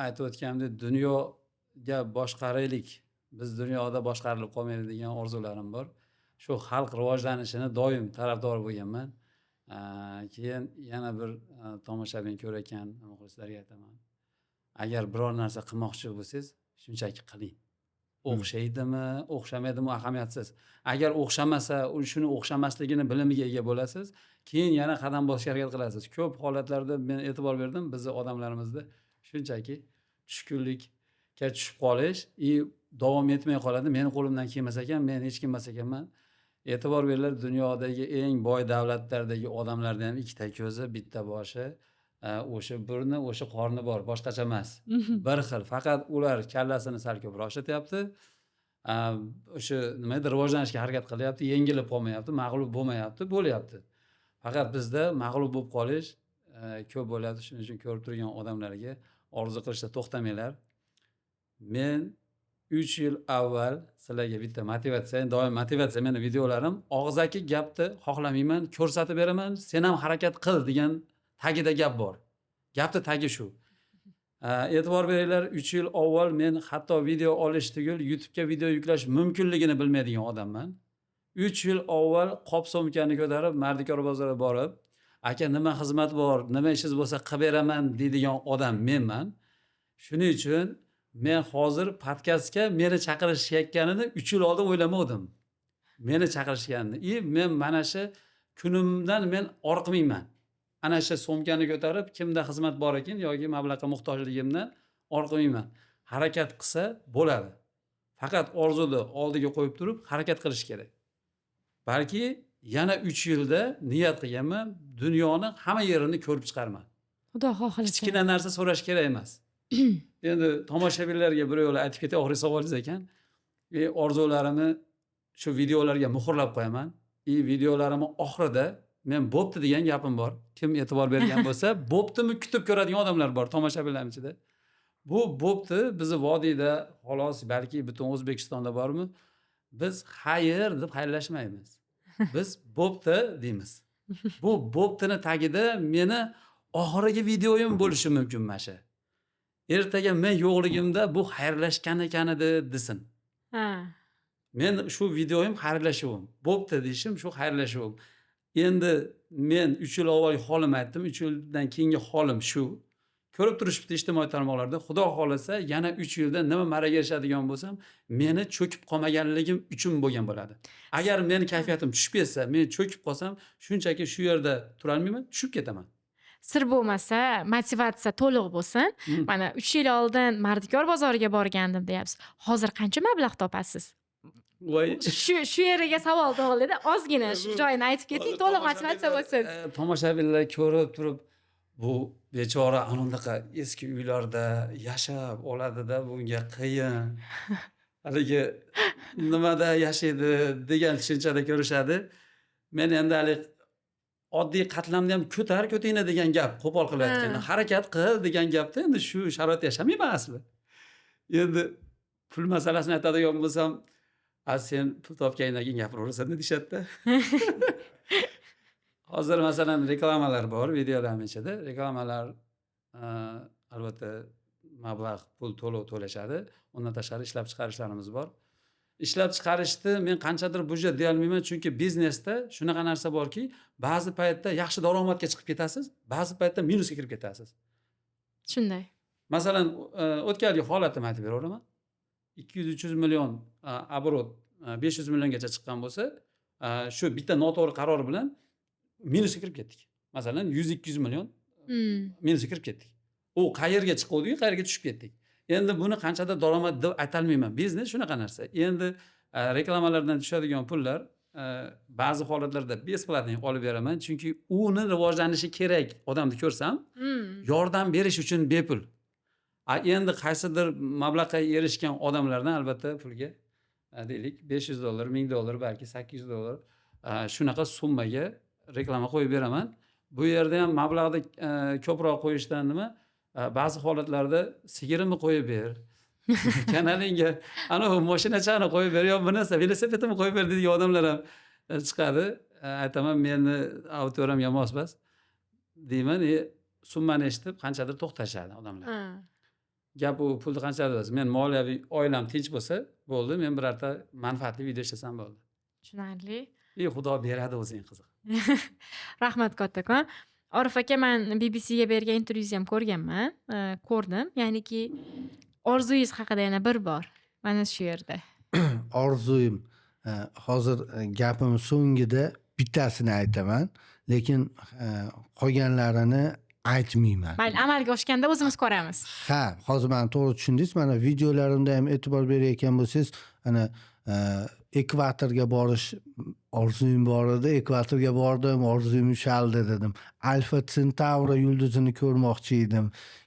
Aytib o'tganimdek, dunyoga boshqaraylik. Biz dunyoda boshqarilib qolmaylik degan orzularim bor. Shu xalq rivojlanishini doim tarafdor bo'lganman. Keyin yana bir tomoshabin ko'rayotgan muxlislarga aytaman. Agar biror narsa qilmoqchi bo'lsangiz, shunchaki qiling. O'xshaydimi, o'xshamaydimi ahamiyatsiz. Agar o'xshamasa, shuni o'xshamasligini bilimiga ega bo'lasiz, keyin yana qadam bosishga harakat qilasiz. Ko'p holatlarda men e'tibor berdim, bizni odamlarimizda shunchaki tushkunlikka tushib qolish, davom etmay qoladi. Meni qo'limdan kelmas ekan, men hech kim emas ekanman. E'tibor beringlar, dunyodagi eng boy davlatlardagi odamlarda ham ikkita ko'zi, bitta boshi, o'sha burni, o'sha qorni bor, boshqacha emas. Bir xil, faqat ular kallasini sal ko'proq ishlatyapti. O'sha nimadir rivojlanishga harakat qilyapti, yengilib qolmayapti, mag'lub bo'lmayapti, bo'lyapti. Faqat bizda mag'lub bo'lib qolish ko'p bo'lyapti. Shuning uchun ko'rib turgan odamlarga orzu qilishda to'xtamanglar. Men 3 yil avval sizlarga bitta motivatsiya, doim motivatsiya, meni videolarim og'zaki gapni xohlamayman, ko'rsatib beraman, sen ham harakat qil degan tagida gap bor. Gapni tagi shu. E'tibor beringlar, 3 yil avval men hatto video olish tugul YouTube'ga video yuklash mumkinligini bilmaydigan odamman. 3 yil avval qop so'mkani ko'tarib Mardikor bozoriga borib, aka nima xizmat bor, nima ishingiz bo'lsa qilib beraman deydigan odam menman. Shuning uchun men hozir podkastga meni chaqirishayotganini 3 yil oldin o'ylamadim. Meni chaqirishganini. Men mana shu kunimdan men orqmayman. Ana shu so'mkani ko'tarib, kimda xizmat bor ekan yoki mablag'ga muhtojligimdan orqamayman. Harakat qilsa bo'ladi. Faqat orzuni oldiga qo'yib turib harakat qilish kerak. Balki yana 3 yilda niyat qilganman, dunyoni hamma yerini ko'rib chiqarman. Xudo xohlasa. Kichkina narsa so'rash kerak emas. Endi tomoshabinlarga bir yo'la aytib ketay, oxirgi savolingiz ekan. Orzularimni shu videolarga muhrlab qo'yaman. Videolarimni oxirida men bo'pti degan gapim bor. Kim e'tibor bergan bo'lsa, bo'ptimi kutib ko'radigan odamlar bor tomoshabinlar ichida. Bu bo'pti bizni vodiyda xolos, balki butun O'zbekistonda bormi? Biz xayr deb xayrlashmaymiz. Biz bo'pti deymiz. Bu bo'ptini tagida meni oxirgi videoyim bo'lishi mumkin mana. Ertaga men yo'qligimda bu xayrlashgan ekan edi desin. Men shu videoyim xayrlashuvim. Bo'pti deyishim shu xayrlashuvim. Endi men 3 yil avval holim aytdim, 3 yildan keyingi holim shu. Ko'rib turishibdi ijtimoiy tarmoqlarda. Xudo xolasa yana 3 yilda nima maraga erishadigan bo'lsam, meni cho'kib qolmaganligim uchun bo'lgan bo'ladi. Agar meni kayfiyatim tushib ketsa, men cho'kib qolsam, shunchaki shu yerda tura olmayman, tushib ketaman. Sir bo'lmasa, motivatsiya to'liq bo'lsin. Mana 3 yil oldin Mardikor bozoriga borgandim deyapsiz. Hozir qancha mablag' topasiz? Voy, Shu yeriga savol tug'ildi-da, ozgina shu joyini aytib keting, to'liq motivatsiya bo'lsin. Tomoshabinlar ko'rib turib, bu bechora anaqa eski uylarda yashab oladida, bunga qiyin. Haligi nimada yashaydi degan tushunchada ko'rishadi. Men endi hali oddiy qatlamni ham ko'tinglar degan gap qo'pol qilayotgan. Harakat qil degan gapda endi shu sharoitda yashamayman asli. Endi pul masalasini aytadigan bo'lsam, sen pul topgandan keyin gapiraversan deyishadi-da. Hozir masalan reklamalar bor videolarning ichida. Reklamalar albatta mablag' pul to'lov to'lashadi. Undan tashqari ishlab chiqarishlarimiz bor. Ishlab chiqarishni men qanchadir budjet deya olmayman, chunki biznesda shunaqa narsa borki, ba'zi paytda yaxshi daromadga chiqib ketasiz, ba'zi paytda minusga kirib ketasiz. Shunday. Masalan, o'tgan yil holatni aytib beraveraman. 200-300 million оборот 500 milliongacha chiqqan bo'lsa, shu bitta noto'g'ri qaror bilan minusga kirib ketdik. Masalan, 100-200 million minusga kirib ketdik. U qayerga chiquvdi, qayerga tushib ketdik. Endi buni qanchada daromad deb aytolmayman. Biznes shunaqa narsa. Endi reklamalardan tushadigan pullar ba'zi holatlarda besplatnik olib beraman, chunki uni rivojlanishi kerak odamni ko'rsam, yordam berish uchun bepul. Endi qaysidir mablag'ga erishgan odamlardan albatta pulga deylik $500, $1000, balki $800 shunaqa summaga reklama qo'yib beraman. Bu yerda ham mablag'ni ko'proq qo'yishdan nima, ba'zi holatlarda sigirimni qo'yib ber, kanalingga anavi mashinachani qo'yib ber, yo bu narsa velosipedimni qo'yib ber deydigan odamlar ham chiqadi. Aytaman, meni auditoyam mos emas deyman. Summani eshitib qanchadir to'xtashadi odamlar. Gap u pulni qanchadir emas. Men moliyaviy oilam tinch bo'lsa bo'ldi, men birorta manfaatli video ishlasam bo'ldi. Tushunarli. Xudo beradi o'zing qiziq. Rahmat kattakon. Orif aka, men BBCga bergan intervyuingizni ham ko'rganman, ko'rdim. Ya'niki orzungiz haqida yana bir bor mana shu yerda. Orzuyim hozir gapim so'ngida bittasini aytaman, lekin qolganlarini aytmayman. Mayli, amalga oshganda o'zimiz ko'ramiz. Ha, hozir meni to'g'ri tushundingiz. Mana videolarimda ham e'tibor berayotgan bo'lsangiz, ana ekvatorga borish orzuyim bor edi. Ekvatorga bordim, orzuyim ushaldi dedim. Alfa Centauri yulduzini ko'rmoqchi edim.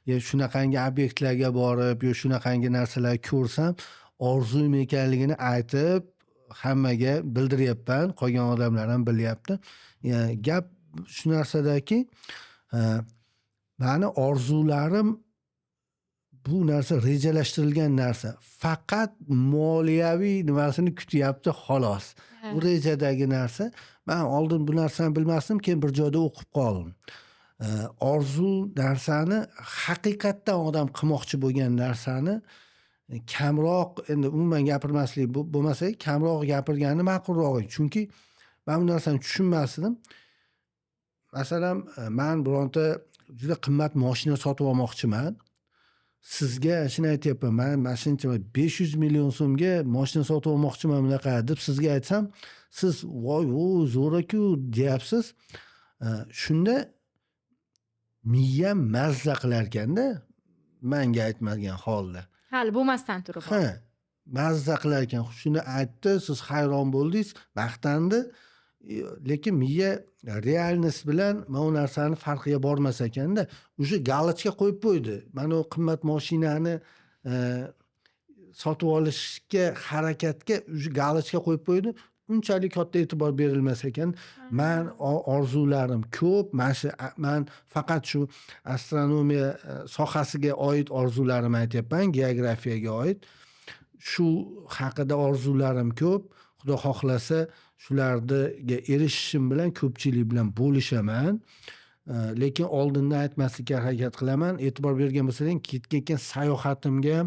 Ya shunaqangi obyektlarga borib, yo shunaqangi narsalar ko'rsam, orzuyim ekanligini aytib hammaga bildiryapman. Qolgan odamlar ham bilyapti. Gap shu narsadaki, mani orzularim bu narsa rejalashtirilgan narsa. Faqat moliyaviy nimasini kutyapti xolos. Bu rejadagi narsa. Men oldin bu narsani bilmasdim, keyin bir joyda o'qib qoldim. Orzu narsani haqiqatdan odam qilmoqchi bo'lgan narsani kamroq, endi umuman gapirmaslik bo'lmasa, kamroq gapirgani ma'qulroq. Chunki men bu narsani tushunmasdim. Masalan, men bironta juda qimmat mashina sotib olmoqchiman. Sizga shuni aytyapman, men mashincha 500 million so'mga mashina sotib olmoqchiman bunaqa deb sizga aytsam, siz voy, u zo'r-ku deyapsiz. Shunda miyam mazza qilar ekanda, menga aytmagan holda. Hali bo'lmasdan turib. Ha, mazza qilar ekan. Shuni aytdi, siz hayron bo'ldingiz, maqtandi. Lekin miya realnost bilan mana bu narsani farqiga bormas ekanda, o'sha galochka qo'yib qo'ydi. Mana u qimmat mashinani sotib olishga harakatga o'sha galochka qo'yib qo'ydi. Unchalik katta e'tibor berilmas ekan. Men orzularim ko'p. Men faqat shu astronomiya sohasiga oid orzularim aytyapman, geografiyaga oid. Shu haqida orzularim ko'p. Xudo xohlasa shularga erishishim bilan ko'pchilik bilan bo'lishaman. Lekin oldindan aytmaslikka harakat qilaman. E'tibor bergan bo'lsangiz, ketgan sayohatimga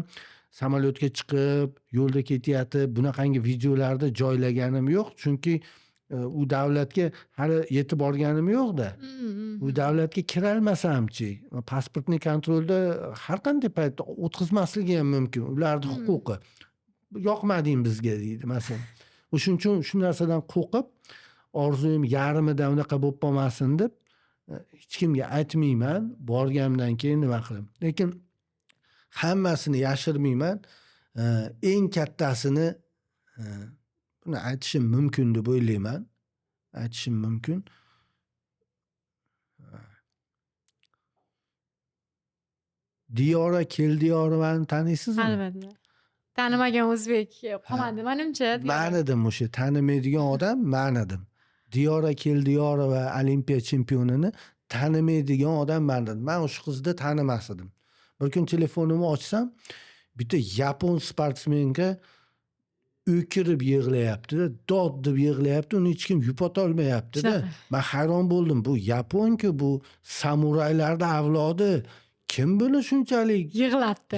samolyotga chiqib, yo'lda ketayotib, bunaqangi videolarni joylaganim yo'q, chunki u davlatga hali yetib borganim yo'q-da. U davlatga kira olmasamchi, pasportni kontrolda har qanday paytda o'tkazmasligi ham mumkin. Ularning huquqi. Yoqmading bizga deydi, masalan. O'shuning uchun shu narsadan qo'rqib, orzuyim yarimidan unaqa bo'lib qolmasin deb hech kimga aytmayman, borganimdan keyin nima qilaman. Lekin hammasini yashirmayman. Eng kattasini buni aytishim mumkin deb o'ylayman. Aytishim mumkin. Diyora Keldiyorovani taniysizmi? Albatta. Tanimagan o'zbek qolmadi menimcha. Men edim o'sha tanimaydigan odam, men edim. Diyora Keldiyorova Olimpiya chempionini tanimaydigan odam men edim. Men o'sha qizni tanimas edim. Bir kun telefonimni ochsam, bitta yapon sportsmenga o'kirib yig'layapti, dod deb yig'layapti, uni hech kim yupata olmayapti-da. Men hayron bo'ldim. Bu yapon-ku, bu samuraylarning avlodi. Kim buni shunchalik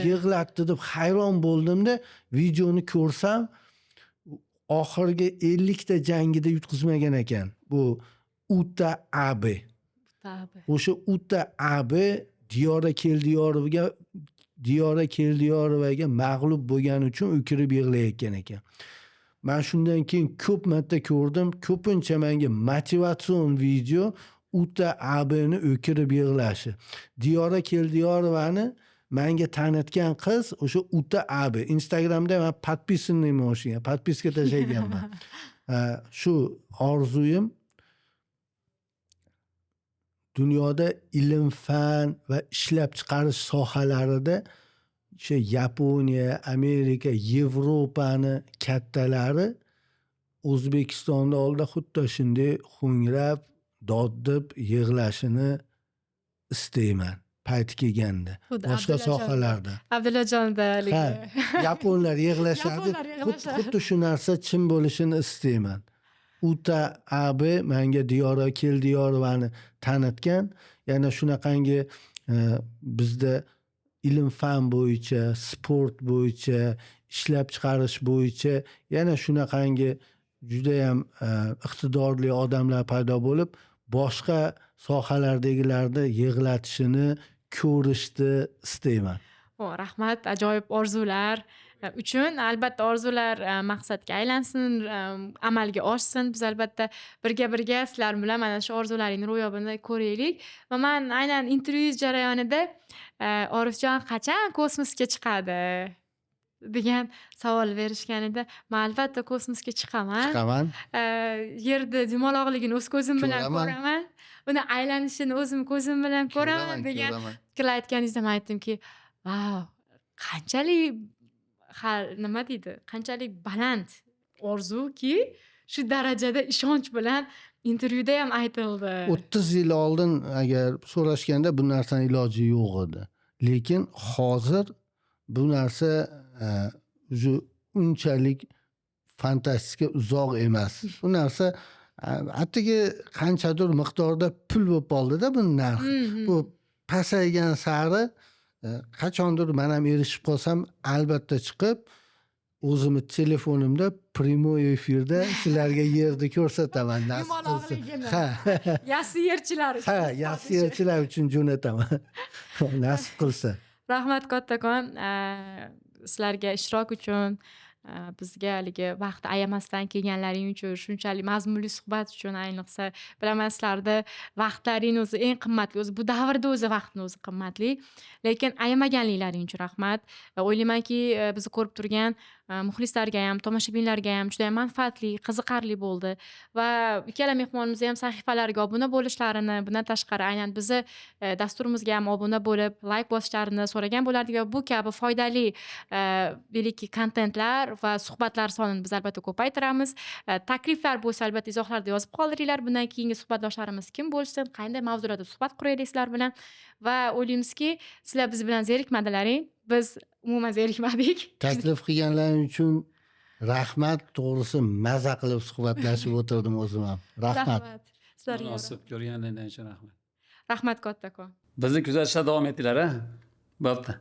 yig'latdi deb hayron bo'ldimda, videoni ko'rsam, oxirgi 50 ta jangida yutqizmagan ekan. Bu Uta Abe. O'sha Uta Abe Diyora Keldiyorovaga mag'lub bo'lgani uchun o'kirib yig'layotgan ekan. Men shundan keyin ko'p marta ko'rdim, ko'pincha menga motivatsion video Uta Abeni o'kirib yig'lashi. Diyora Keldiyorovani menga tanitgan qiz o'sha Uta Abe. Instagramda men podpisanman o'shaga, podpiska tashlaganman. Shu orzuyim dunyoda ilm, fan va ishlab chiqarish sohalarida o'sha Yaponiya, Amerika, Yevropani kattalari O'zbekistonda oldida xuddi shunday ho'ngrab, dod deb yig'lashini istayman payti kelganda. Xuddi Boshqa Abdullajonda. sohalarda. Abdullajonda haligi. Ha, yaponlar yig'lashadi. Yaponlar yig'lashadi. Xuddi shu narsa chin bo'lishini istayman. Uta abi menga Diyora kel Diyorovani tanitgan. Yana shunaqangi bizda ilm fan bo'yicha, sport bo'yicha, ishlab chiqarish bo'yicha yana shunaqangi judayam iqtidorli odamlar paydo bo'lib, boshqa sohalardagilarni yig'latishini ko'rishni istayman. Rahmat, ajoyib orzular uchun. Albatta orzular maqsadga aylansin, amalga oshsin. Biz albatta birga sizlar bilan mana shu orzularingni ro'yobini ko'raylik. Va men aynan intervyu jarayonida Orifjon qachon kosmosga chiqadi degan savol berishgan edi. Men albatta kosmosga chiqaman. Chiqaman. Yerda dumaloqligini o'z ko'zim bilan Ko'raman. ko'raman. Uni aylanishini o'zim ko'zim bilan ko'raman degan fikrlar aytganingizda men aytdimki, "Vau, qanchalik nima deydi? Qanchalik baland orzuki shu darajada ishonch bilan intervyuda ham aytildi." 30 yil oldin agar so'rashganda bu narsani iloji yo'q edi. Lekin hozir bu narsa unchalik fantastika uzoq emas. Bu narsa atigi qanchadir miqdorda pul bo'lib qoldida bu narx. Bu pasaygan sari qachondir men ham erishib qolsam albatta chiqib o'zimni telefonimda prямой efirda sizlarga yerni ko'rsataman. Dumaloqligini. Ha. Yassi yerchilar uchun. Ha, yaxshi yerchilar uchun jo'nataman. Nasib qilsa. Rahmat kattakon sizlarga ishtirok uchun, bizga haligi vaqt ayamasdan kelganlaring uchun, shunchalik mazmunli suhbat uchun, ayniqsa bilaman sizlarda vaqtlaring o'zi eng qimmatli, o'zi bu davrda o'zi vaqtni o'zi qimmatli, lekin ayamaganliklaring uchun rahmat. O'ylaymanki bizni ko'rib turgan muxlislarga ham, tomoshabinlarga ham juda manfaatli, qiziqarli bo'ldi va ikkala mehmonimiz ham sahifalarga obuna bo'lishlarini, bundan tashqari aynan bizni dasturimizga ham obuna bo'lib, like bosishlarini so'ragan bo'lardik va bu kabi foydali deylikki kontentlar va suhbatlar sonini biz albatta ko'paytiramiz. Takliflar bo'lsa albatta izohlarda yozib qoldiringlar. Bundan keyingi suhbatdoshlarimiz kim bo'lsin, qanday mavzularda suhbat quraylik sizlar bilan va o'ylaymizki, sizlar biz bilan zerikmadilaring, biz umuman zerikmadik. Taklif qilganlaring uchun rahmat. To'g'risi maza qilib suhbatlashib o'tirdim o'zim ham. Rahmat. Sizlarga Munosib ko'rganligingiz uchun rahmat. rahmat kattakon. Bizni kuzatishda davom etinglar, ha? Bo'pti.